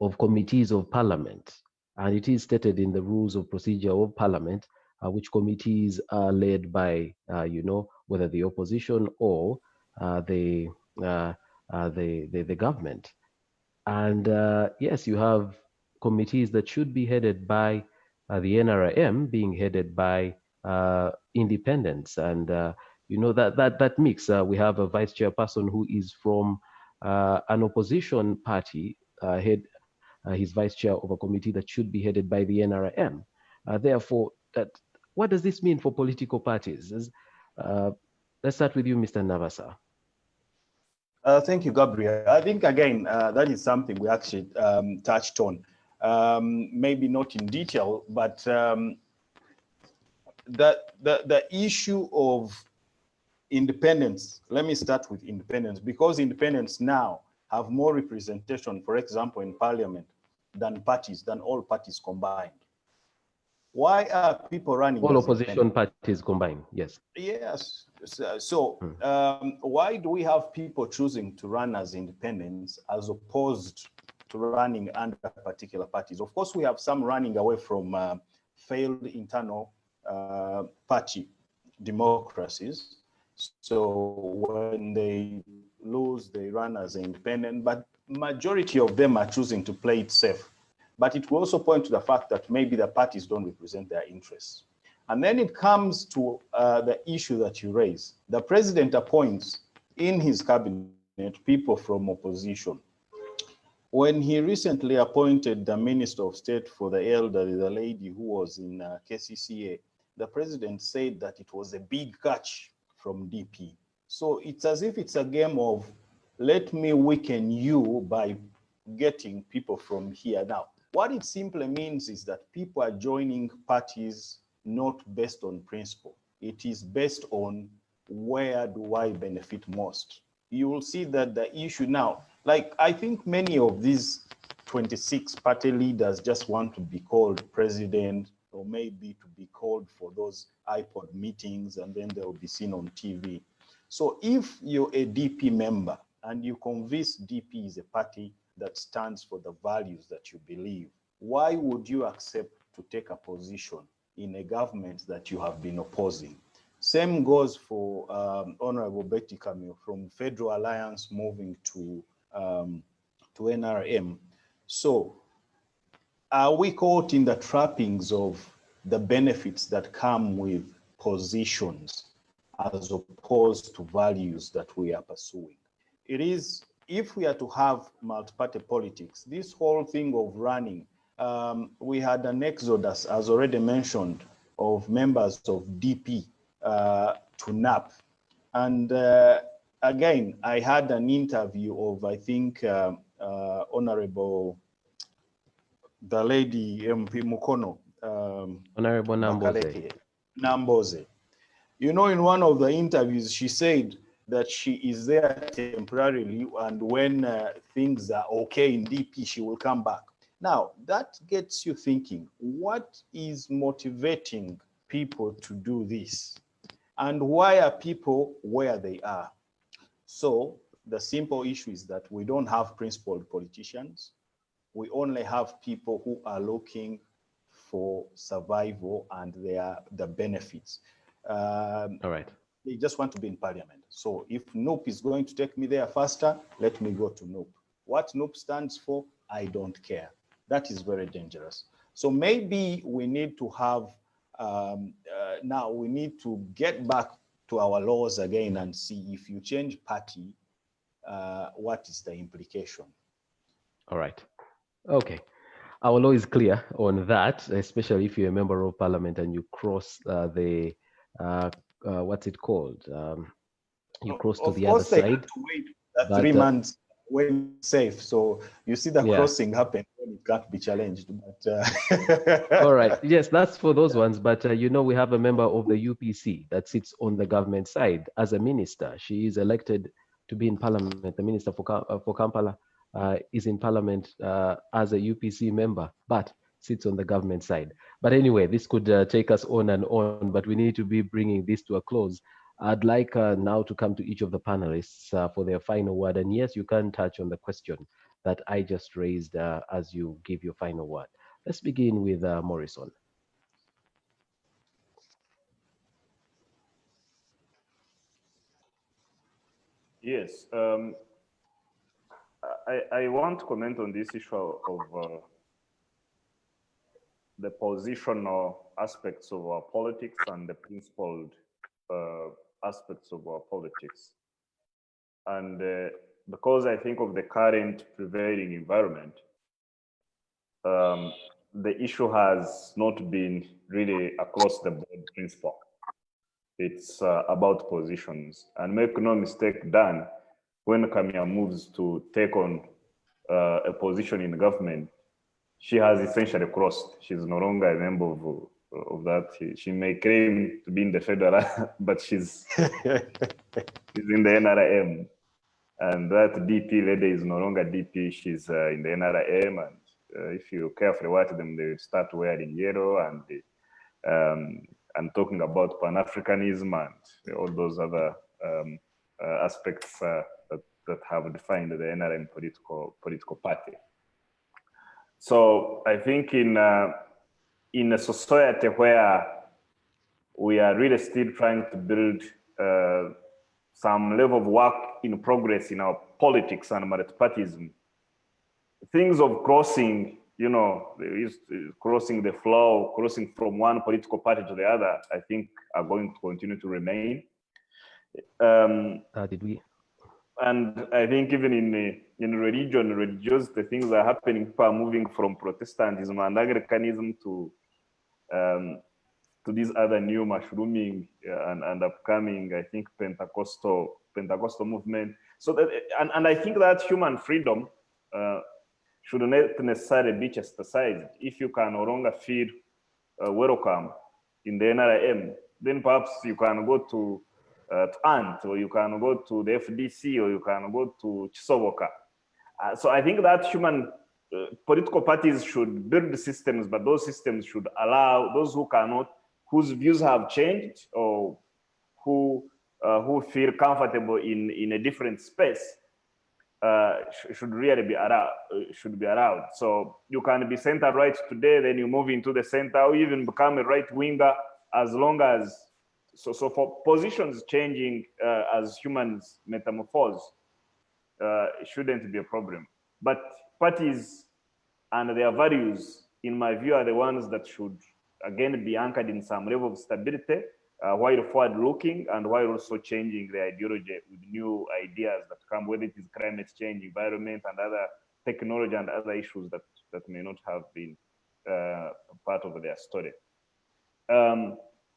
of committees of parliament. And it is stated in the rules of procedure of parliament, which committees are led by, whether the opposition or the government. And yes, you have committees that should be headed by the NRM being headed by independents. And, that mix, we have a vice chairperson who is from an opposition party, he's vice chair of a committee that should be headed by the NRM. Therefore, what does this mean for political parties? Let's start with you, Mr. Navasa. Thank you, Gabriel. I think, again, that is something we actually touched on. Maybe not in detail, but the issue of independence, let me start with independence, because independents now have more representation, for example, in parliament than all parties combined. Why are people running? All opposition parties combined, yes. Yes. So why do we have people choosing to run as independents as opposed to running under particular parties? Of course, we have some running away from failed internal party democracies. So when they lose, they run as independent, but majority of them are choosing to play it safe. But it will also point to the fact that maybe the parties don't represent their interests. And then it comes to the issue that you raise. The president appoints in his cabinet people from opposition. When he recently appointed the Minister of State for the Elderly, the lady who was in KCCA, the president said that it was a big catch from DP. So it's as if it's a game of, let me weaken you by getting people from here. Now, what it simply means is that people are joining parties not based on principle. It is based on where do I benefit most. You will see that the issue now, like I think many of these 26 party leaders just want to be called president, or maybe to be called for those iPod meetings, and then they will be seen on TV. So if you're a DP member and you convince DP is a party that stands for the values that you believe, why would you accept to take a position in a government that you have been opposing? Same goes for Honorable Betty Camille, from Federal Alliance moving to NRM. So are we caught in the trappings of the benefits that come with positions as opposed to values that we are pursuing? It is, if we are to have multi-party politics, this whole thing of running, we had an exodus, as already mentioned, of members of DP to NAP. And again, I had an interview of, I think, Honorable, the lady MP Mukono. Honorable Namboze. Namboze. You know, in one of the interviews, she said that she is there temporarily, and when things are okay in DP, she will come back. Now, that gets you thinking, what is motivating people to do this? And why are people where they are? So the simple issue is that we don't have principled politicians. We only have people who are looking for survival and the benefits. All right. They just want to be in parliament. So if NUP is going to take me there faster, let me go to NUP. What NUP stands for, I don't care. That is very dangerous. So maybe we need to have, now we need to get back to our laws again and see if you change party, what is the implication? All right. Okay. Our law is clear on that, especially if you're a member of parliament and you cross what's it called? You cross to the other side. Of course, they have to wait 3 months when safe. So you see the crossing happen when it can't be challenged. But, all right. Yes, that's for those ones. But you know, we have a member of the UPC that sits on the government side as a minister. She is elected to be in parliament. The minister for Kampala is in parliament as a UPC member, but sits on the government side. But anyway, this could take us on and on, but we need to be bringing this to a close. I'd like now to come to each of the panelists for their final word. And yes, you can touch on the question that I just raised as you give your final word. Let's begin with Morrison. Yes, I want to comment on this issue of the positional aspects of our politics and the principled aspects of our politics. And because I think of the current prevailing environment, the issue has not been really across the board principle. It's about positions. And make no mistake, Dan, when Kamia moves to take on a position in government, she has essentially crossed. She's no longer a member of that. She may claim to be in the federal, but she's in the NRM. And that DP lady is no longer DP, she's in the NRM. And if you carefully watch them, they start wearing yellow and talking about Pan-Africanism and all those other aspects that have defined the NRM political party. So I think in a society where we are really still trying to build some level of work in progress in our politics and multipartyism, things of crossing, you know, crossing the flow, crossing from one political party to the other, I think are going to continue to remain. Did we? And I think even in religiosity, things are happening. People are moving from Protestantism and Anglicanism to these other new mushrooming and upcoming, I think, Pentecostal movement. So that, and I think that human freedom should not necessarily be chastised. If you can no longer feel welcome in the NRM, then perhaps you can go to ANT, or you can go to the FDC, or you can go to Chisoboka. So I think that human political parties should build systems, but those systems should allow those who cannot, whose views have changed, or who feel comfortable in a different space, should really be allowed. Should be allowed. So you can be center right today, then you move into the center, or even become a right winger, as long as so for positions changing as humans metamorphose, it shouldn't be a problem. But parties and their values, in my view, are the ones that should again be anchored in some level of stability, while forward-looking and while also changing the ideology with new ideas that come, whether it is climate change, environment, and other technology and other issues that may not have been part of their story.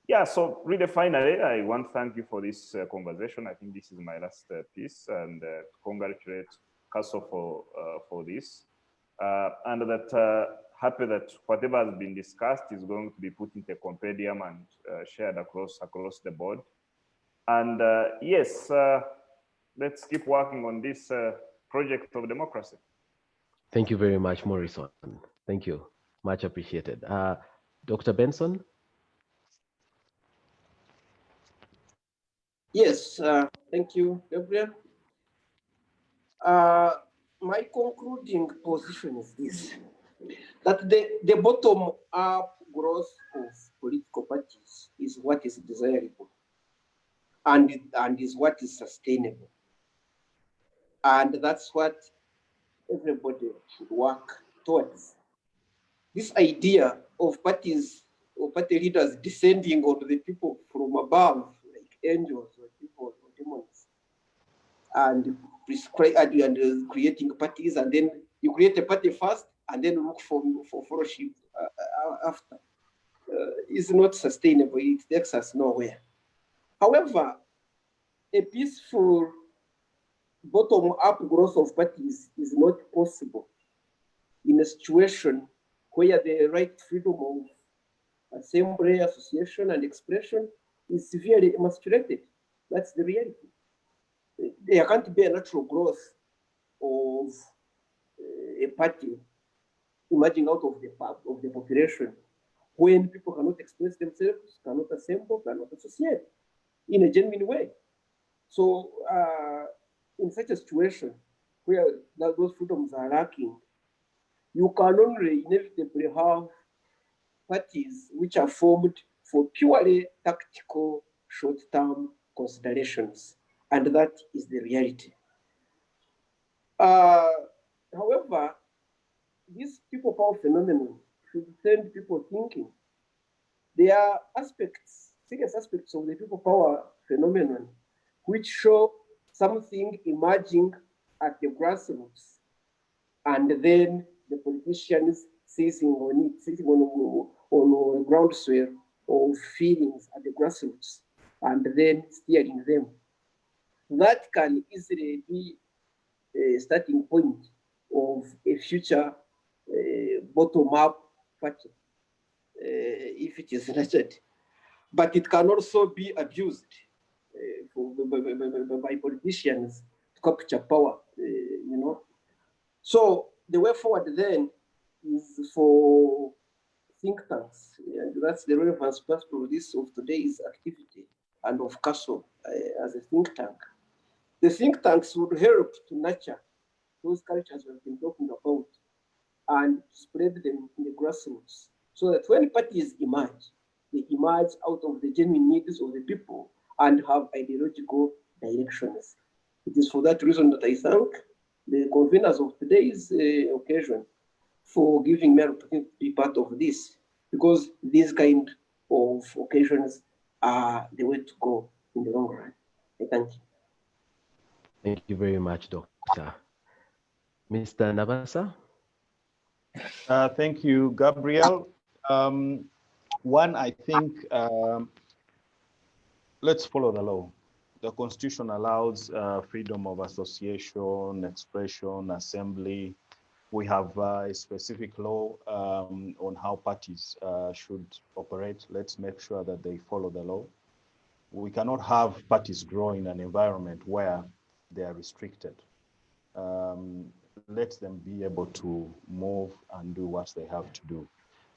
Yeah, so really finally, I want to thank you for this conversation. I think this is my last piece, and to congratulate CASO for this. And that happy that whatever has been discussed is going to be put into a compendium and shared across the board. And yes, let's keep working on this project of democracy. Thank you very much, Morrison. Thank you. Much appreciated. Dr. Benson? Yes, thank you, Gabriel. My concluding position is this, that the bottom-up growth of political parties is what is desirable and is what is sustainable. And that's what everybody should work towards. This idea of parties or party leaders descending on the people from above, like angels or people or demons, and prescribe and creating parties, and then you create a party first and then look for fellowship after, is not sustainable. It takes us nowhere. However, a peaceful bottom-up growth of parties is not possible in a situation where the right freedom of assembly, association, and expression is severely emasculated. That's the reality. There can't be a natural growth of a party emerging out of the population when people cannot express themselves, cannot assemble, cannot associate in a genuine way. So in such a situation where those freedoms are lacking, you can only inevitably have parties which are formed for purely tactical short-term considerations. And that is the reality. However, this people power phenomenon should send people thinking. There are aspects, serious aspects of the people power phenomenon which show something emerging at the grassroots, and then the politicians seizing on it, seizing on a groundswell of feelings at the grassroots, and then steering them. That can easily be a starting point of a future bottom-up party, if it is nurtured. But it can also be abused by politicians to capture power, you know. So the way forward then is for think tanks, and that's the relevance principle of today's activity and of CASO as a think tank. The think tanks would help to nurture those cultures we've been talking about and spread them in the grassroots, so that when parties emerge, they emerge out of the genuine needs of the people and have ideological directions. It is for that reason that I thank the conveners of today's occasion for giving me an opportunity to be part of this, because these kind of occasions are the way to go in the long run. I thank you. Thank you very much, Doctor. Mr. Nabasa? Thank you, Gabriel. One, I think, let's follow the law. The Constitution allows freedom of association, expression, assembly. We have a specific law on how parties should operate. Let's make sure that they follow the law. We cannot have parties grow in an environment where they are restricted. let them be able to move and do what they have to do.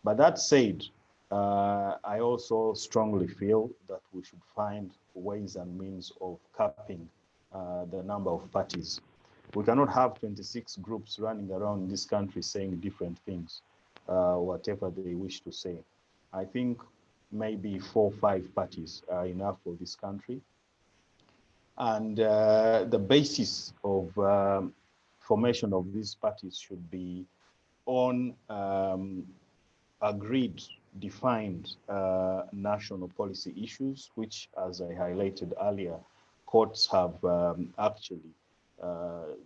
But that said, I also strongly feel that we should find ways and means of capping the number of parties. We cannot have 26 groups running around this country saying different things, whatever they wish to say. I think maybe 4 or 5 parties are enough for this country. And the basis of formation of these parties should be on agreed, defined national policy issues, which, as I highlighted earlier, courts have actually,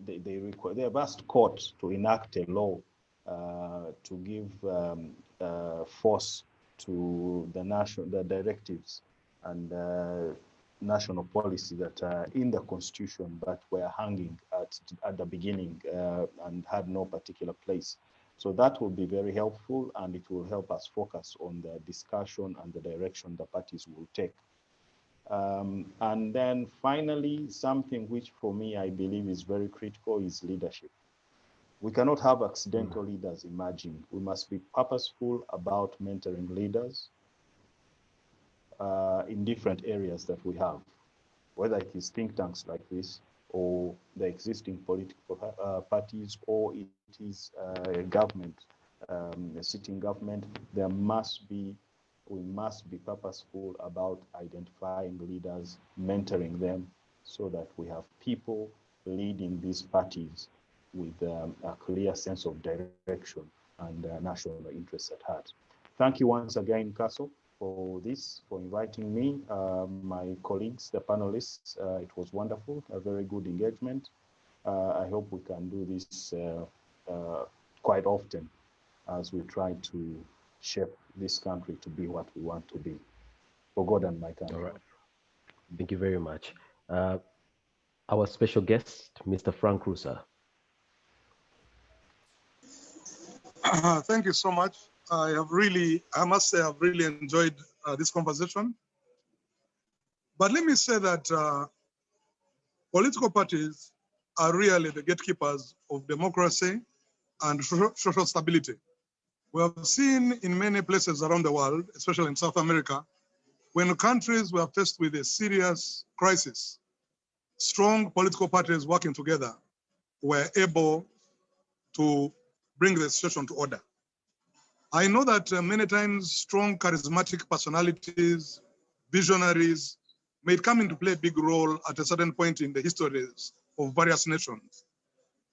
they have asked courts to enact a law to give force to the directives and national policy that are in the constitution but were hanging at the beginning and had no particular place. So that will be very helpful, and it will help us focus on the discussion and the direction the parties will take. And then finally, something which for me I believe is very critical is leadership. We cannot have accidental leaders emerging. We must be purposeful about mentoring leaders in different areas that we have, whether it is think tanks like this, or the existing political parties, or it is a government, a sitting government. We must be purposeful about identifying leaders, mentoring them, so that we have people leading these parties with a clear sense of direction and national interests at heart. Thank you once again, Castle, for inviting me, my colleagues, the panelists. It was wonderful, a very good engagement. I hope we can do this quite often as we try to shape this country to be what we want to be, for God and my country. All right. Thank you very much. Our special guest, Mr. Frank Rusa. Thank you so much. I must say, I've really enjoyed this conversation. But let me say that political parties are really the gatekeepers of democracy and social stability. We have seen in many places around the world, especially in South America, when countries were faced with a serious crisis, strong political parties working together were able to bring the situation to order. I know that many times strong charismatic personalities, visionaries, may come into play a big role at a certain point in the histories of various nations.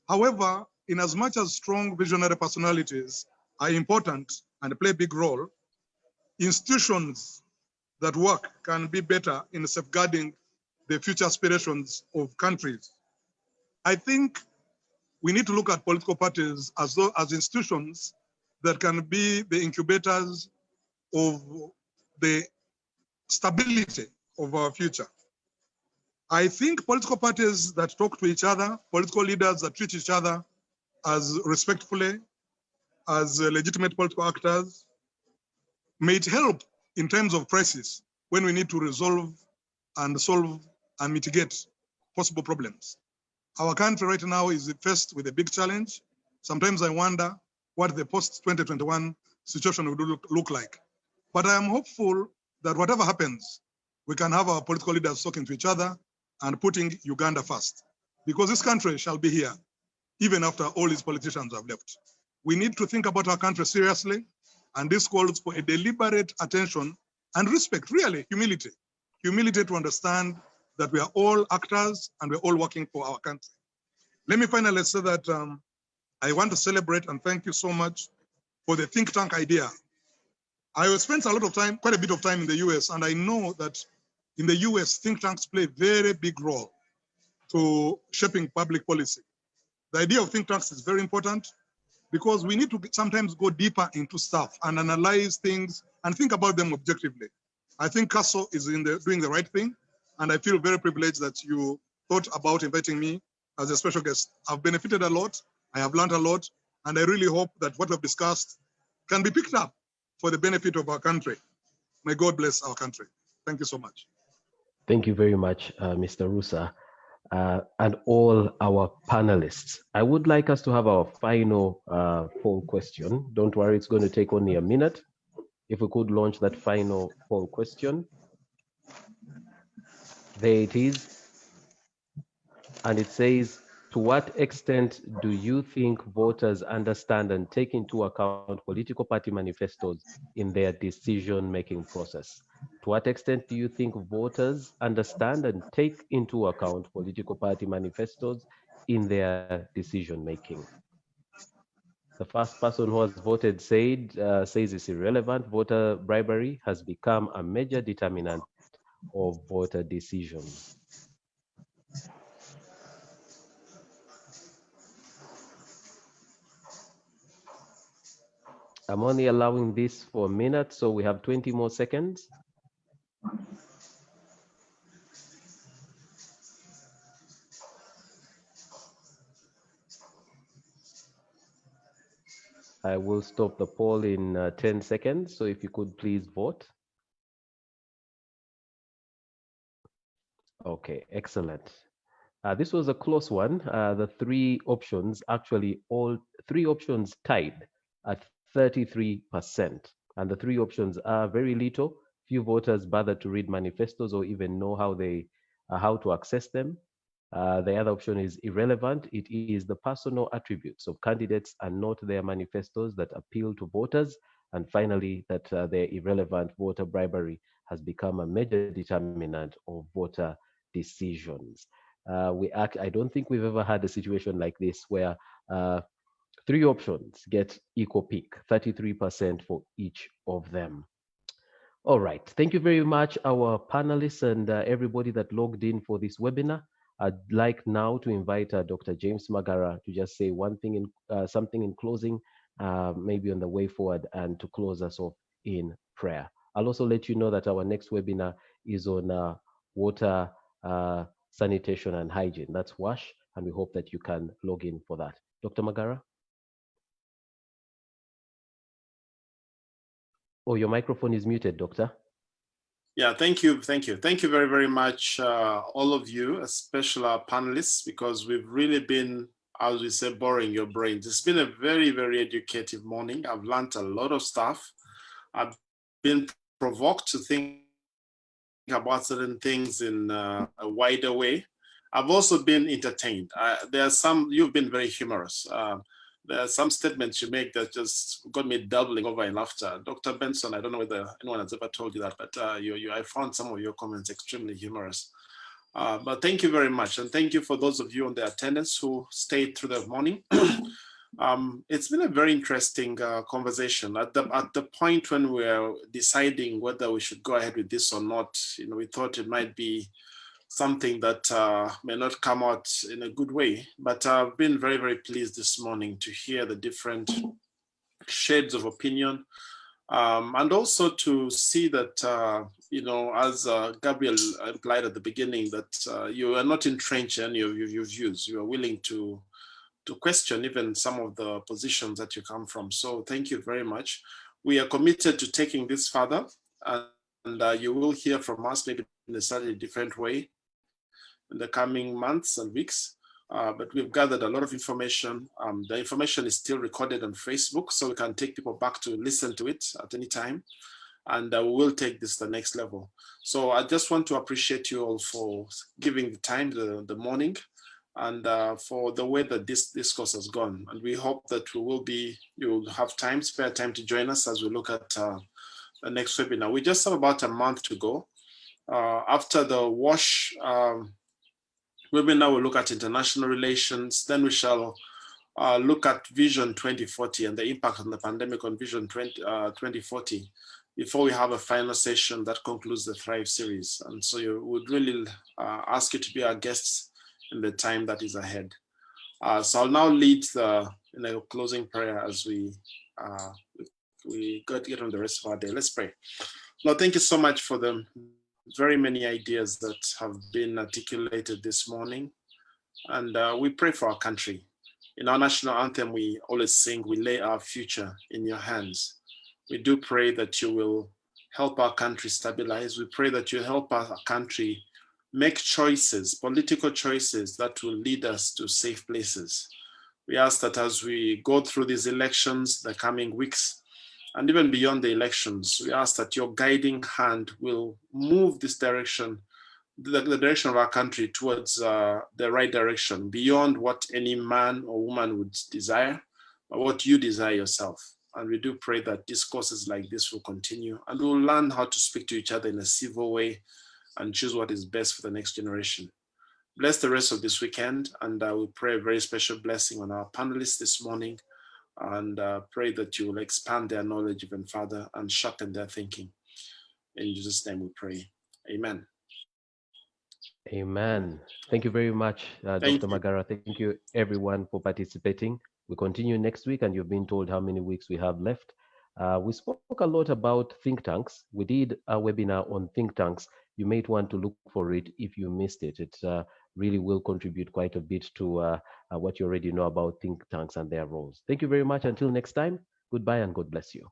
However, in as much as strong visionary personalities are important and play a big role, institutions that work can be better in safeguarding the future aspirations of countries. I think we need to look at political parties as institutions that can be the incubators of the stability of our future. I think political parties that talk to each other, political leaders that treat each other as respectfully, as legitimate political actors, may help in times of crisis when we need to resolve and solve and mitigate possible problems. Our country right now is faced with a big challenge. Sometimes I wonder what the post-2021 situation would look like. But I am hopeful that whatever happens, we can have our political leaders talking to each other and putting Uganda first, because this country shall be here even after all these politicians have left. We need to think about our country seriously, and this calls for a deliberate attention and respect, really, humility to understand that we are all actors and we're all working for our country. Let me finally say that I want to celebrate and thank you so much for the think tank idea. I spent a lot of time, quite a bit of time in the US, and I know that in the US, think tanks play a very big role to shaping public policy. The idea of think tanks is very important because we need to sometimes go deeper into stuff and analyze things and think about them objectively. I think CASO is doing the right thing, and I feel very privileged that you thought about inviting me as a special guest. I've benefited a lot, I have learned a lot, and I really hope that what we've discussed can be picked up for the benefit of our country. May God bless our country. Thank you so much. Thank you very much, Mr. Rusa. and all our panelists. I would like us to have our final poll question. Don't worry, it's going to take only a minute. If we could launch that final poll question. There it is. And it says, to what extent do you think voters understand and take into account political party manifestos in their decision-making process? To what extent do you think voters understand and take into account political party manifestos in their decision-making? The first person who has voted says it's irrelevant. Voter bribery has become a major determinant of voter decisions. I'm only allowing this for a minute, so we have 20 more seconds. I will stop the poll in 10 seconds, so if you could please vote. Okay, excellent. This was a close one. The three options, actually all three options tied at 33%. And the three options are very little. Few voters bother to read manifestos or even know how to access them. The other option is irrelevant. It is the personal attributes of candidates and not their manifestos that appeal to voters. And finally, that their irrelevant voter bribery has become a major determinant of voter decisions. I don't think we've ever had a situation like this where three options get equal peak, 33% for each of them. All right, thank you very much, our panelists and everybody that logged in for this webinar. I'd like now to invite Dr. James Magara to just say one thing, something in closing, maybe on the way forward, and to close us off in prayer. I'll also let you know that our next webinar is on water, sanitation and hygiene. That's WASH, and we hope that you can log in for that. Dr. Magara? Oh, your microphone is muted, Doctor. Yeah, thank you. Thank you. Thank you very, very much, all of you, especially our panelists, because we've really been, as we say, boring your brains. It's been a very, very educative morning. I've learned a lot of stuff. I've been provoked to think about certain things in a wider way. I've also been entertained. There are some, you've been very humorous. There are some statements you make that just got me doubling over in laughter. Dr. Benson, I don't know whether anyone has ever told you that, but I found some of your comments extremely humorous. But thank you very much. And thank you for those of you on the attendance who stayed through the morning. It's been a very interesting conversation. At the point when we were deciding whether we should go ahead with this or not, we thought it might be something that may not come out in a good way. But I've been very, very pleased this morning to hear the different shades of opinion, and also to see that, as Gabriel implied at the beginning, that you are not entrenched in your views. You are willing to question even some of the positions that you come from. So thank you very much. We are committed to taking this further, and you will hear from us maybe in a slightly different way in the coming months and weeks. But we've gathered a lot of information. The information is still recorded on Facebook, so we can take people back to listen to it at any time. And we will take this to the next level. So I just want to appreciate you all for giving the time, the morning, and for the way that this discourse has gone. And we hope that you'll have spare time to join us as we look at the next webinar. We just have about a month to go. After the WASH webinar, we'll look at international relations. Then we shall look at Vision 2040 and the impact on the pandemic on Vision 2040 before we have a final session that concludes the Thrive series. And so we would really ask you to be our guests in the time that is ahead. So I'll now lead in a closing prayer as we get on the rest of our day. Let's pray. Lord, thank you so much for the very many ideas that have been articulated this morning. And we pray for our country. In our national anthem, we always sing, we lay our future in your hands. We do pray that you will help our country stabilize. We pray that you help our country make choices, political choices that will lead us to safe places. We ask that as we go through these elections, the coming weeks, and even beyond the elections, we ask that your guiding hand will move this direction, the direction of our country towards the right direction, beyond what any man or woman would desire, but what you desire yourself. And we do pray that discourses like this will continue, and we'll learn how to speak to each other in a civil way and choose what is best for the next generation. Bless the rest of this weekend, and we pray a very special blessing on our panelists this morning, and pray that you will expand their knowledge even further and sharpen their thinking. In Jesus' name we pray. Amen. Amen. Thank you very much, Thank Dr. you. Magara. Thank you, everyone, for participating. We continue next week, and you've been told how many weeks we have left. We spoke a lot about think tanks. We did a webinar on think tanks. You might want to look for it if you missed it. It really will contribute quite a bit to what you already know about think tanks and their roles. Thank you very much. Until next time, goodbye and God bless you.